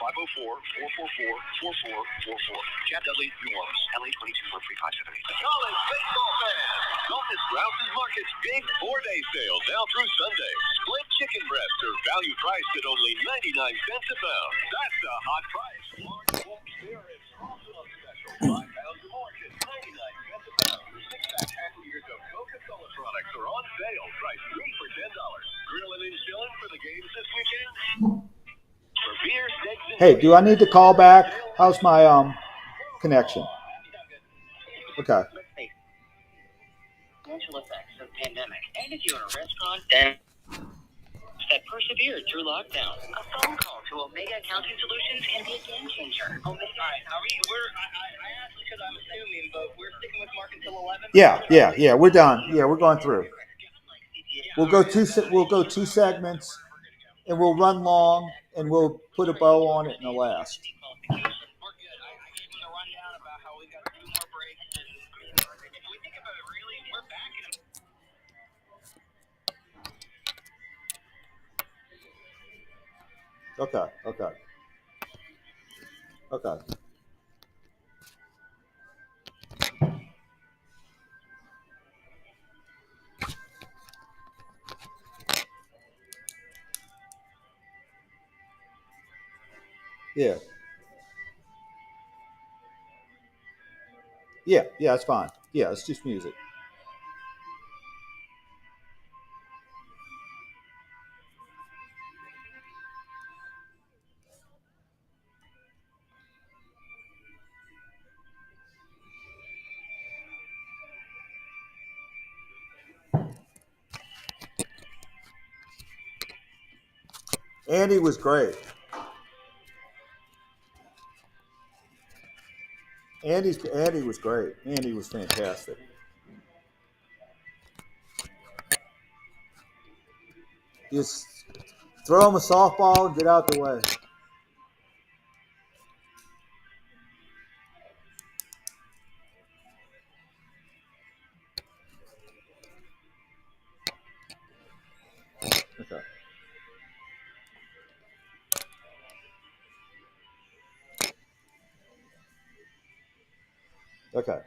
504-444-4444. Chad Dudley, New Orleans. LA 22-43578. College baseball fans, don't miss Rouse's Market's big 4-day sale now through Sunday. Split chicken breasts are value priced at only 99 cents a pound. That's a hot price. Large bulk spare is also on special. 5 pounds of more, just 99 cents a pound. 6-pack half-liters of Coca-Cola products are on sale, priced 3 for $10. Grilling and chilling for the games this weekend. For beer, steaks, and Hey, do I need to call back? How's my connection? Okay. Financial effects of the pandemic. And if you're in a restaurant, then that persevered through lockdown. A phone call to Omega Accounting Solutions can be a game changer. Omega. All right. I asked because I'm assuming, but we're sticking with Mark until 11. Yeah. We're done. Yeah, we're going through. We'll go two segments, and we'll run long, and we'll put a bow on it in the last. We're good. I gave him the rundown about how we've got 2 more breaks, and if we think about it, really, we're back in. Okay. Yeah, it's fine. Yeah, it's just music. Andy was great. Andy was great. Andy was fantastic. Just throw him a softball and get out the way. Okay.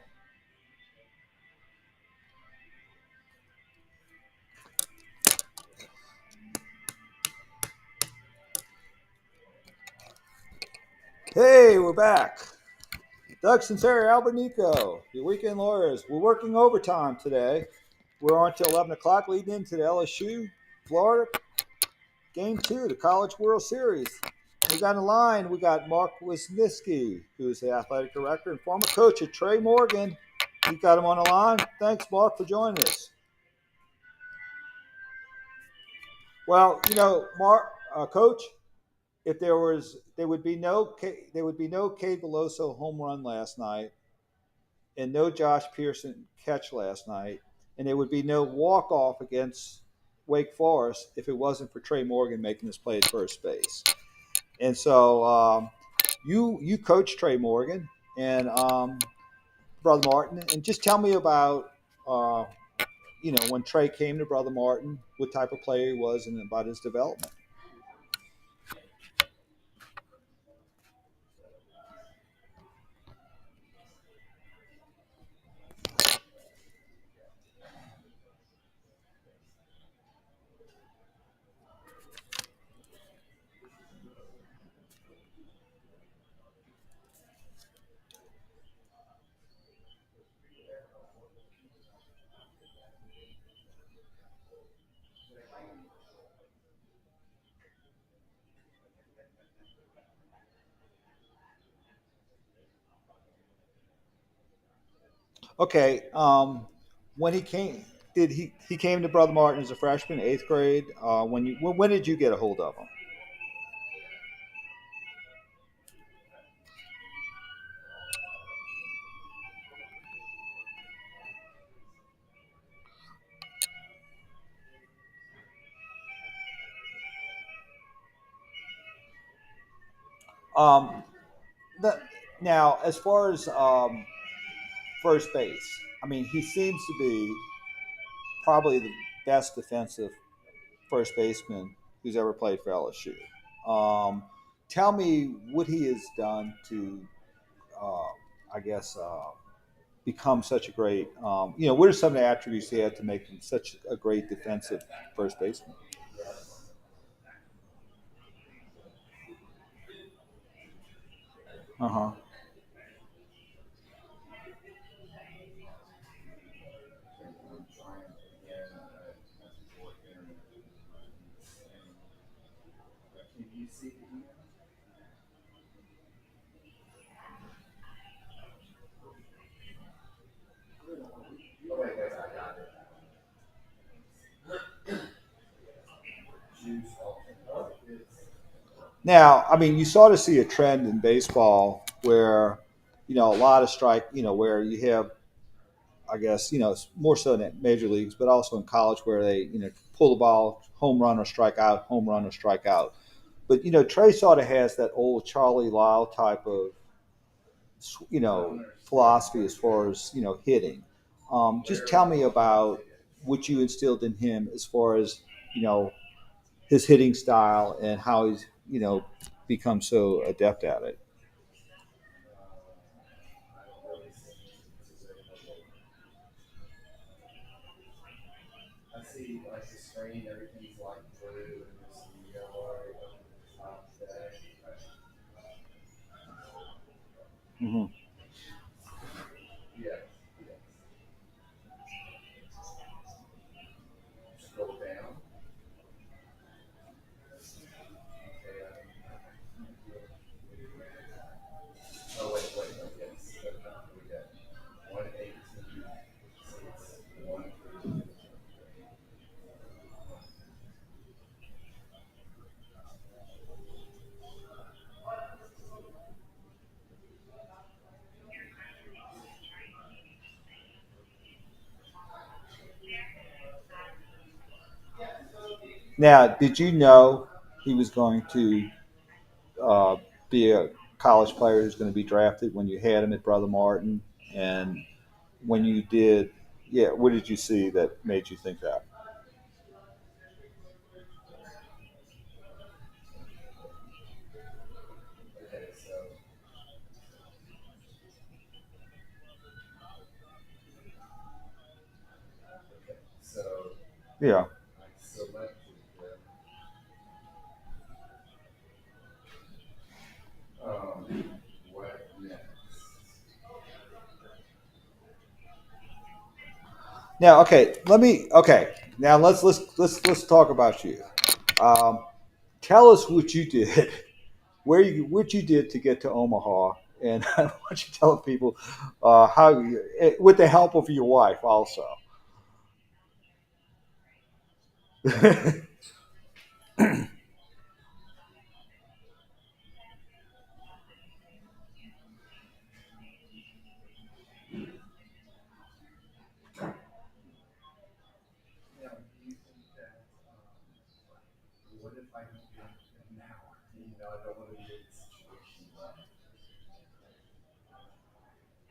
Hey, we're back. Doug Sunseri, Albert Nicaud, your weekend lawyers. We're working overtime today. We're on till 11 o'clock, leading into the LSU-Florida Game 2 of the College World Series. We got in line, we got Mark Wisneiwski, who's the athletic director and former coach at Trey Morgan. We got him on the line. Thanks, Mark, for joining us. Well, Mark, Coach, if there would be no Cade Veloso home run last night, and no Josh Pearson catch last night, and there would be no walk-off against Wake Forest if it wasn't for Trey Morgan making this play at first base. And so you coach Trey Morgan and Brother Martin, and just tell me about when Trey came to Brother Martin, what type of player he was, and about his development. Okay. When he came to Brother Martin as a freshman, eighth grade? When did you get a hold of him? Um, Now, as far as first base, I mean, he seems to be probably the best defensive first baseman who's ever played for LSU. Um, Tell me what he has done to, uh, I guess, become such a great. What are some of the attributes he had to make him such a great defensive first baseman? Uh huh. Now, I mean, you sort of see a trend in baseball where, a lot of strike, where you have, I guess, more so in major leagues, but also in college where they, pull the ball, home run or strike out, home run or strike out. But, Trey sort of has that old Charlie Lyle type of, philosophy as far as, hitting. Just tell me about what you instilled in him as far as, you know, his hitting style and how he's, become so adept at it. I see like the screen, everything's like blue and there's some yellow today. Mm-hmm. Yeah. Scroll down. Oh wait, yes. We got 118. So it's 1. Now, did you know he was going to uh, be a college player who's going to be drafted when you had him at Brother Martin? And when you did, yeah, what did you see that made you think that? Okay, so Yeah. I selected them. What next? Now, okay, okay. Now let's talk about you. Um, Tell us what you did, what you did to get to Omaha, and I want you to tell people how you, with the help of your wife, also. Now, do you think that, what if I don't get them now? I don't want to be in this situation, but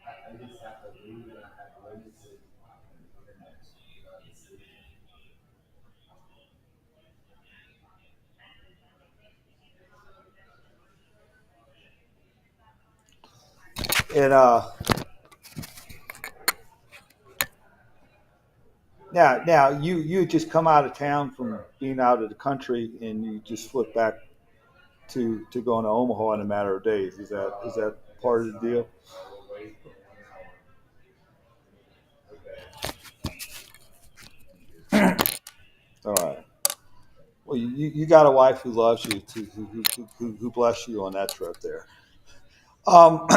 I just have to leave and I have limited internet. And now you had just come out of town from being out of the country, and you just flipped back to going to Omaha in a matter of days. Is that part of the deal? All right. Well, you got a wife who loves you, who blessed you on that trip there. Um,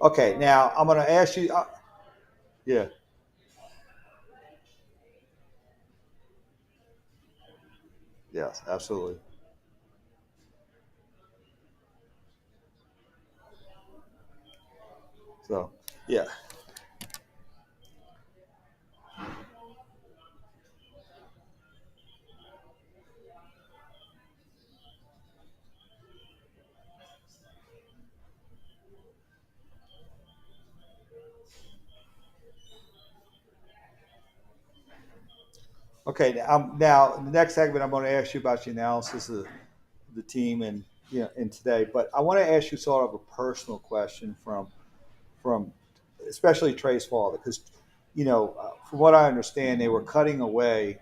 okay, now I'm going to ask you. Yeah. Yes, absolutely. So, yeah. Okay. Now the next segment, I'm going to ask you about your analysis of the team and in today. But I want to ask you sort of a personal question from especially Trey's father, because from what I understand, they were cutting away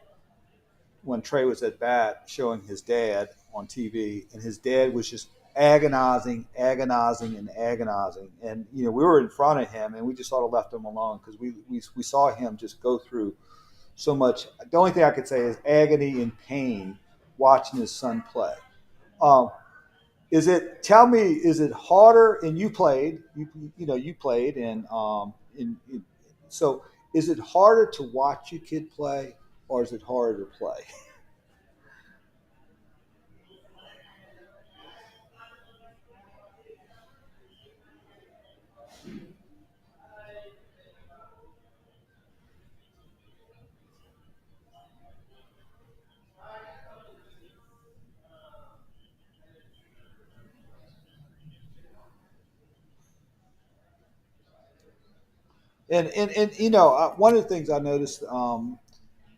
when Trey was at bat, showing his dad on TV, and his dad was just agonizing, agonizing, and agonizing. And we were in front of him, and we just sort of left him alone because we saw him just go through so much. The only thing I could say is agony and pain watching his son play. Um, Tell me, is it harder? And you played, you played, and so is it harder to watch your kid play, or is it harder to play? And one of the things I noticed,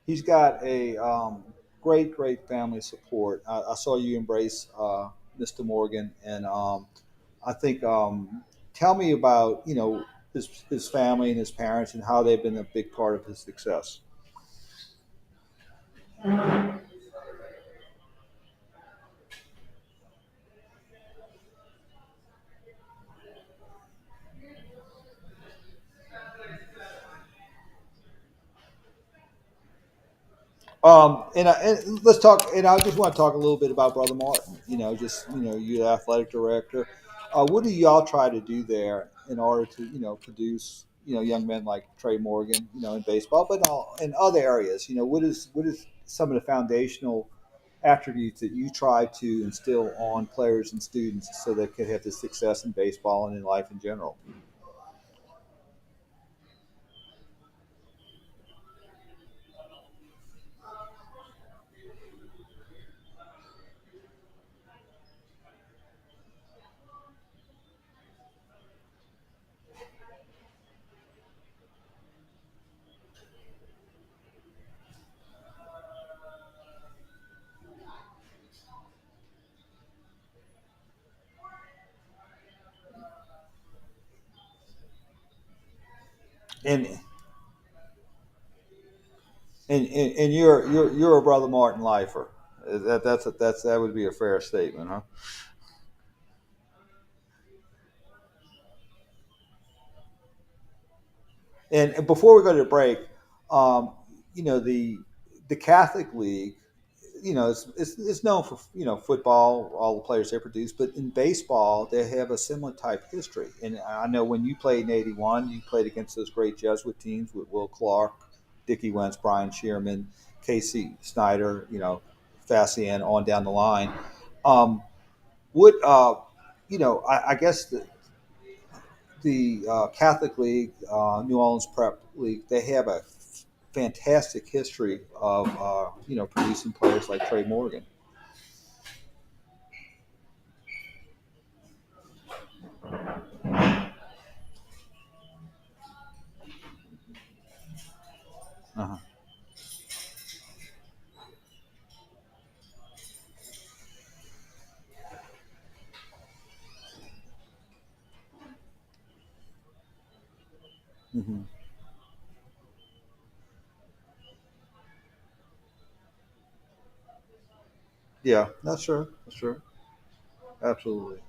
he's got a great family support. I saw you embrace Mr. Morgan, and I think tell me about his family and his parents and how they've been a big part of his success. And let's talk. And I just want to talk a little bit about Brother Martin. You're the athletic director. What do y'all try to do there in order to produce young men like Trey Morgan in baseball, but in other areas? What is some of the foundational attributes that you try to instill on players and students so they can have the success in baseball and in life in general? And and you're a Brother Martin lifer. That would be a fair statement, huh? And before we go to the break, the Catholic League, it's known for football, all the players they produce, but in baseball they have a similar type history. And I know when you played in '81, you played against those great Jesuit teams with Will Clark, Dickie Wentz, Brian Shearman, Casey Snyder, Fassian, on down the line. What I guess the Catholic League, New Orleans Prep League, they have a fantastic history of producing players like Trey Morgan. Uh-huh. Mm-hmm. Yeah, that's sure. That's sure. Absolutely.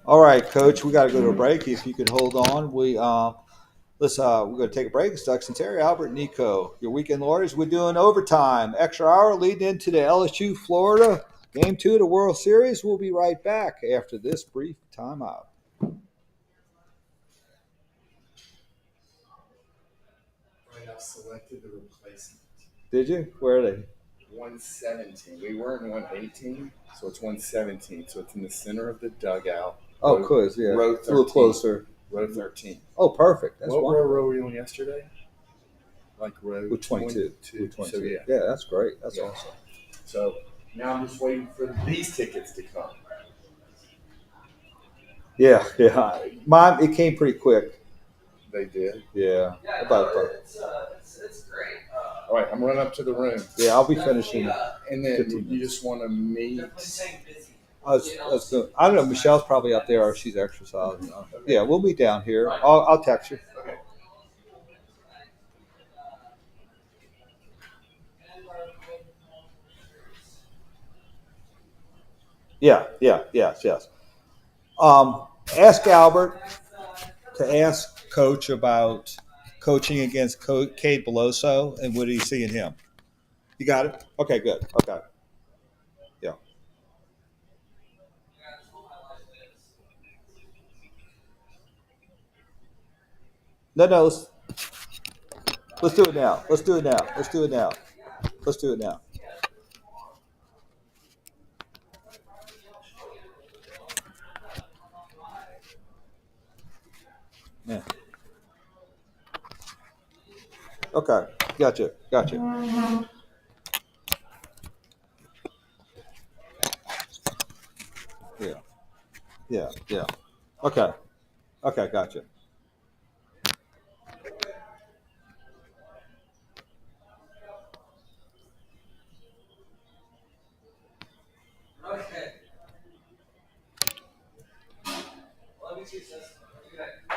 All right, Coach, we got to go to a break. If you could hold on, we're going to take a break. It's Sunseri, Albert Nicaud, your weekend lawyers. We're doing overtime, extra hour leading into the LSU-Florida Game 2 of the World Series. We'll be right back after this brief timeout. I selected the replacement. Did you? Where are they? 117. We were in 118, so it's 117. So it's in the center of the dugout. Oh, close, yeah. Row 13. A little closer. Row 13. Oh, perfect. That's what wonderful. row were we on yesterday? Like row 22. 22. So yeah. Yeah, that's great. That's awesome. So now I'm just waiting for these tickets to come. Yeah. Mine, it came pretty quick. They did? Yeah. About perfect. It's great. All right, I'm running up to the room. Yeah, I'll be finishing. And then you just want to meet. I don't know. Michelle's probably up there, or she's exercising. Yeah, we'll be down here. I'll text you. Okay. Yes. Ask Albert to ask Coach about coaching against Cade Beloso and what do you see in him. You got it? Okay, good. Okay. Yeah. No, let's do it now. Let's do it now. Yeah. Okay. Gotcha. Yeah. Okay, gotcha.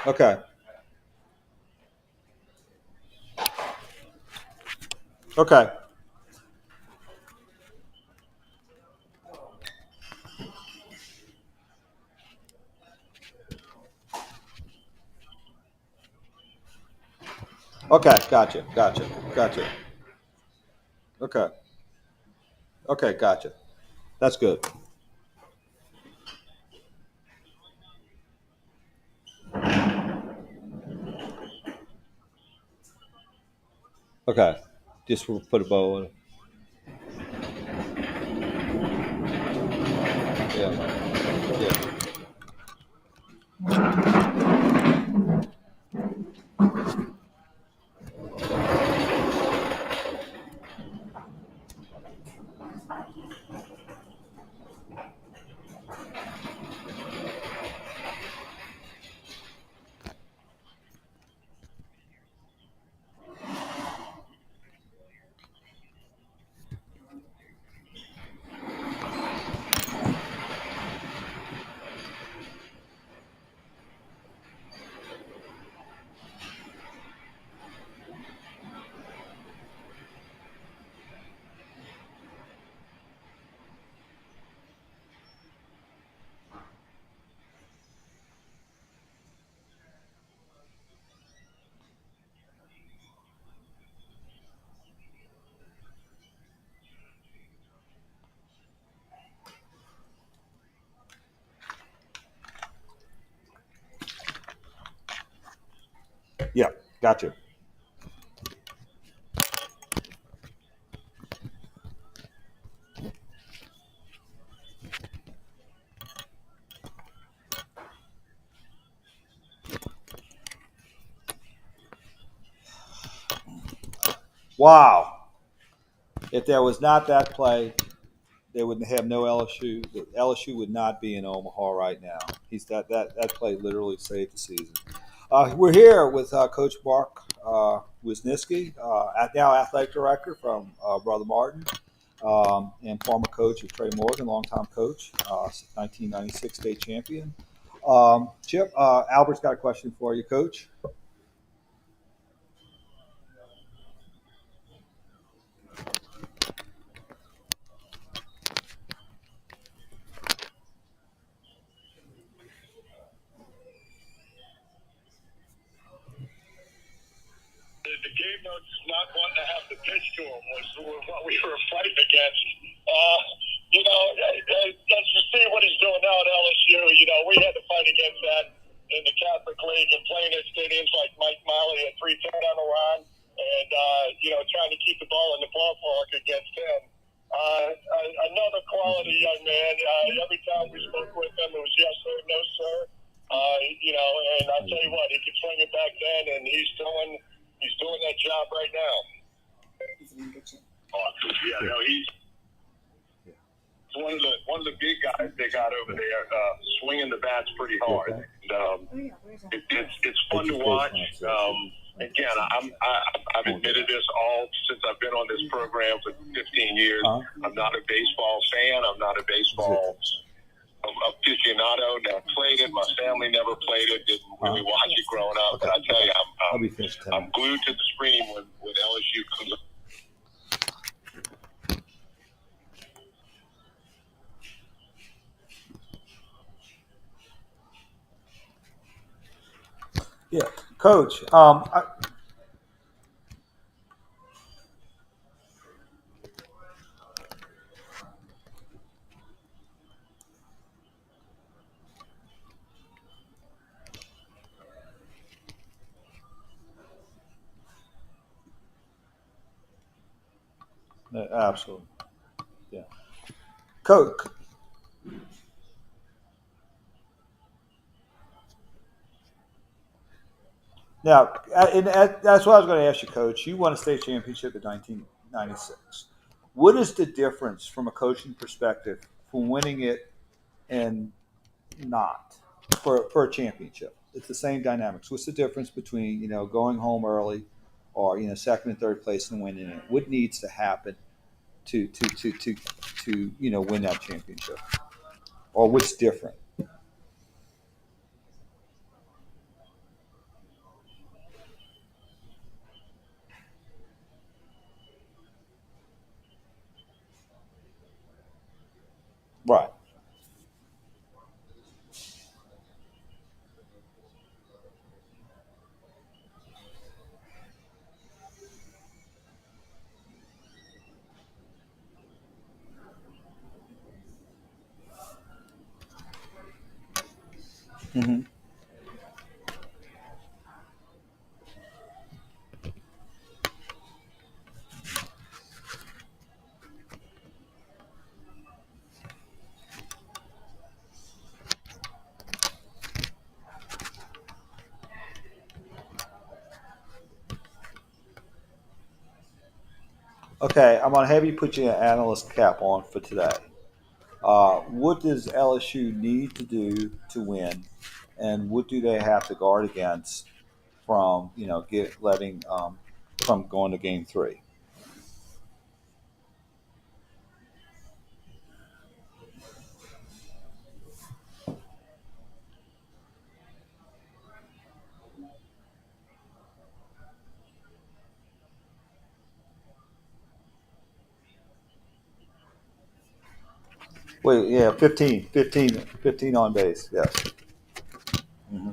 Okay. Okay, gotcha. Okay, gotcha. That's good. Okay, just put a bow on it. Yeah. Yeah, gotcha. Wow. If there was not that play, they would have no LSU. LSU would not be in Omaha right now. That play literally saved the season. We're here with Coach Mark Wisneiwski, now athletic director from Brother Martin, and former coach of Trey Morgan, longtime coach, 1996 state champion. Chip, Albert's got a question for you, Coach. The game notes not wanting to have to pitch to him was what we were fighting against. Let's just see what he's doing now at LSU. We had to fight against that in the Catholic League and playing at stadiums like Mike Miley at 310 on the line and, trying to keep the ball in the ballpark against him. Another quality young man. Every time we spoke with him, it was yes sir, no sir. And I'll tell you what, he could swing it back then, and he's doing that job right now. Awesome. Yeah, no, he's one of the big guys they got over there, swinging the bats pretty hard. And, it's fun to watch. Again, I've admitted this all since I've been on this program for 15 years. I'm not a baseball fan. I'm not a baseball aficionado. Never played it. My family never played it. Didn't really watch it growing up. But I tell you, I'm glued to the screen when LSU comes up. Yeah, Coach. Absolutely. Yeah. Coach. Now, and that's what I was going to ask you, Coach. You won a state championship in 1996. What is the difference from a coaching perspective from winning it and not for a championship? It's the same dynamics. What's the difference between going home early or second and third place and winning it? What needs to happen to win that championship, or what's different? Right. Mm-hmm. Okay, I'm going to have you put your analyst cap on for today. What does LSU need to do to win, and what do they have to guard against from from going to Game 3? Wait, yeah, 15 on base, yes. Mm-hmm.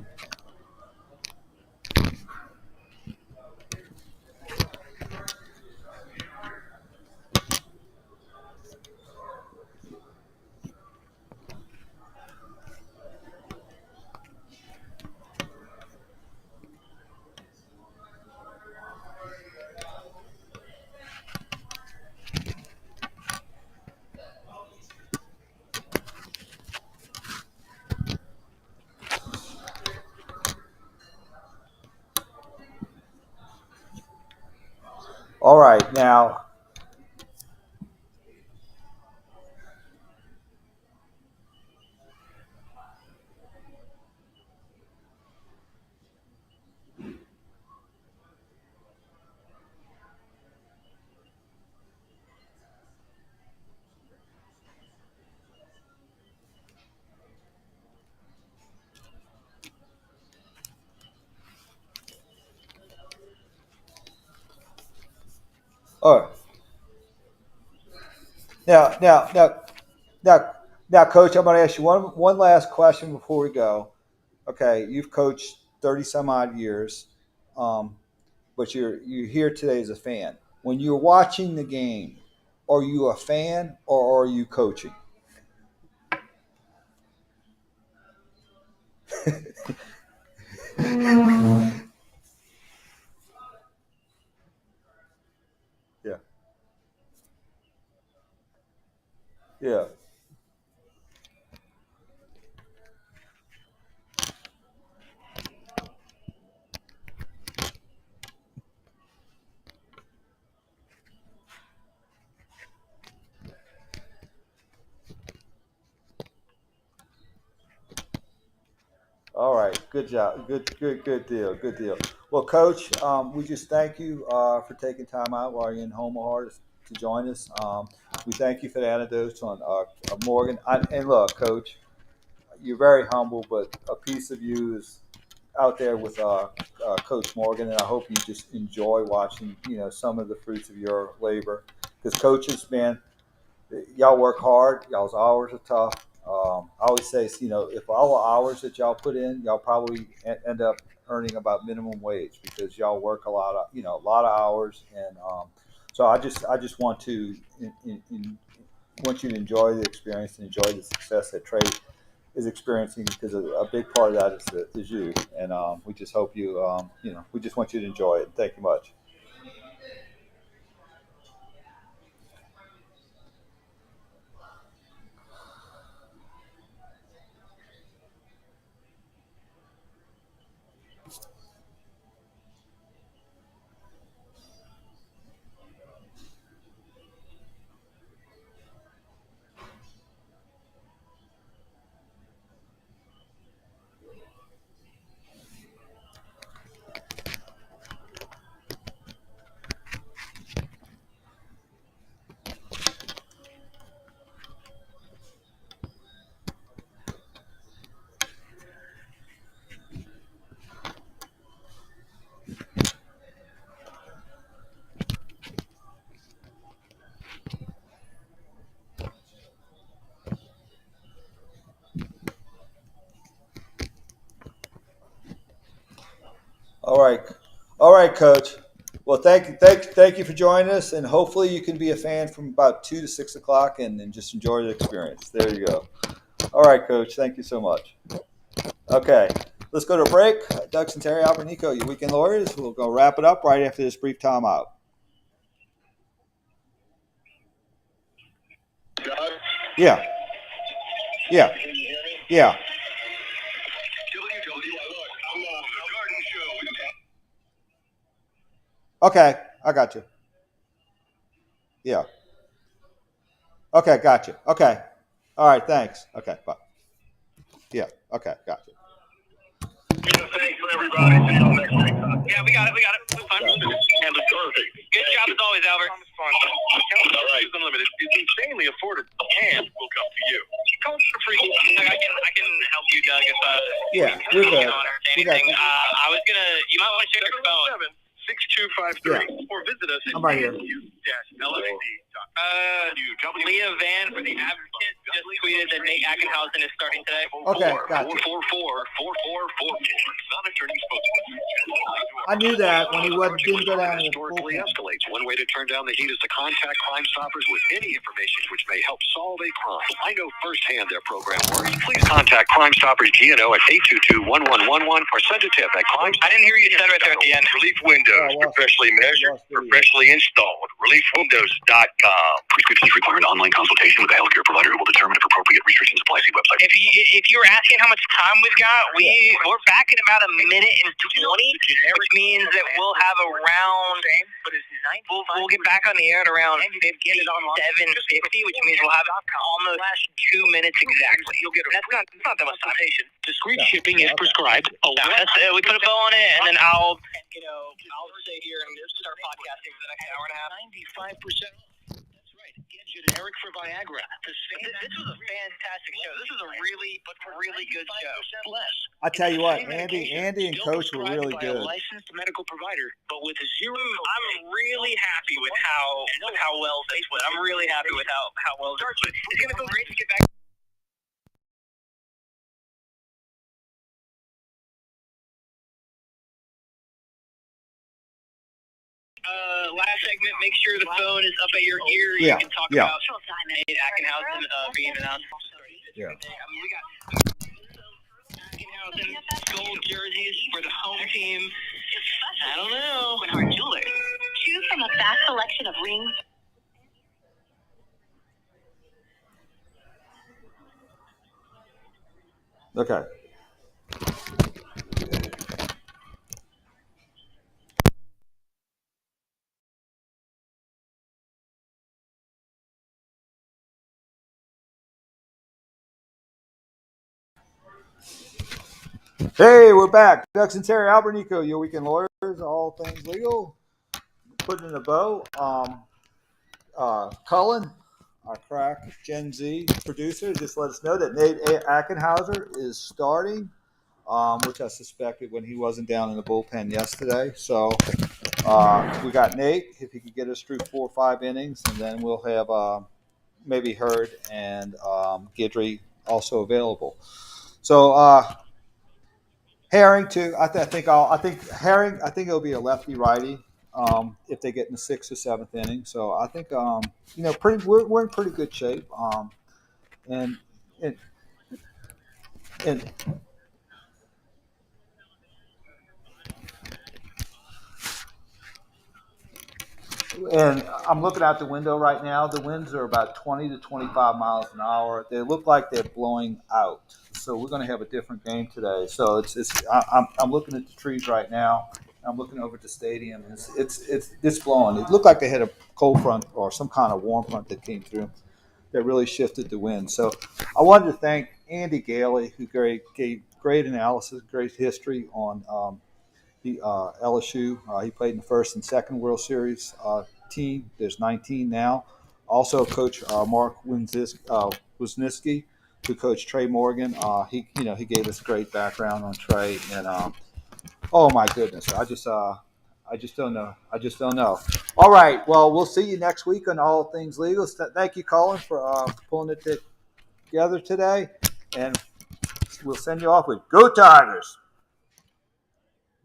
All right, now All right. Now, Coach, I'm going to ask you one last question before we go. Okay, you've coached 30 some odd years, but you're here today as a fan. When you're watching the game, are you a fan or are you coaching? Yeah. Yeah. All right, good job, good deal, good deal. Well, Coach, we just thank you for taking time out while you're in Omaha to join us. We thank you for the anecdotes on Morgan. And look, Coach, you're very humble, but a piece of you is out there with Coach Morgan, and I hope you just enjoy watching, some of the fruits of your labor. Because coaches, man, y'all work hard. Y'all's hours are tough. I always say, if all the hours that y'all put in, y'all probably end up earning about minimum wage because y'all work a lot of hours. And so I just want to want you to enjoy the experience and enjoy the success that Trey is experiencing because a big part of that is you. And we just hope you, we just want you to enjoy it. Thank you much. All right, Coach. Well, thank you for joining us, and hopefully you can be a fan from about 2 to 6 o'clock and just enjoy the experience. There you go. All right, Coach. Thank you so much. Okay, let's go to a break. Doug Sunseri, Albert Nicaud, your weekend lawyers. We'll go wrap it up right after this brief timeout. Yeah. Yeah. Yeah. Okay, I got you. Yeah. Okay, got you. Okay. All right, thanks. Okay, bye. Yeah, okay, got you. Thanks for everybody. See y'all next week. Yeah, we got it. It's fun. Handled perfect. Good job as always, Albert. All right. Unlimited is insanely affordable and will come to you. Call for free. I can help you, Doug, if yeah, we're good. Anything. I was gonna. You might want to check your phone. 6253 or visit us at LSU-LSC.com. Leah Van for the Advocate just tweeted that Nate Ackenhausen is starting today. Okay, got you. 444-4444. Non-attorney spokesman. I knew that when he didn't go down in the historically escalates. One way to turn down the heat is to contact Crime Stoppers with any information which may help solve a crime. I know firsthand their program works. Please contact Crime Stoppers GNO at 822-1111 or send a tip at Crime. I didn't hear you said right there at the end. Relief Windows, professionally measured, professionally installed. ReliefWindows.com. Prescriptions require an online consultation with a healthcare provider who will determine if appropriate restrictions apply. See website. If you were asking how much time we've got, we're back in about a minute and 20, which means that we'll have around. We'll get back on the air at around 57:50, which means we'll have almost 2 minutes exactly. That's not that much time. Discreet shipping is prescribed. We put a bow on it, and then I'll stay here and start podcasting for the next hour and a half. 95%. That's right. Get just generic for Viagra. This was a fantastic show. This was a really good show. Less. I tell you what, Andy and Coach were really good. A licensed medical provider, but with zero. I'm really happy with how well they went. I'm really happy with how well they went. It's going to go great to get back. Last segment, make sure the phone is up at your ear. You can talk about Nate Ackenhausen being announced. Yeah. I mean, we got Ackenhausen gold jerseys for the home team. I don't know. Our jewelers. Choose from a vast selection of rings. Okay. Hey, we're back. Sunseri and Albert Nicaud, your weekend lawyers, all things legal. Putting in a bow. Cullen, our crack Gen Z producer, just let us know that Nate Ackenhauser is starting, which I suspected when he wasn't down in the bullpen yesterday. So we got Nate, if he could get us through 4 or 5 innings, and then we'll have maybe Hurd and Guidry also available. So Herring too. I think Herring. I think it'll be a lefty righty if they get in the 6th or 7th inning. So I think we're in pretty good shape. And I'm looking out the window right now. The winds are about 20 to 25 miles an hour. They look like they're blowing out. So we're going to have a different game today. So I'm looking at the trees right now. I'm looking over at the stadium. It's blowing. It looked like they had a cold front or some kind of warm front that came through that really shifted the wind. So I wanted to thank Andy Gailey, who gave great analysis, great history on the LSU. He played in the 1st and 2nd World Series team. There's 19 now. Also, Coach Mark Wisneiwski, who coached Trey Morgan. He gave us a great background on Trey, and oh my goodness, I just don't know. All right, well, we'll see you next week on All Things Legal. Thank you, Colin, for pulling it together today, and we'll send you off with Go Tigers.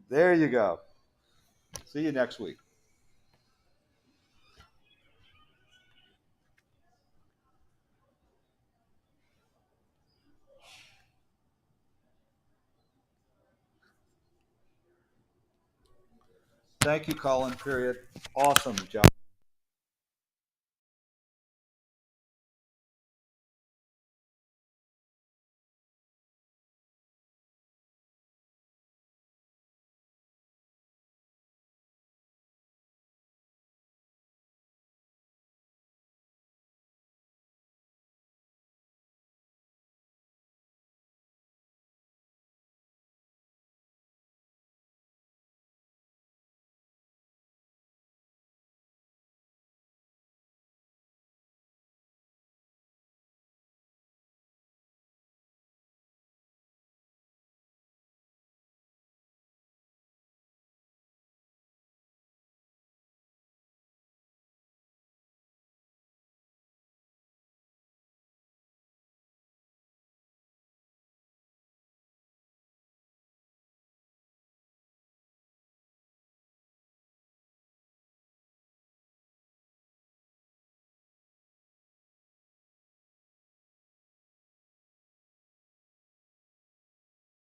There you go. See you next week. Thank you, Colin. Period. Awesome job.